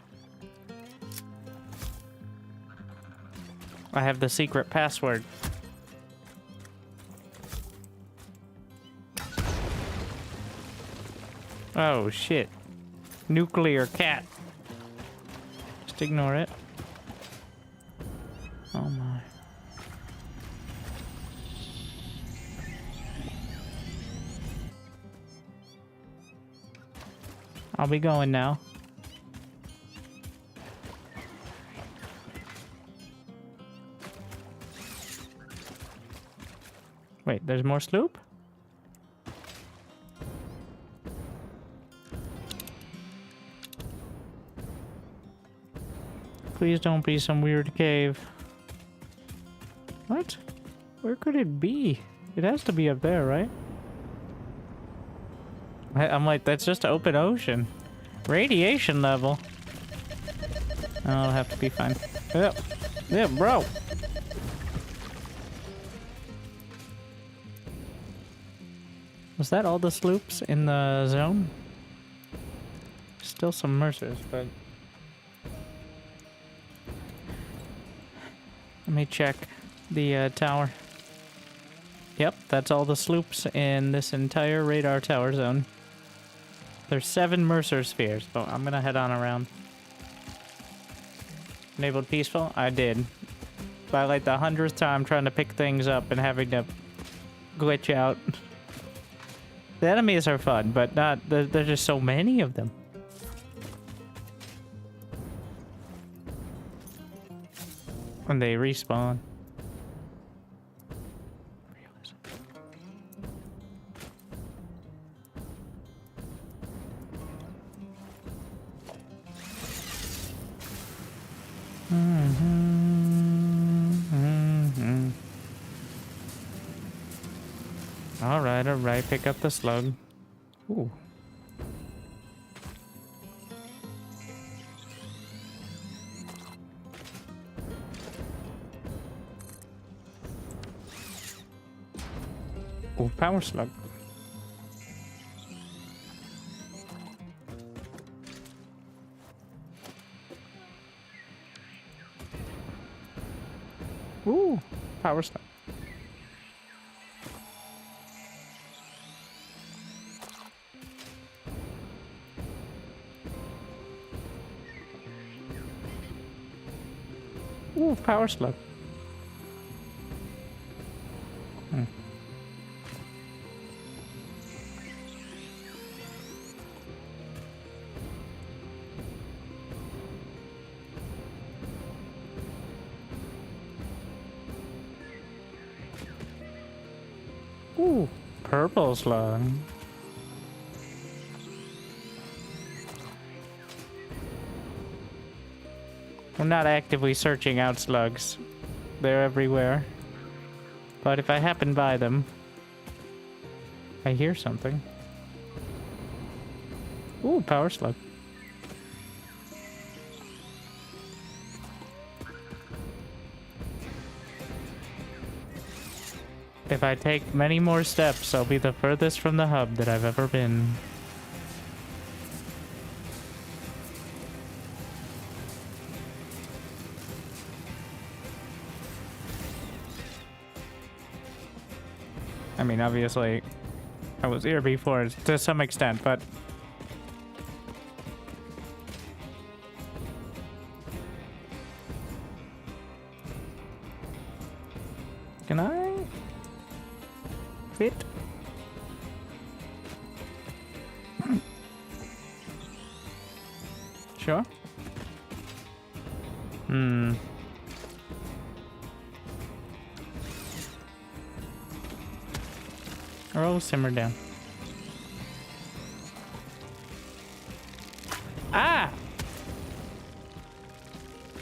Speaker 1: I have the secret password. Oh, shit. Nuclear cat. Just ignore it. Oh, my. I'll be going now. Wait, there's more sloop? Please don't be some weird cave. What? Where could it be? It has to be up there, right? I'm like, that's just open ocean. Radiation level. Oh, I'll have to be fine. Yep. Yeah, bro. Was that all the sloops in the zone? Still some Mercers, but... Let me check the tower. Yep, that's all the sloops in this entire radar tower zone. There's 7 Mercer spheres, so I'm gonna head on around. Enabled peaceful? I did. By like the 100th time trying to pick things up and having to glitch out. The enemies are fun, but not. There's just so many of them. And they respawn. Alright, pick up the slug. Ooh. Ooh, power slug. Ooh. Power slug. Ooh, power slug. Hmm. Ooh, purple slug. I'm not actively searching out slugs. They're everywhere. But if I happen by them, I hear something. Ooh, power slug. If I take many more steps, I'll be the furthest from the hub that I've ever been. I mean, obviously, I was here before to some extent, but... Can I... fit? Sure. Hmm. Oh, simmer down. Ah!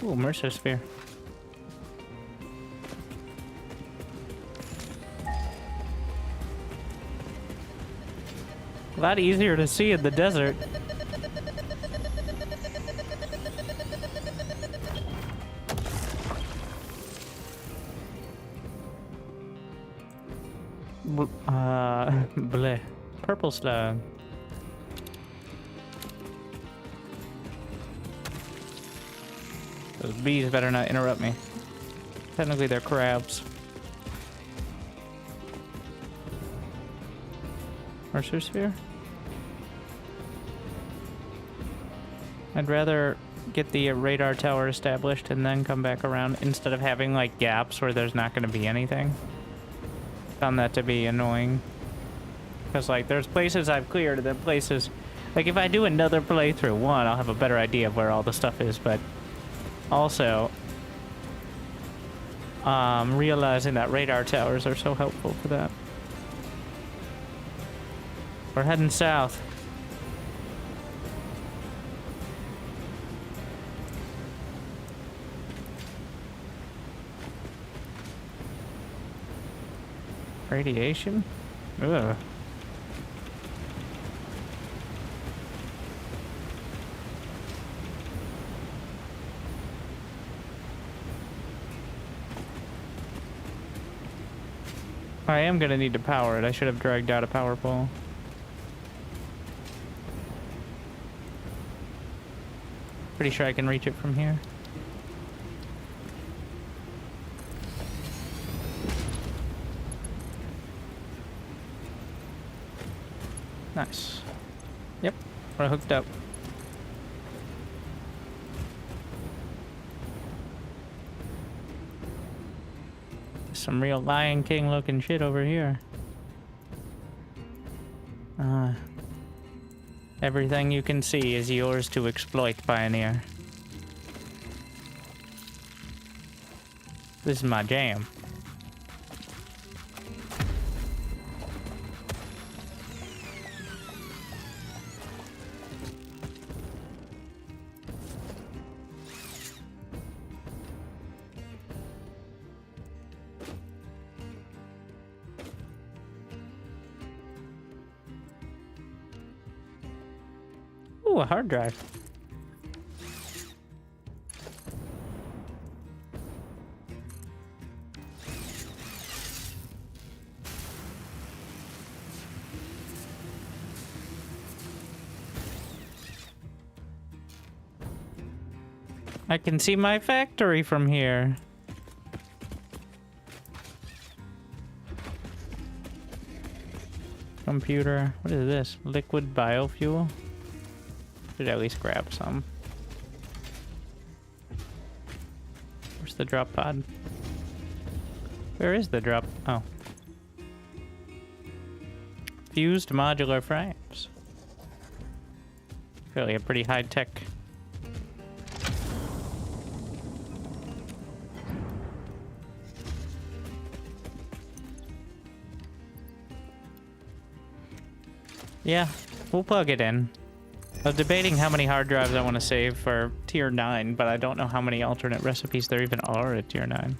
Speaker 1: Ooh, Mercer Sphere. A lot easier to see in the desert. Bleh. Purple slug. Those bees better not interrupt me. Technically, they're crabs. Mercer Sphere? I'd rather get the radar tower established and then come back around instead of having like gaps where there's not going to be anything. Found that to be annoying. Because like there's places I've cleared and then places... Like if I do another playthrough, one, I'll have a better idea of where all the stuff is, but also... realizing that radar towers are so helpful for that. We're heading south. Radiation? Ugh. I am gonna need to power it. I should have dragged out a power pole. Pretty sure I can reach it from here. Nice. Yep, we're hooked up. Some real Lion King looking shit over here. Everything you can see is yours to exploit, Pioneer. This is my jam. Ooh, a hard drive. I can see my factory from here. Computer. What is this? Liquid biofuel? Should at least grab some. Where's the drop pod? Where is the drop? Oh. Fused modular frames. Really a pretty high tech. Yeah, we'll plug it in. I was debating how many hard drives I want to save for tier 9, but I don't know how many alternate recipes there even are at tier 9.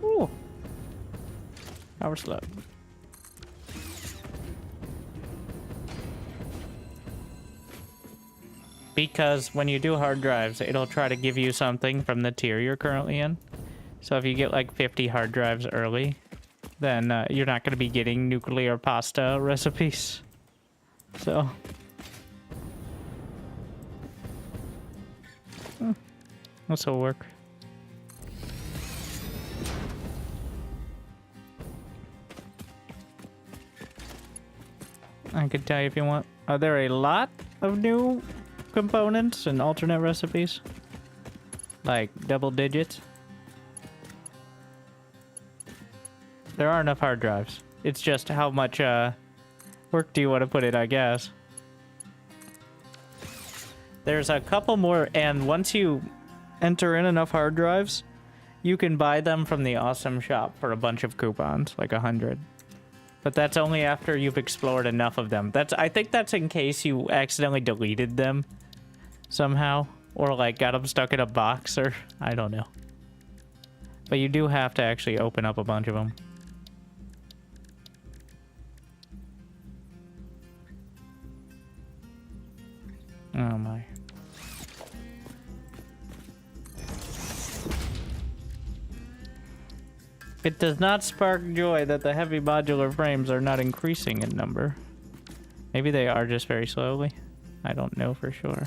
Speaker 1: Ooh. Power slug. Because when you do hard drives, it'll try to give you something from the tier you're currently in. So if you get like 50 hard drives early, then you're not going to be getting nuclear pasta recipes. So... this will work. I could tell you if you want. Are there a lot of new components and alternate recipes? Like double digits? There are enough hard drives. It's just how much work do you want to put in, I guess. There's a couple more, and once you enter in enough hard drives, you can buy them from the awesome shop for a bunch of coupons, like 100. But that's only after you've explored enough of them. I think that's in case you accidentally deleted them somehow, or like got them stuck in a box, or I don't know. But you do have to actually open up a bunch of them. Oh my. It does not spark joy that the heavy modular frames are not increasing in number. Maybe they are just very slowly. I don't know for sure.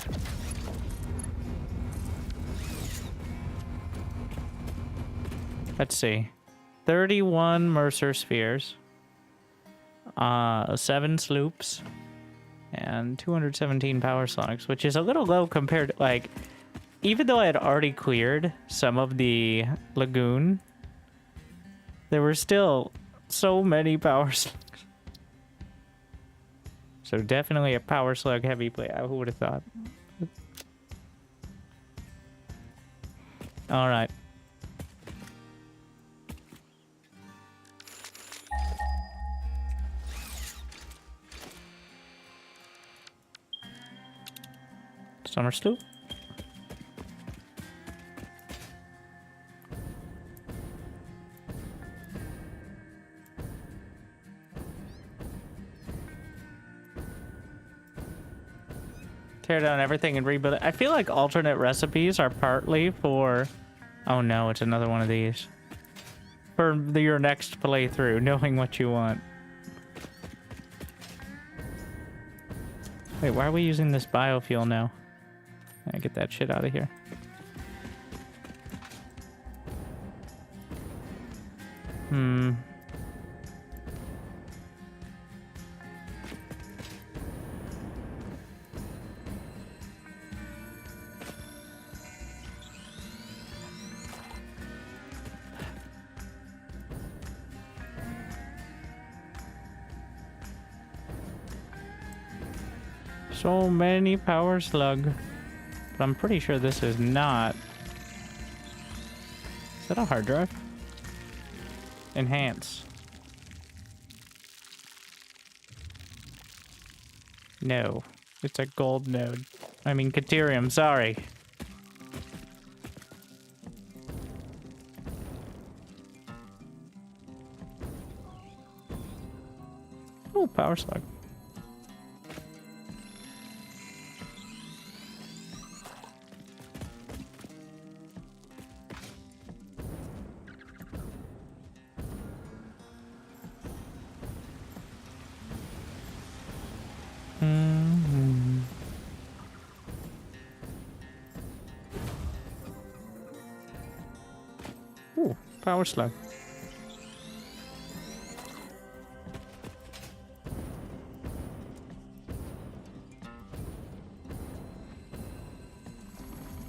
Speaker 1: Let's see. 31 Mercer spheres. 7 sloops. And 217 power slugs, which is a little low compared to, like, even though I had already cleared some of the lagoon, there were still so many power slugs. So definitely a power slug heavy play. Who would have thought? All right. Summer sloop. Tear down everything and rebuild it. I feel like alternate recipes are partly for... Oh no, it's another one of these. For your next playthrough, knowing what you want. Wait, why are we using this biofuel now? I get that shit out of here. So many power slug. But I'm pretty sure this is not. Is that a hard drive? Enhance. No. It's a gold node. I mean, Caterium, sorry. Oh, power slug. Power slug.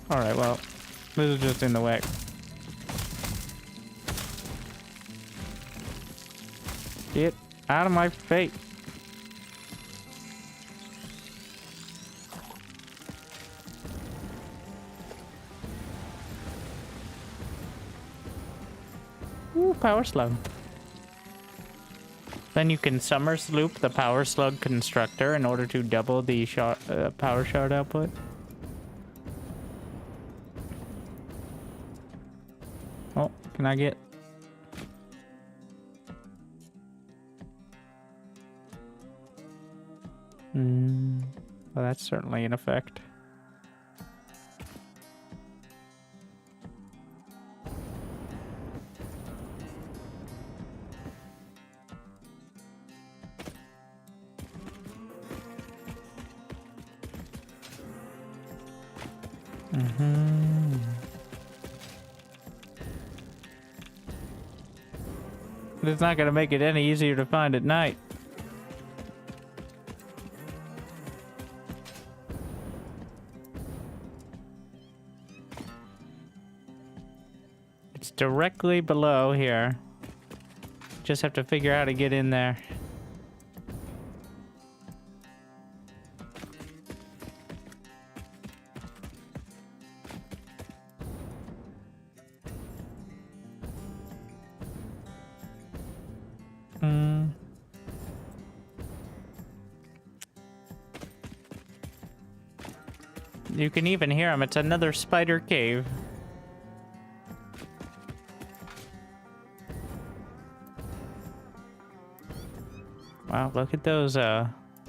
Speaker 1: Alright, well, this is just in the way. Get out of my face. Ooh, power slug. Then you can summer sloop the power slug constructor in order to double the power shard output. Oh, can I get... Well, that's certainly in effect. It's not going to make it any easier to find at night. It's directly below here. Just have to figure out how to get in there. You can even hear him. It's another spider cave. Wow, look at those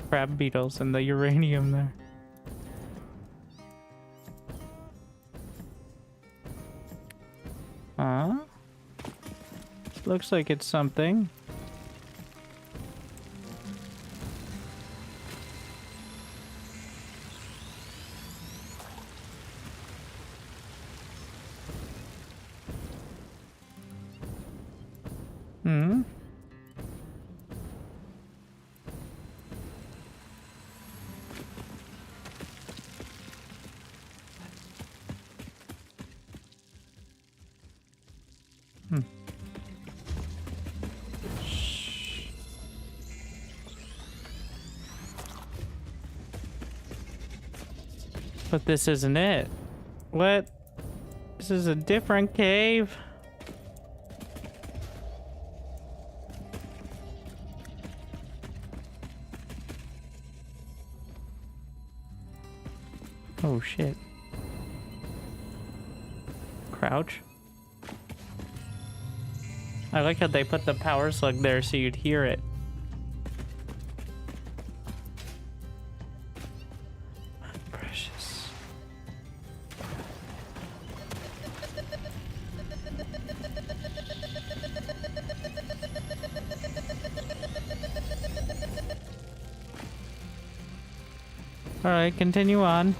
Speaker 1: crab beetles and the uranium there. Huh? Looks like it's something. But this isn't it. What? This is a different cave? Oh shit. Crouch. I like how they put the power slug there so you'd hear it. Precious. All right, continue on.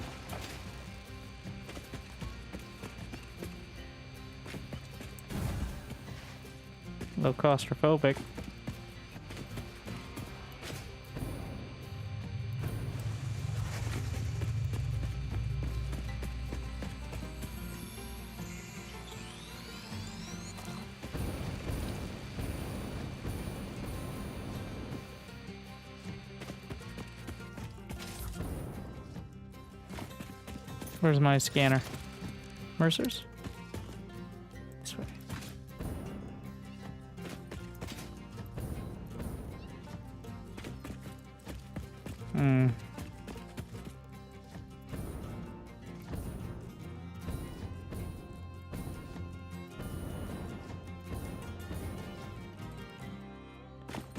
Speaker 1: A little claustrophobic. Where's my scanner? Mercer's? This way.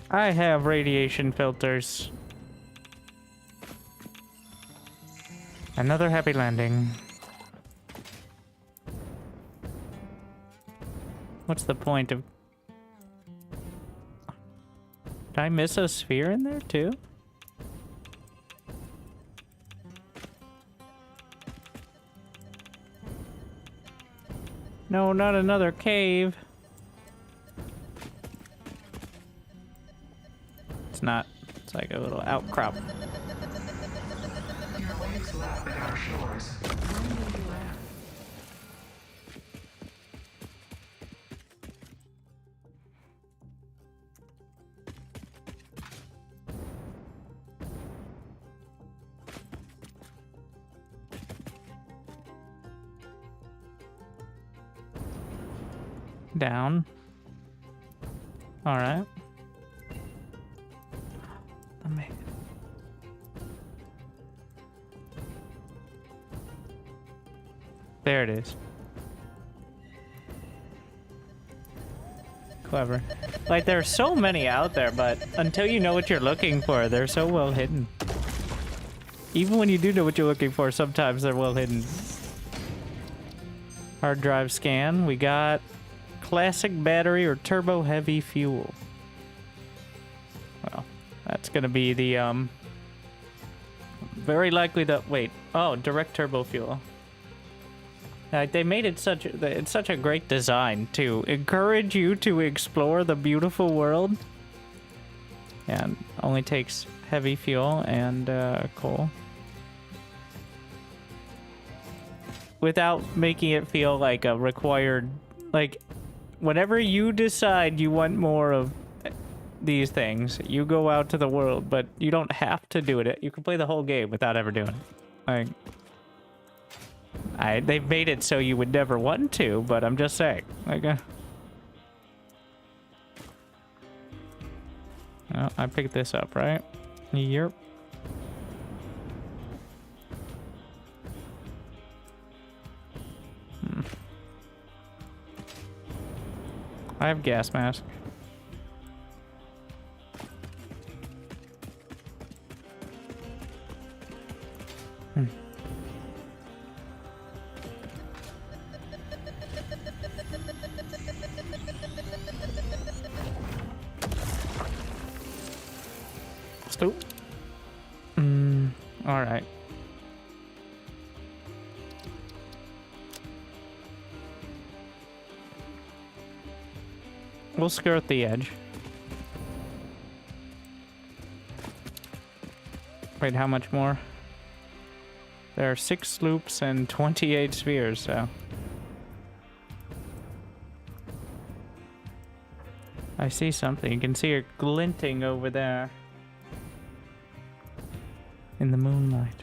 Speaker 1: I have radiation filters. Another happy landing. What's the point of... Did I miss a sphere in there too? No, not another cave. It's not. It's like a little outcrop.
Speaker 3: Your waves lap at our shores. When will you land?
Speaker 1: Down. All right. There it is. Clever. Like, there are so many out there, but until you know what you're looking for, they're so well hidden. Even when you do know what you're looking for, sometimes they're well hidden. Hard drive scan. We got classic battery or turbo heavy fuel. Well, that's gonna be the, very likely the, wait, oh, direct turbo fuel. Like, they made it it's such a great design to encourage you to explore the beautiful world. And only takes heavy fuel and coal. Without making it feel like a required, like, whenever you decide you want more of these things, you go out to the world, but you don't have to do it. You can play the whole game without ever doing it. Like, they've made it so you would never want to, but I'm just saying. Like, oh, I picked this up, right? Yep. I have gas mask. Still? All right. We'll skirt the edge. Wait, how much more? There are 6 loops and 28 spheres, so... I see something. You can see it glinting over there. In the moonlight.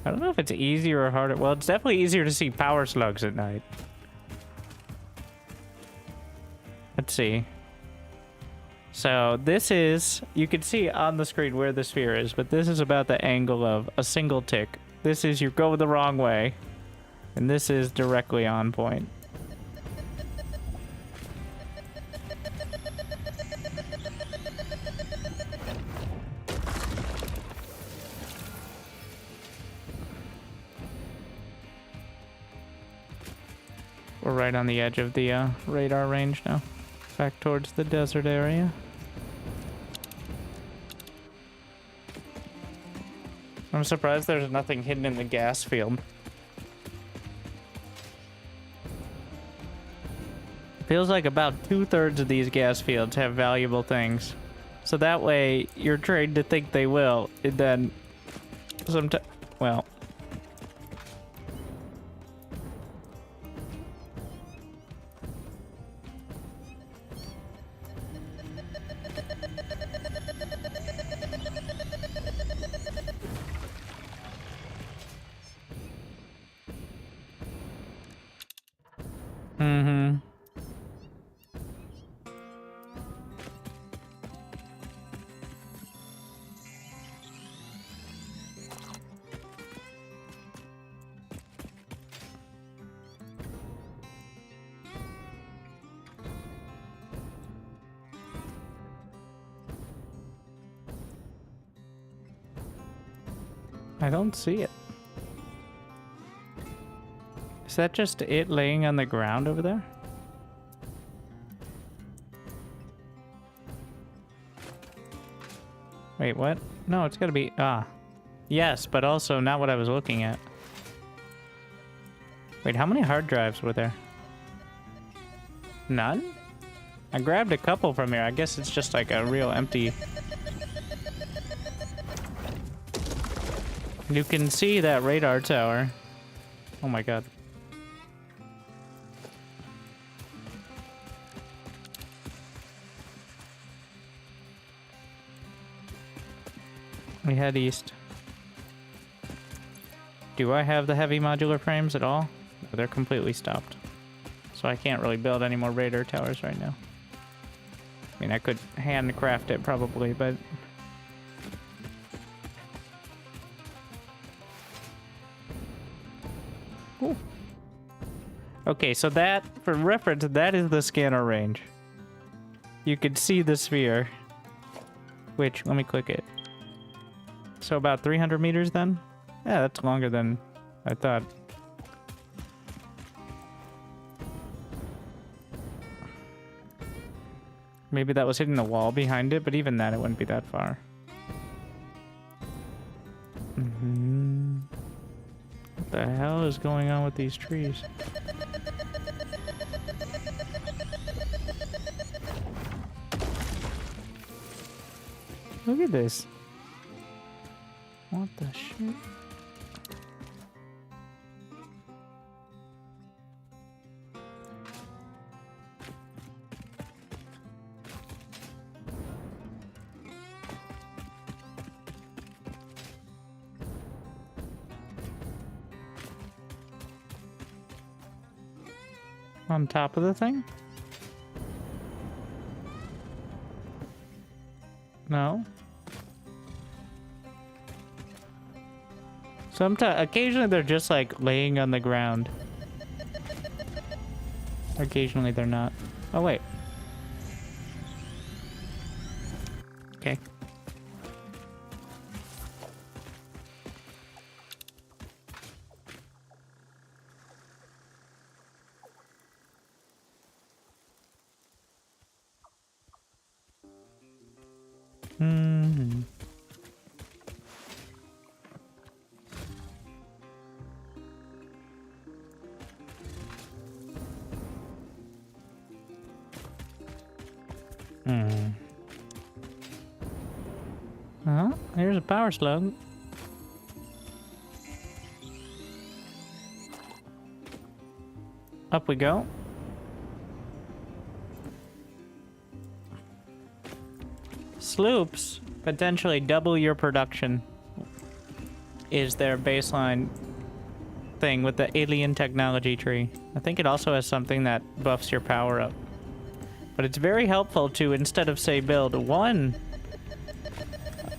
Speaker 1: I don't know if it's easier or harder. Well, it's definitely easier to see power slugs at night. Let's see. So this is, you can see on the screen where the sphere is, but this is about the angle of a single tick. This is you go the wrong way, and this is directly on point. We're right on the edge of the radar range now. Back towards the desert area. I'm surprised there's nothing hidden in the gas field. Feels like about 2/3 of these gas fields have valuable things. So that way, you're trained to think they will, and then sometimes, well... Mm-hmm. I don't see it. Is that just it laying on the ground over there? Wait, what? No, it's gotta be... Ah. Yes, but also not what I was looking at. Wait, how many hard drives were there? None? I grabbed a couple from here. I guess it's just like a real empty You can see that radar tower. Oh my god. We head east. Do I have the heavy modular frames at all? No, they're completely stopped. So I can't really build any more radar towers right now. I mean, I could handcraft it probably, but... Ooh. Okay, so that, for reference, that is the scanner range. You can see the sphere. Which, let me click it. So about 300 meters then? Yeah, that's longer than I thought. Maybe that was hitting the wall behind it, but even that, it wouldn't be that far. What the hell is going on with these trees? Look at this. What the shit? On top of the thing? No. Sometimes, occasionally they're just like laying on the ground. Occasionally they're not. Oh wait. Okay. Hmm. Here's a power slug. Up we go. Sloops potentially double your production is their baseline thing with the alien technology tree. I think it also has something that buffs your power up. But it's very helpful to, instead of say build 1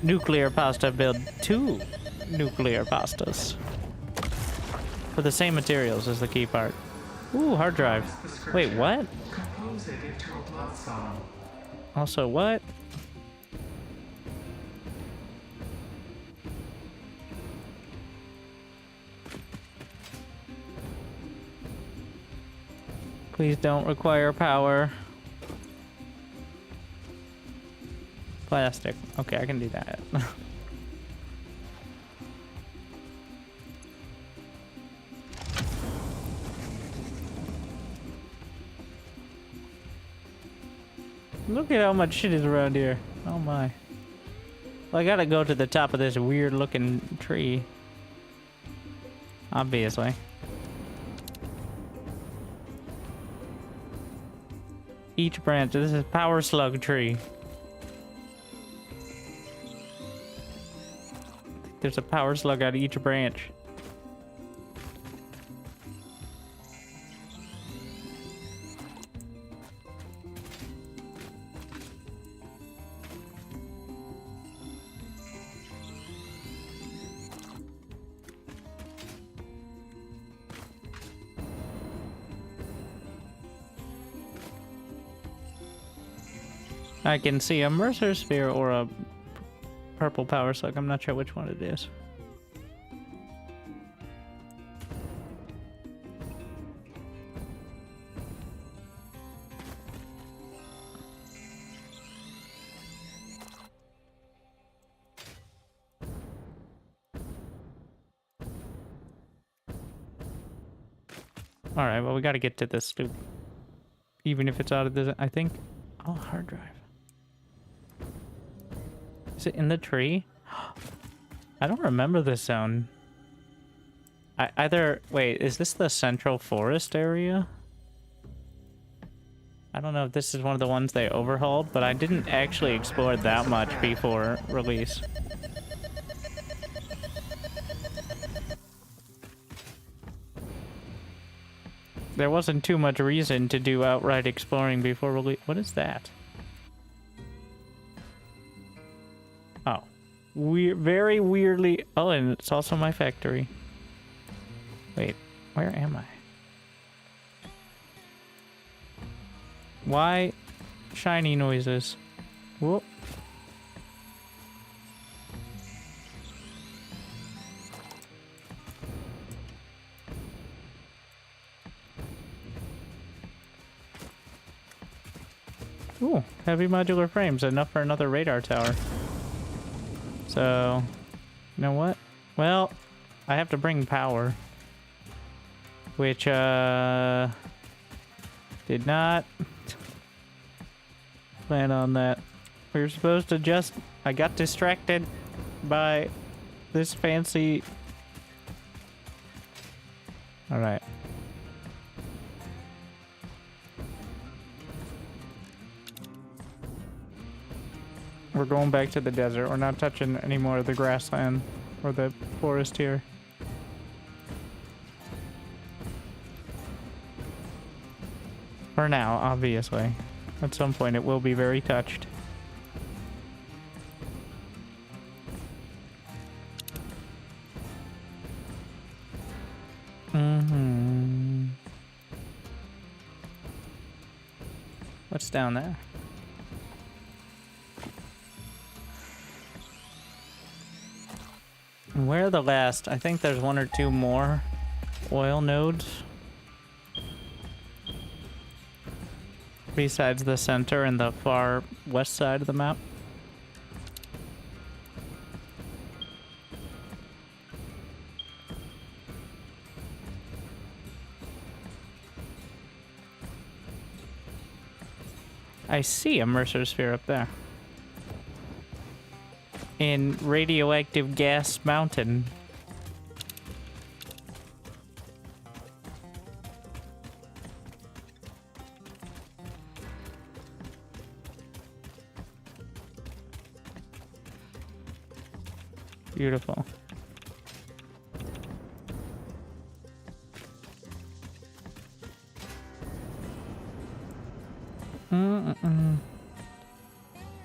Speaker 1: nuclear pasta, build 2 nuclear pastas. For the same materials is the key part. Ooh, hard drive. Wait, what?
Speaker 3: Compose it into a blood song.
Speaker 1: Also, what? Please don't require power. Plastic. Okay, I can do that. Look at how much shit is around here. Oh my. Well, I gotta go to the top of this weird looking tree. Obviously. Each branch. This is power slug tree. There's a power slug at each branch. I can see a Mercer sphere or a purple power slug. I'm not sure which one it is. All right, well, we got to get to this loop. Even if it's out of the, I think. Oh, hard drive. Is it in the tree? I don't remember this zone. Wait, is this the central forest area? I don't know if this is one of the ones they overhauled, but I didn't actually explore that much before release. There wasn't too much reason to do outright exploring before release. What is that? Oh. Very weirdly... Oh, and it's also my factory. Wait, where am I? Why shiny noises? Whoop. Ooh, heavy modular frames, enough for another radar tower. So, you know what? Well, I have to bring power. Which, did not plan on that. We were supposed to just... I got distracted by this fancy... Alright. We're going back to the desert. We're not touching any more of the grassland or the forest here. For now, obviously. At some point it will be very touched. What's down there? Where are the last? I think there's one or two more oil nodes. Besides the center and the far west side of the map. I see a Mercer sphere up there. In radioactive gas mountain. Beautiful.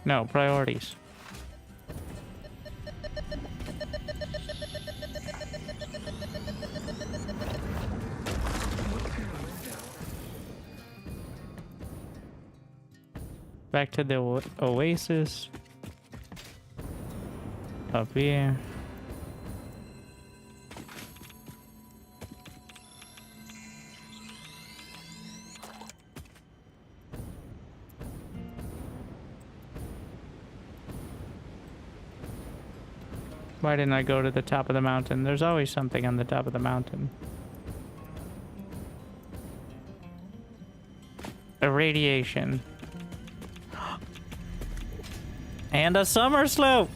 Speaker 1: No, priorities. Back to the oasis. Up here. Why didn't I go to the top of the mountain? There's always something on the top of the mountain. Irradiation. And a summer slope!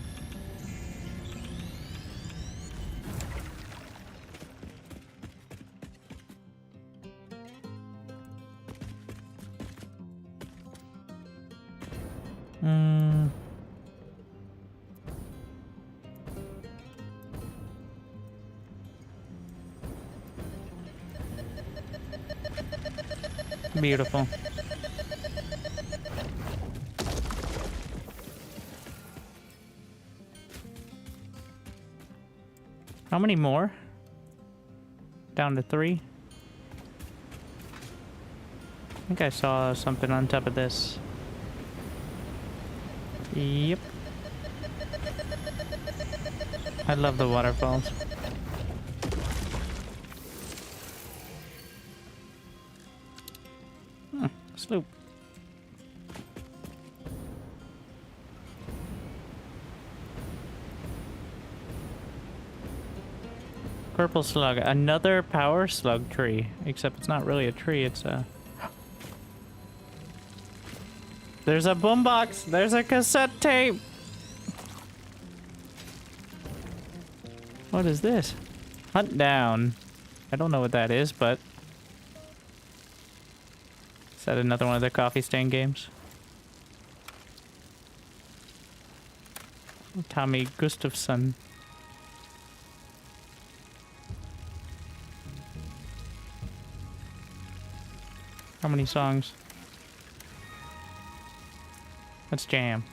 Speaker 1: Beautiful. How many more? Down to 3? I think I saw something on top of this. Yep. I love the waterfalls. Sloop. Purple slug. Another power slug tree. Except it's not really a tree, it's a... There's a boombox! There's a cassette tape! What is this? Hunt down. I don't know what that is, but... Is that another one of the coffee stain games? Tommy Gustafson. How many songs? Let's jam.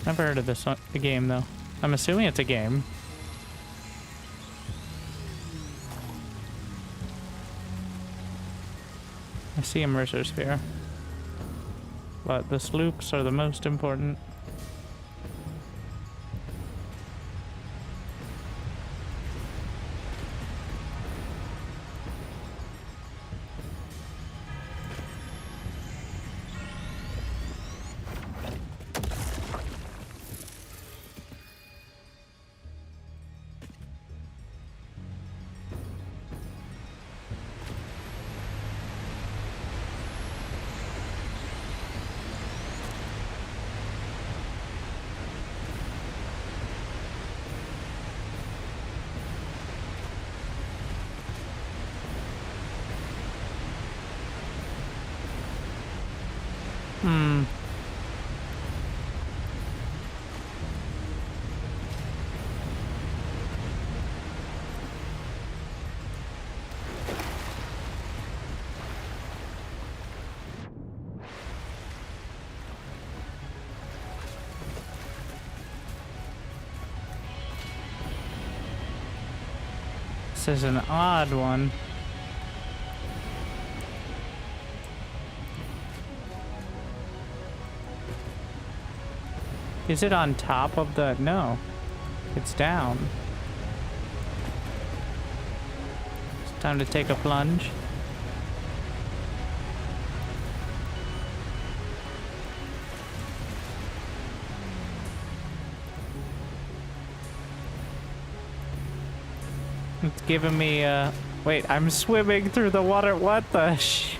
Speaker 1: Never heard of this the game though. I'm assuming it's a game. I see a Mercer sphere, but the sloops are the most important. This is an odd one. Is it on top of the... No. It's down. It's time to take a plunge. It's giving me, wait, I'm swimming through the water. What the sh...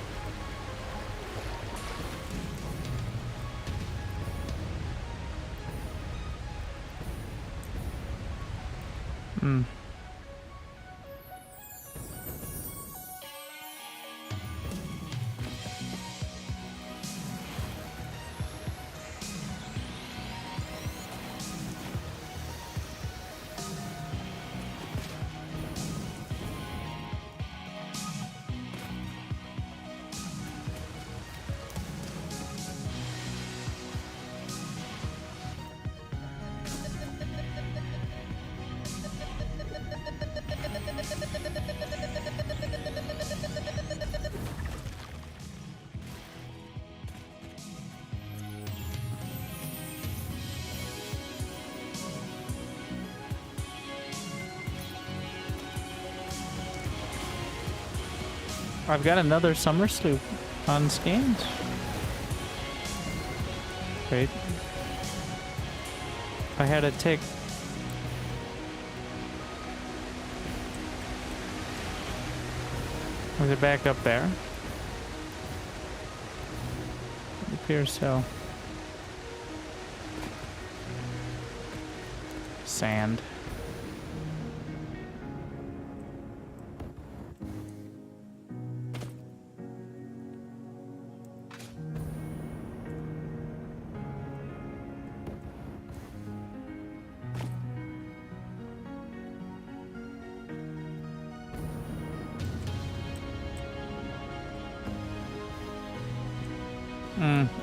Speaker 1: I've got another summer sloop on scans. Wait. I had to take... Was it back up there? It appears so. Sand.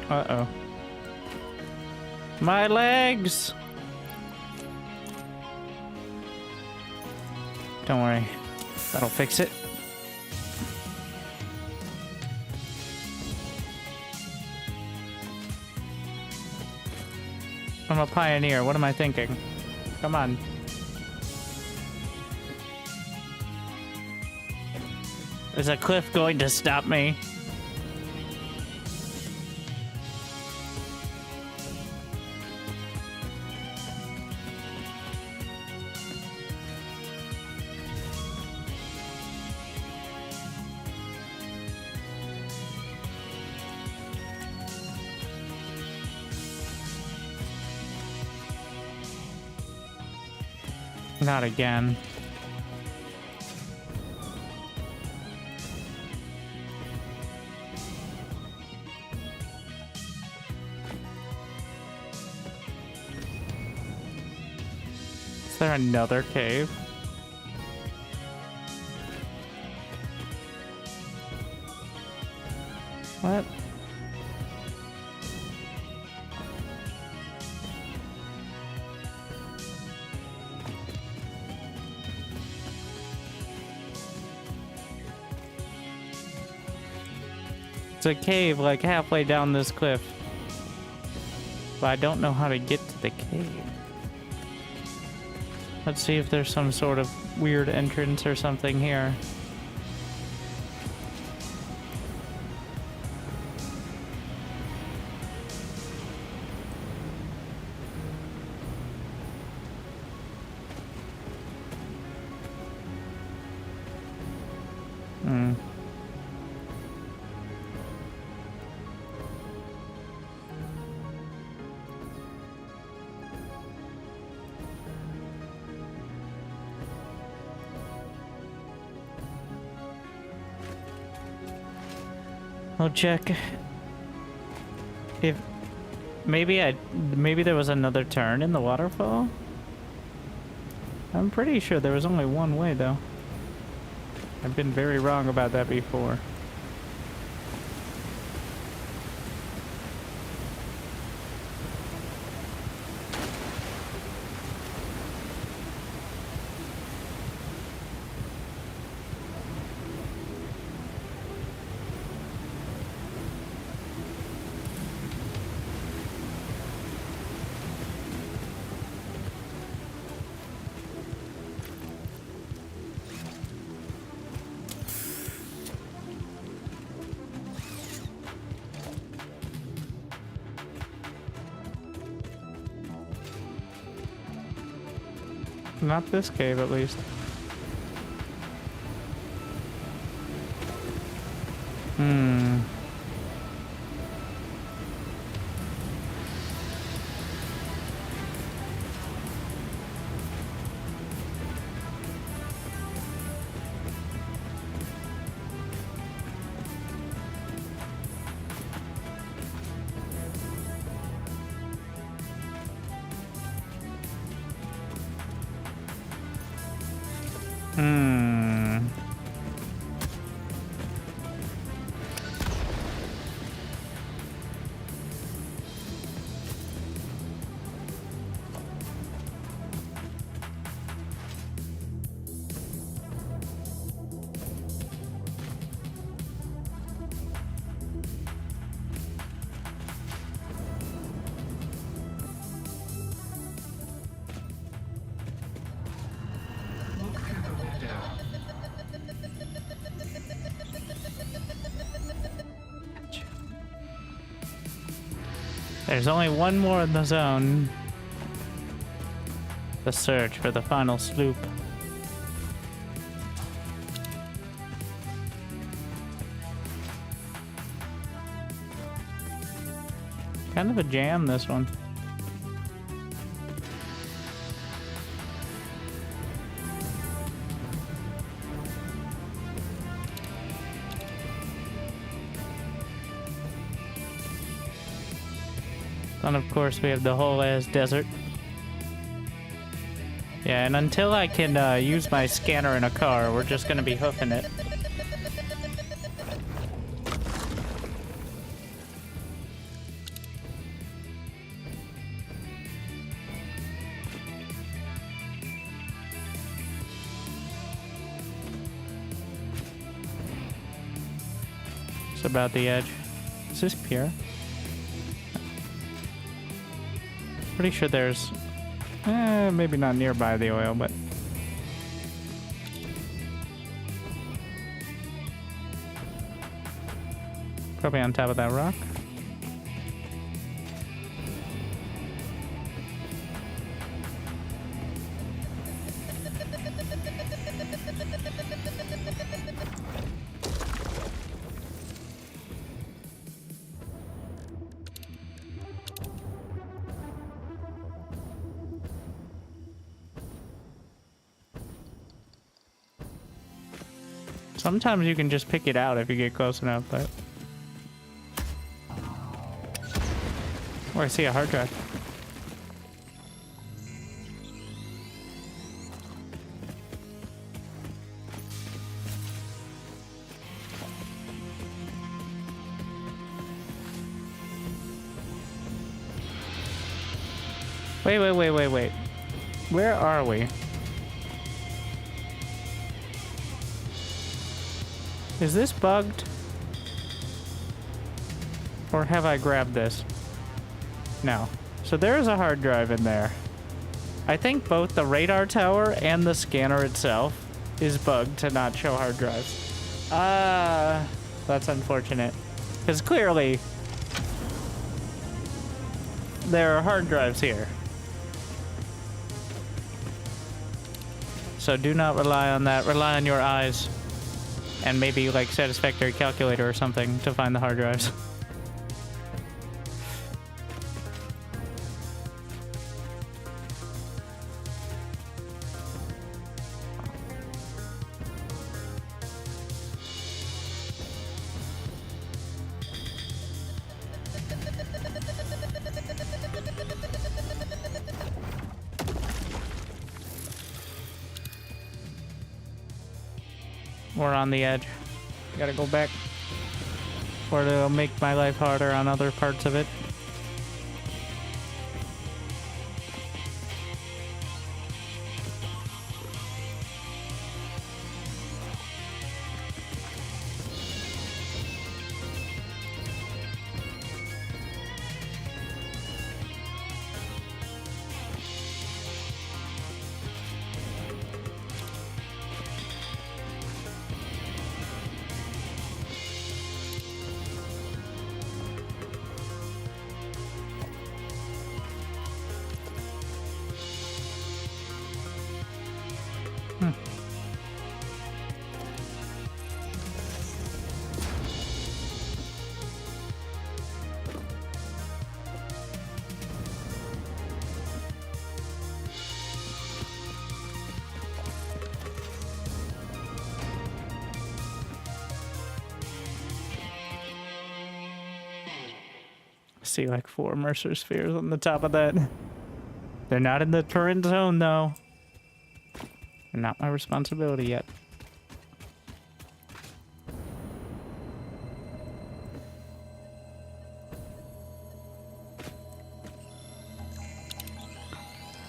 Speaker 1: Uh-oh. My legs! Don't worry. That'll fix it. I'm a pioneer. What am I thinking? Come on. Is a cliff going to stop me? Not again. Is there another cave? What? It's a cave like halfway down this cliff. But I don't know how to get to the cave. Let's see if there's some sort of weird entrance or something here. I'll check if maybe there was another turn in the waterfall. I'm pretty sure there was only one way though. I've been very wrong about that before. Not this cave, at least.
Speaker 3: Look through the window.
Speaker 1: There's only one more in the zone. The search for the final sloop. Kind of a jam, this one. And of course we have the whole ass desert. Yeah, and until I can use my scanner in a car, we're just gonna be hoofing it. It's about the edge. Is this pure? Pretty sure there's, maybe not nearby the oil, but probably on top of that rock. Sometimes you can just pick it out if you get close enough, but... Oh, I see a hard drive. Wait. Where are we? Is this bugged? Or have I grabbed this? No. So there is a hard drive in there. I think both the radar tower and the scanner itself is bugged to not show hard drives. That's unfortunate. Because clearly, there are hard drives here. So do not rely on that. Rely on your eyes. And maybe like Satisfactory calculator or something to find the hard drives. We're on the edge. Gotta go back. Or it'll make my life harder on other parts of it. See like 4 Mercer spheres on the top of that. They're not in the current zone though. They're not my responsibility yet.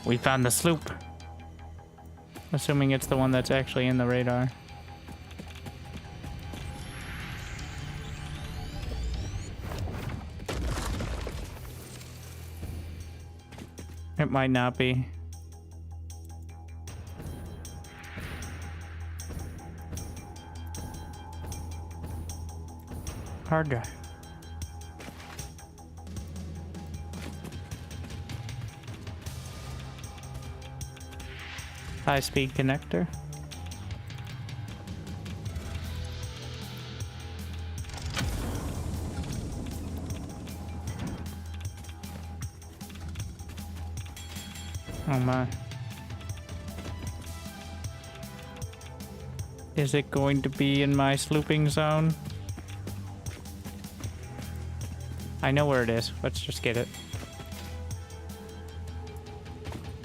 Speaker 1: We found the sloop. Assuming it's the one that's actually in the radar. It might not be. Hard drive. High-speed connector. Oh my. Is it going to be in my slooping zone? I know where it is. Let's just get it.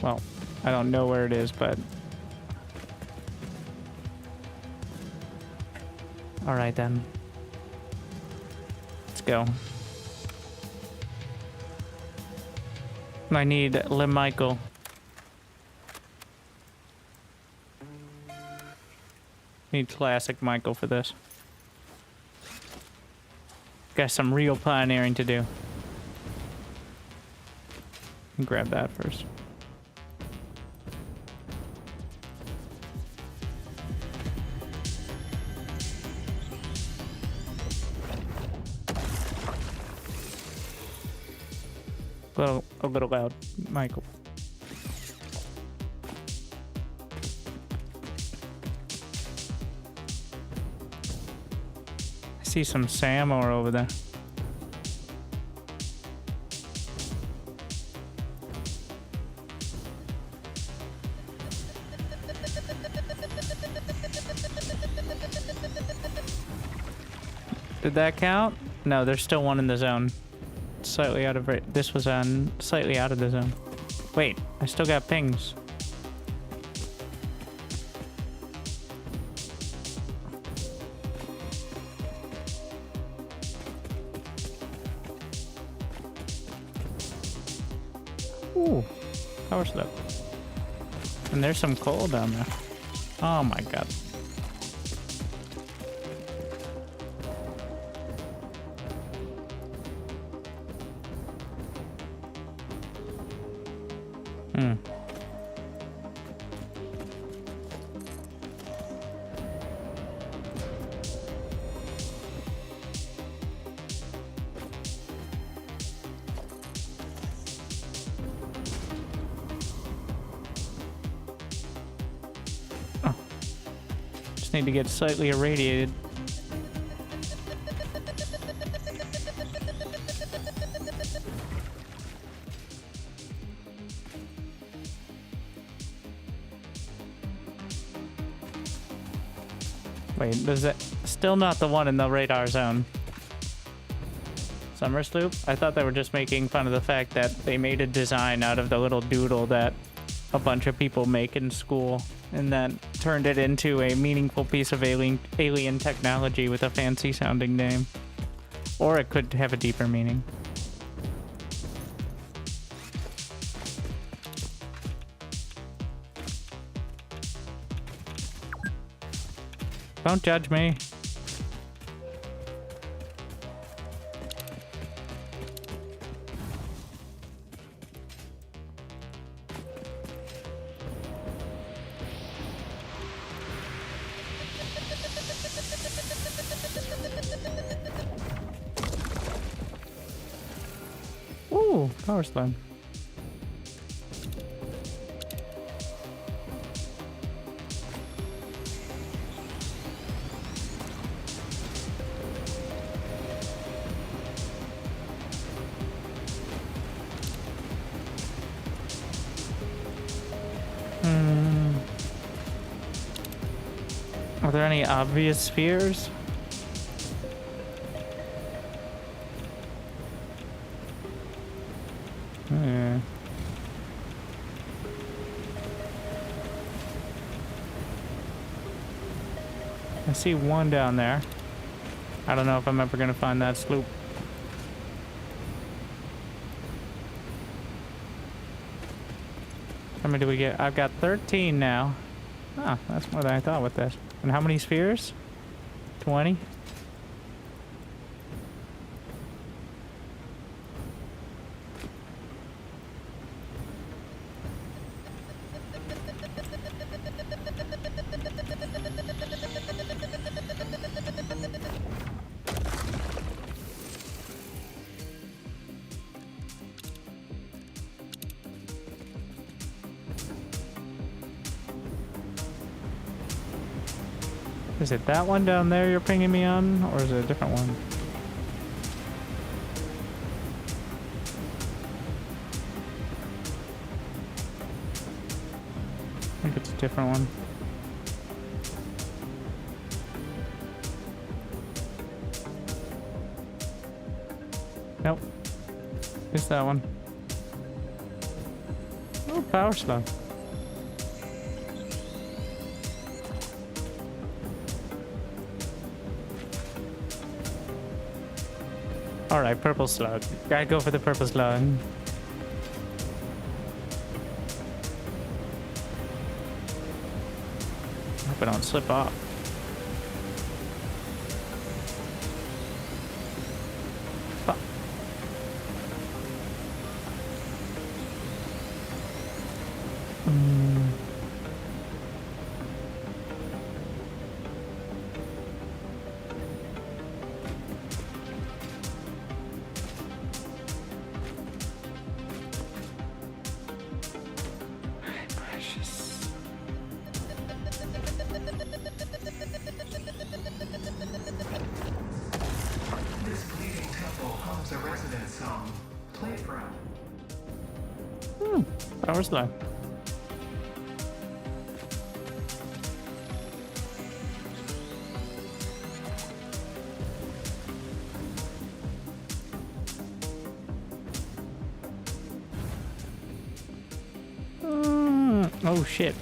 Speaker 1: Well, I don't know where it is, but... Alright then. Let's go. I need Michael. Need classic Michael for this. Got some real pioneering to do. Grab that first. A little loud, Michael. I see some Samor over there. Did that count? No, there's still one in the zone. Slightly out of it. This was on slightly out of the zone. Wait, I still got pings. Ooh, power slip. And there's some coal down there. Oh my god. Hmm. Oh. Just need to get slightly irradiated. Wait, does that still not the one in the radar zone? Summer sloop? I thought they were just making fun of the fact that they made a design out of the little doodle that a bunch of people make in school and then turned it into a meaningful piece of alien technology with a fancy sounding name. Or it could have a deeper meaning. Don't judge me. Ooh, power slide. Are there any obvious spheres? Yeah. I see one down there. I don't know if I'm ever gonna find that sloop. How many do we get? I've got 13 now. Ah, that's more than I thought with this. And how many spheres? 20? Is it that one down there you're pinging me on, or is it a different one? I think it's a different one. Nope. It's that one. Oh, power slug. Alright, purple slug. Gotta go for the purple slug. Hope I don't slip off. Fuck.
Speaker 3: This bleeding temple homes a residence zone. Playground.
Speaker 1: Power slug. Oh shit.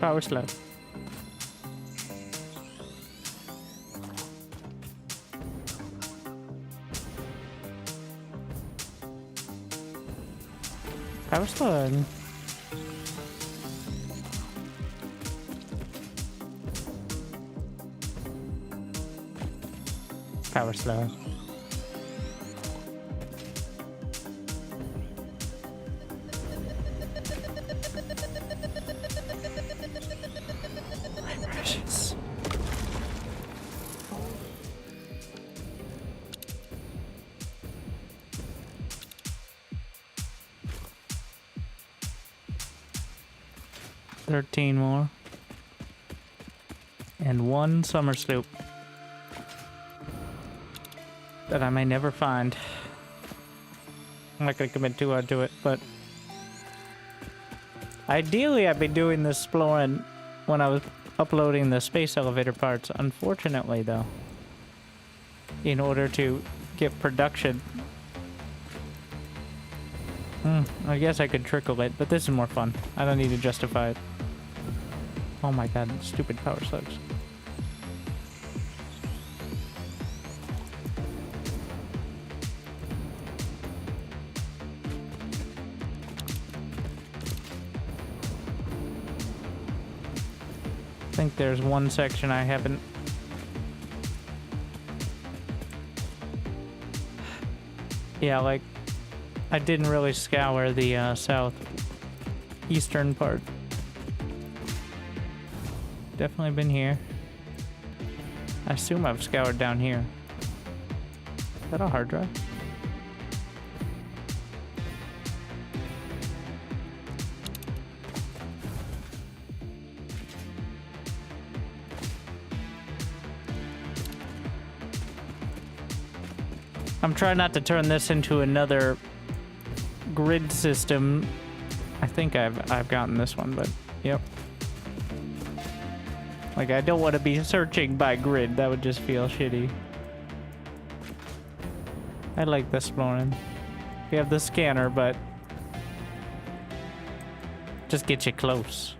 Speaker 1: Power slug. Power slug. Power slug. My precious. $13 more. And 1 summer sloop that I may never find. I'm not gonna commit too hard to it, but ideally I'd be doing this exploring when I was uploading the space elevator parts. Unfortunately though, in order to get production, I guess I could trickle it, but this is more fun. I don't need to justify it. Oh my god, stupid power slugs. I think there's one section I haven't. Yeah, like I didn't really scour the southeastern part. Definitely been here. I assume I've scoured down here. Is that a hard drive? I'm trying not to turn this into another grid system. I think I've gotten this one, but yep. Like, I don't want to be searching by grid. That would just feel shitty. I like this exploring. We have the scanner, but just get you close.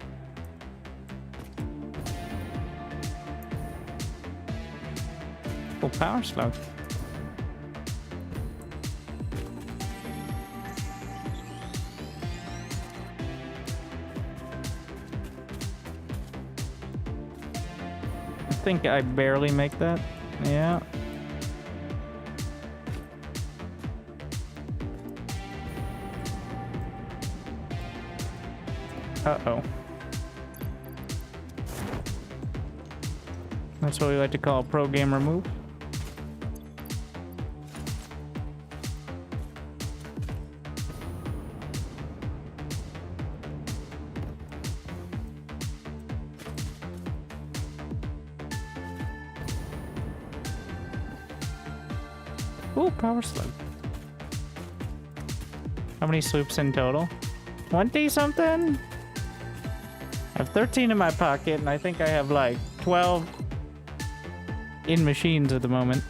Speaker 1: Oh, power slug. I think I barely make that. Yeah. Uh-oh. That's what we like to call a pro gamer move. Ooh, power slug. How many sloops in total? 20 something? I have 13 in my pocket, and I think I have like 12 in machines at the moment.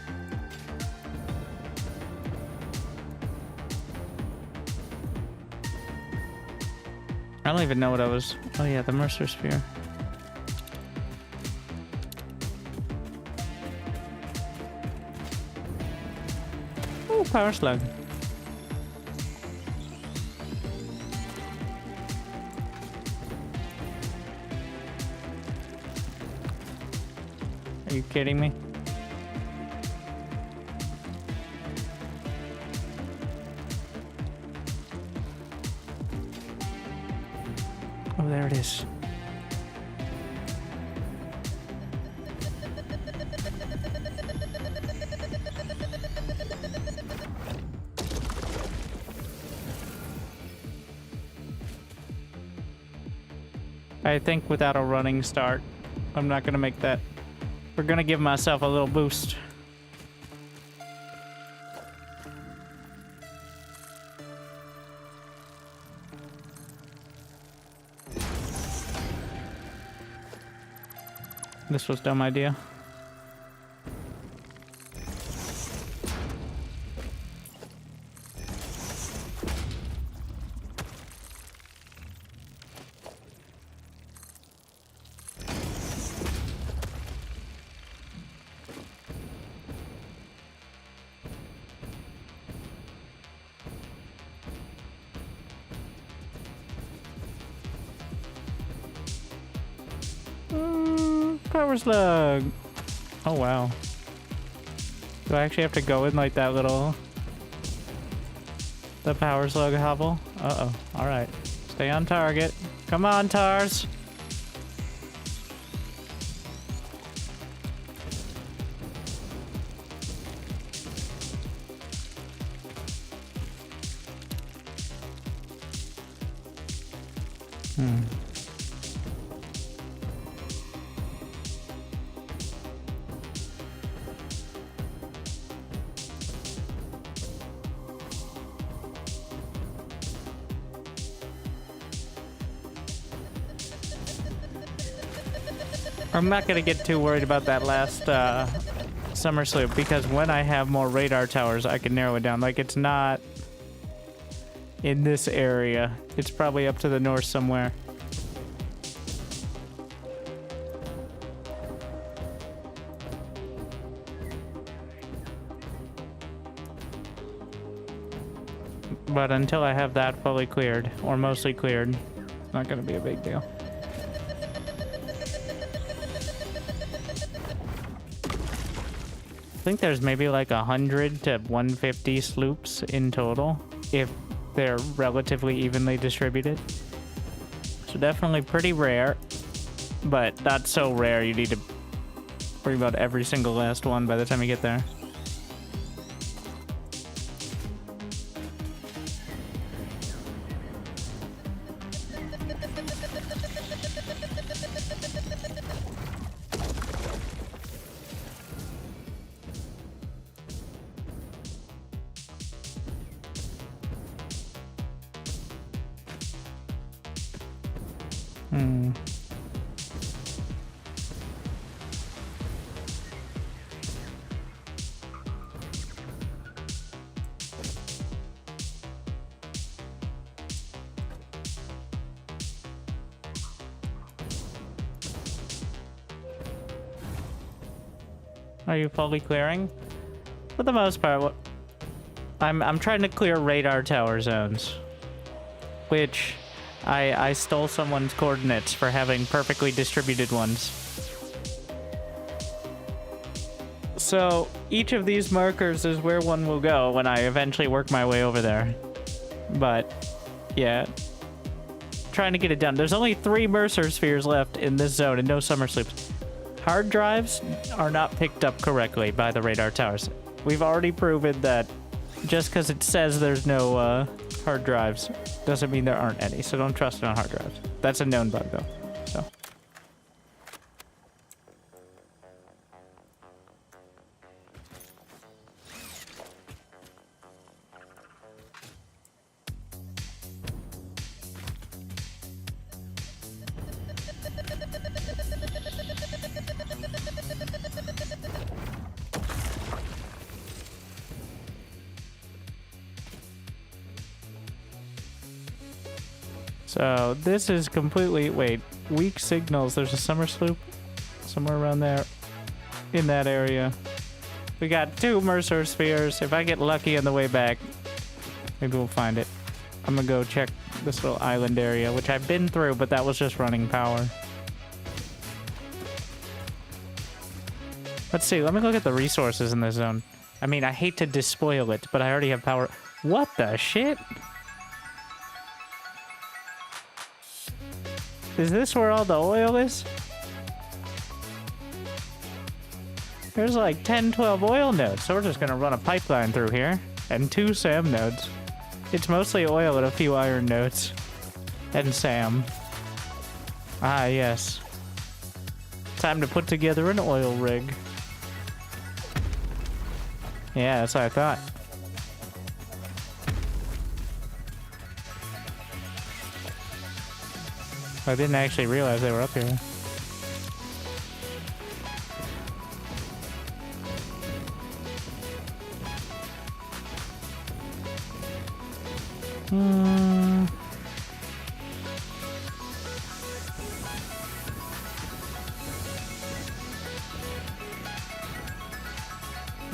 Speaker 1: I don't even know what I was. Oh yeah, the Mercer Sphere. Ooh, power slug. Are you kidding me? Oh, there it is. I think without a running start, I'm not gonna make that. We're gonna give myself a little boost. This was a dumb idea. Power slug. Oh wow. Do I actually have to go in like that little... the power slug hovel? Uh-oh. Alright. Stay on target. Come on, TARS. I'm not going to get too worried about that last summer sloop, because when I have more radar towers, I can narrow it down. Like, it's not in this area. It's probably up to the north somewhere. But until I have that fully cleared, or mostly cleared, it's not going to be a big deal. I think there's maybe like 100 to 150 sloops in total, if they're relatively evenly distributed. So definitely pretty rare, but not so rare you need to worry about every single last one by the time you get there. Are you fully clearing? For the most part, I'm trying to clear radar tower zones, which I stole someone's coordinates for having perfectly distributed ones. So each of these markers is where one will go when I eventually work my way over there. But yeah, trying to get it done. There's only 3 Mercer spheres left in this zone and no summer sloops. Hard drives are not picked up correctly by the radar towers. We've already proven that just because it says there's no hard drives doesn't mean there aren't any, so don't trust it on hard drives. That's a known bug though, so. So this is completely, wait, weak signals. There's a summer sloop somewhere around there in that area. We got 2 Mercer spheres. If I get lucky on the way back, maybe we'll find it. I'm gonna go check this little island area, which I've been through, but that was just running power. Let's see, let me look at the resources in this zone. I mean, I hate to despoil it, but I already have power. What the shit? Is this where all the oil is? There's like 10, 12 oil nodes, so we're just gonna run a pipeline through here. And 2 SAM nodes. It's mostly oil and a few iron nodes. And SAM. Ah, yes. Time to put together an oil rig. Yeah, that's what I thought. I didn't actually realize they were up here. Hmm.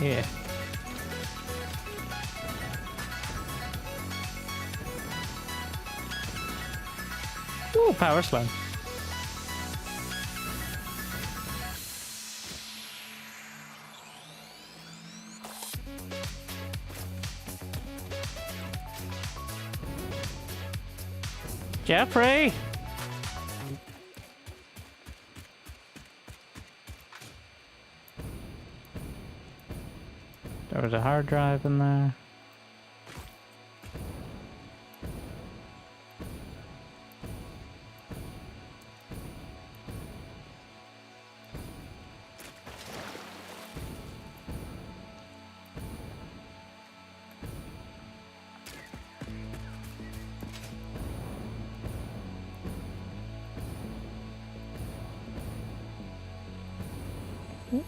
Speaker 1: Yeah. Ooh, power slug. Jeffrey! There was a hard drive in there.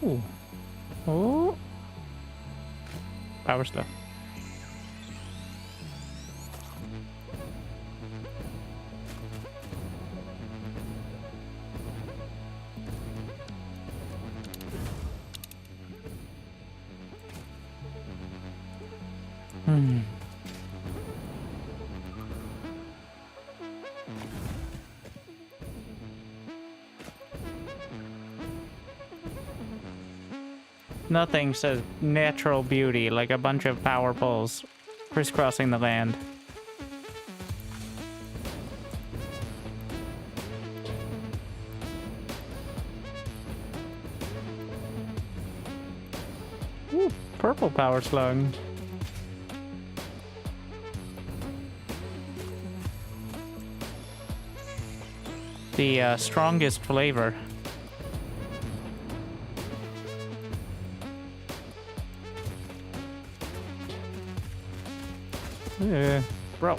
Speaker 1: Ooh. Oh. Power stuff. Hmm. Nothing says natural beauty like a bunch of power poles crisscrossing the land. Ooh, purple power slug. The strongest flavor. Bro.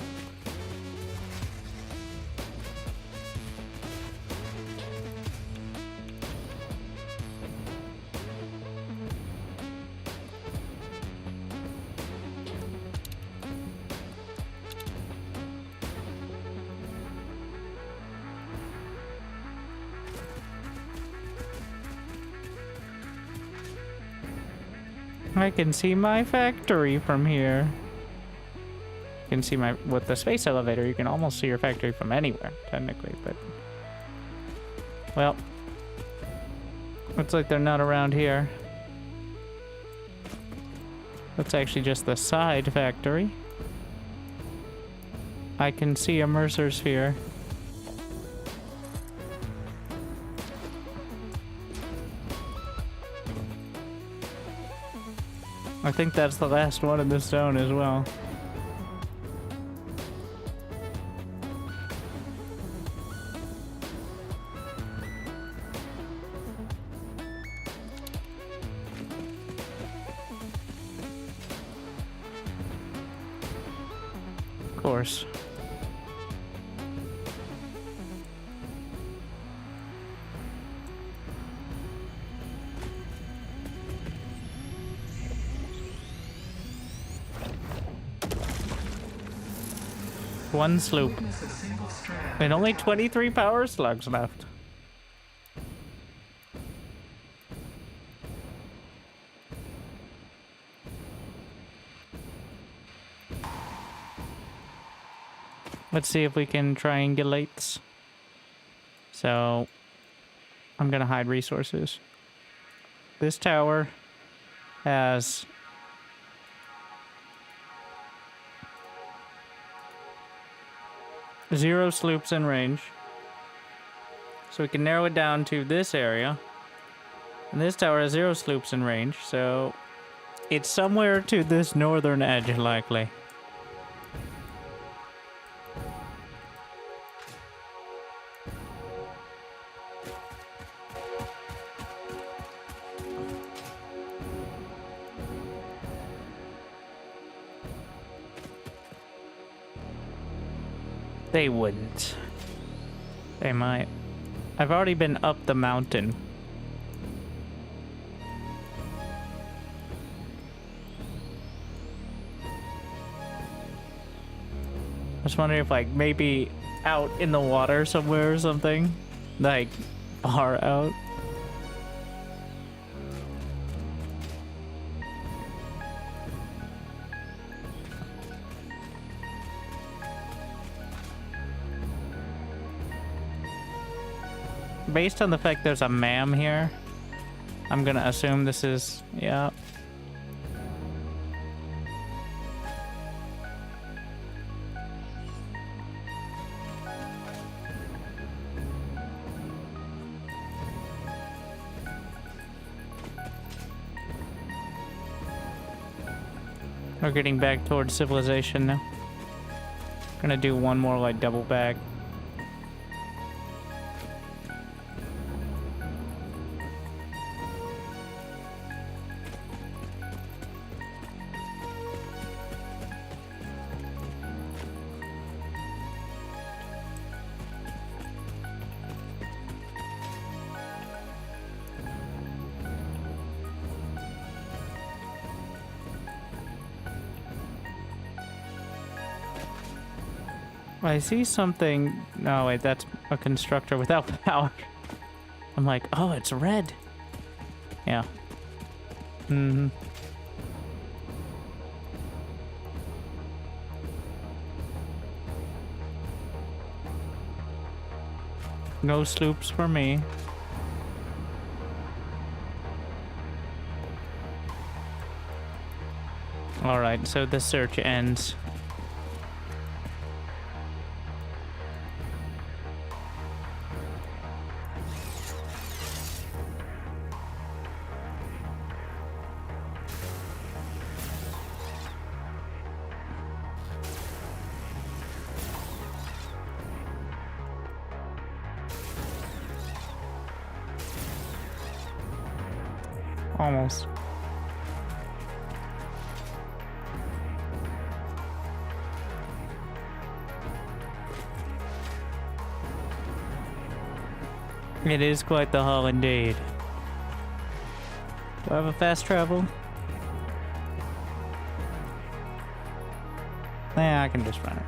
Speaker 1: I can see my factory from here. You can see my, with the space elevator, you can almost see your factory from anywhere, technically, but... Well, looks like they're not around here. That's actually just the side factory. I can see a Mercer sphere. I think that's the last one in this zone as well. Of course. One sloop.
Speaker 3: Witness a single strand.
Speaker 1: And only 23 power slugs left. Let's see if we can triangulate. So, I'm gonna hide resources. This tower has 0 sloops in range. So we can narrow it down to this area. And this tower has 0 sloops in range, so it's somewhere to this northern edge, likely. They wouldn't. They might. I've already been up the mountain. I was wondering if like maybe out in the water somewhere or something. Like far out. Based on the fact there's a ma'am here, I'm gonna assume this is, yeah. We're getting back towards civilization now. Gonna do one more like double back. I see something. No, wait, that's a constructor without power. I'm like, oh, it's red. Yeah. Mm-hmm. No sloops for me. Alright, so the search ends. Almost. It is quite the haul indeed. Do I have a fast travel? Yeah, I can just run it.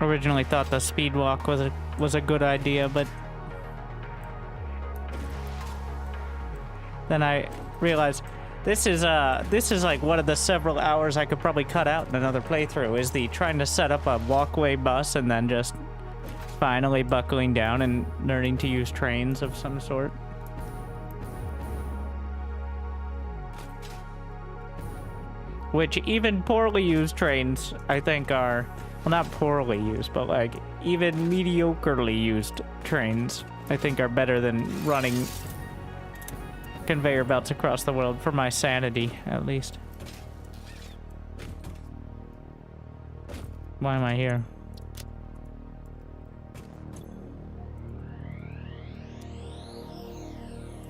Speaker 1: Originally thought the speed walk was a good idea, but then I realized this is like one of the several hours I could probably cut out in another playthrough, is the trying to set up a walkway bus and then just finally buckling down and learning to use trains of some sort. Which even poorly used trains, I think, are, well, not poorly used, but like even mediocrely used trains, I think, are better than running conveyor belts across the world, for my sanity, at least. Why am I here?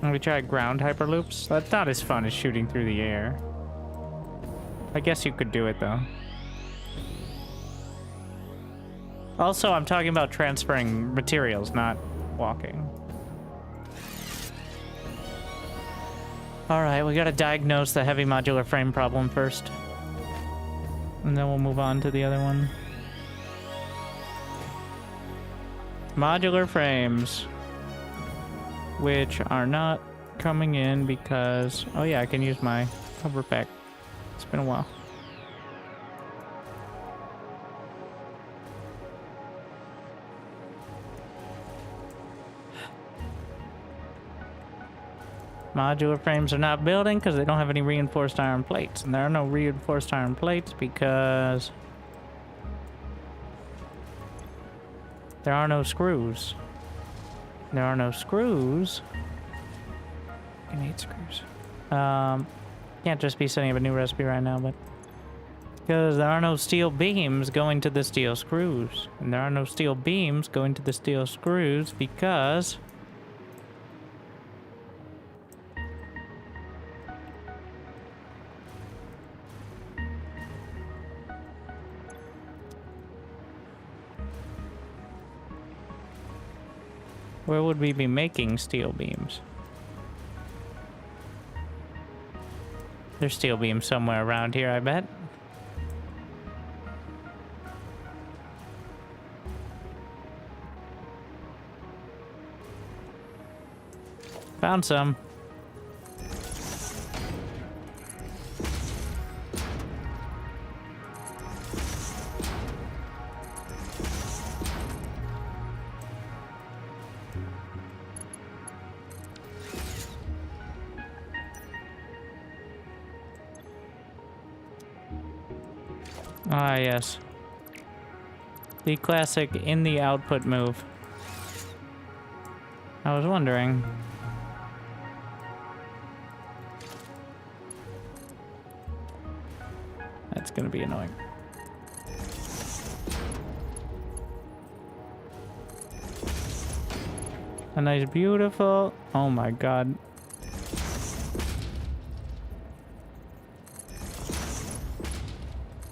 Speaker 1: Have we tried ground hyperloops? That's not as fun as shooting through the air. I guess you could do it, though. Also, I'm talking about transferring materials, not walking. Alright, we gotta diagnose the heavy modular frame problem first. And then we'll move on to the other one. Modular frames. Which are not coming in because... Oh yeah, I can use my cover pack. It's been a while. Modular frames are not building because they don't have any reinforced iron plates. And there are no reinforced iron plates because there are no screws. There are no screws. I need screws. Can't just be setting up a new recipe right now, but because there are no steel beams going to the steel screws. And there are no steel beams going to the steel screws because Where would we be making steel beams? There's steel beams somewhere around here, I bet. Found some. Ah, yes. The classic in the output move. I was wondering. That's gonna be annoying. A nice, beautiful. Oh my god.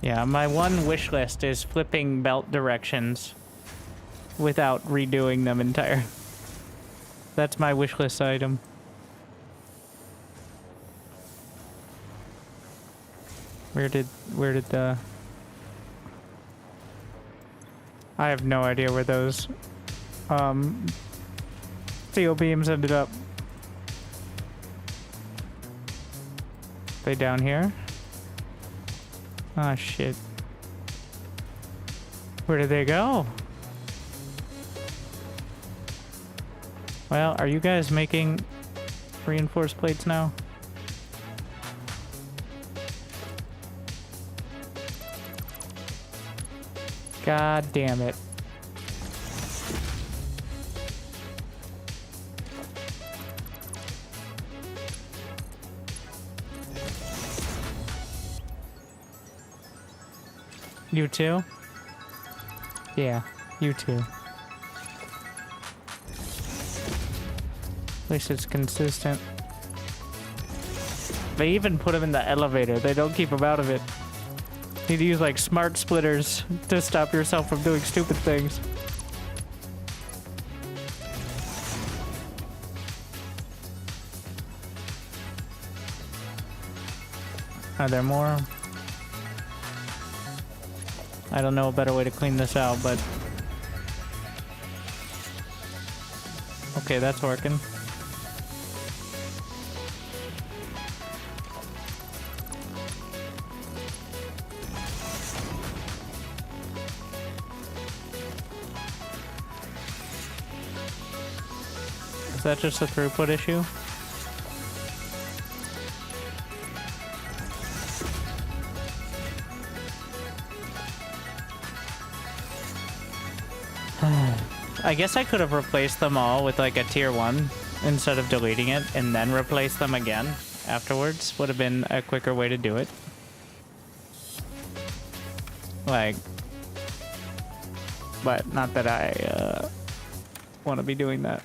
Speaker 1: Yeah, my one wish list is flipping belt directions without redoing them entire. That's my wish list item. Where did the... I have no idea where those steel beams ended up. They down here? Ah, shit. Where did they go? Well, are you guys making reinforced plates now? God damn it. You too? Yeah, you too. At least it's consistent. They even put him in the elevator. They don't keep him out of it. You need to use like smart splitters to stop yourself from doing stupid things. Are there more? I don't know a better way to clean this out, but... Okay, that's working. Is that just a throughput issue? I guess I could have replaced them all with like a tier 1 instead of deleting it and then replace them again afterwards. Would have been a quicker way to do it. Like, but not that I want to be doing that.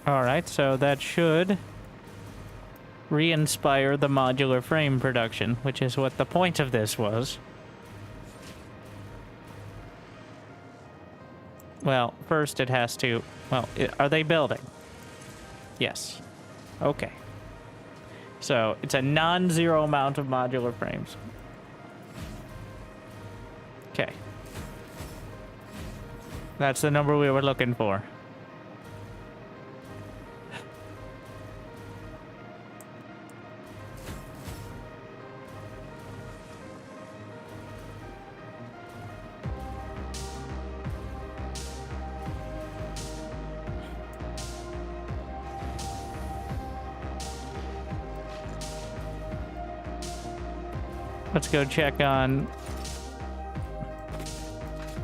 Speaker 1: Alright, so that should re-inspire the modular frame production, which is what the point of this was. Well, first it has to... Well, are they building? Yes. Okay. So, it's a non-zero amount of modular frames. Okay. That's the number we were looking for. Let's go check on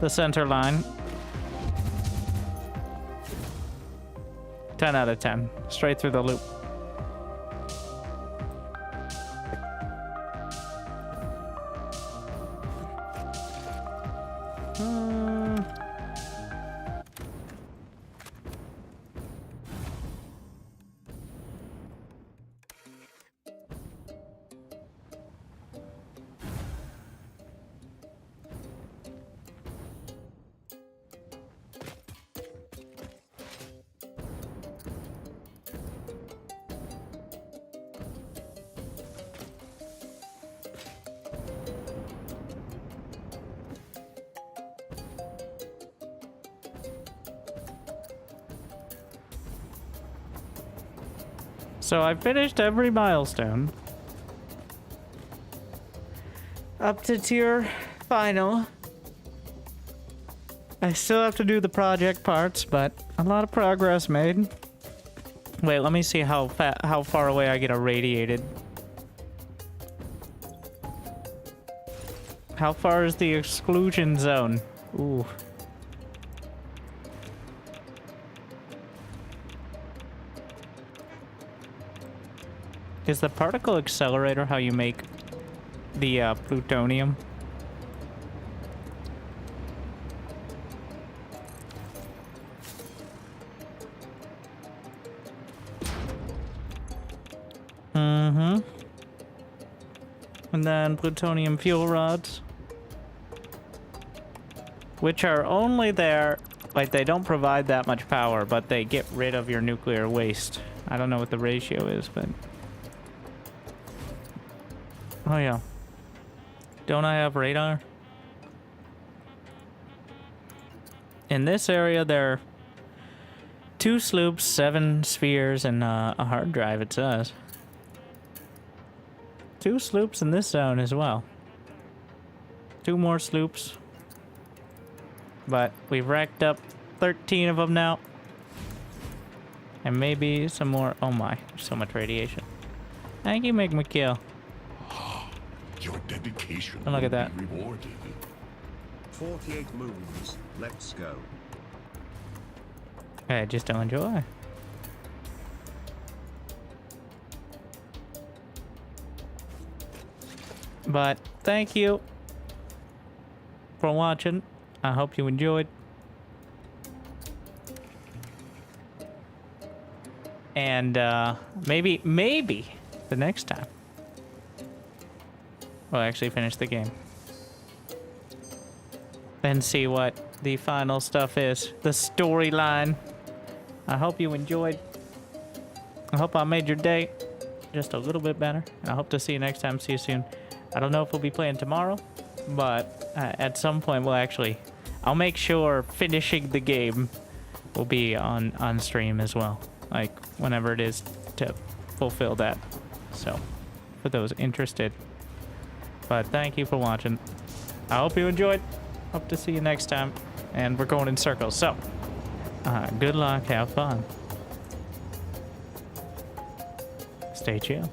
Speaker 1: the center line. 10 out of 10. Straight through the loop. So I finished every milestone. Up to tier final. I still have to do the project parts, but a lot of progress made. Wait, let me see how far away I get irradiated. How far is the exclusion zone? Ooh. Is the particle accelerator how you make the plutonium? Mm-hmm. And then plutonium fuel rods. Which are only there, like they don't provide that much power, but they get rid of your nuclear waste. I don't know what the ratio is, but... Oh yeah. Don't I have radar? In this area, there are 2 sloops, 7 spheres, and a hard drive, it says. 2 sloops in this zone as well. 2 more sloops. But we've racked up 13 of them now. And maybe some more. Oh my, so much radiation. Thank you, Make Me Kill.
Speaker 6: Your dedication
Speaker 1: Oh, look at
Speaker 6: will
Speaker 1: that.
Speaker 6: be rewarded.
Speaker 4: 48 moons, let's go.
Speaker 1: I just don't enjoy. But thank you for watching. I hope you enjoyed. And maybe the next time we'll actually finish the game. Then see what the final stuff is. The storyline. I hope you enjoyed. I hope I made your day just a little bit better. I hope to see you next time. See you soon. I don't know if we'll be playing tomorrow, but at some point we'll actually... I'll make sure finishing the game will be on stream as well. Like, whenever it is to fulfill that. So, for those interested. But thank you for watching. I hope you enjoyed. Hope to see you next time. And we're going in circles. So, good luck. Have fun. Stay chill.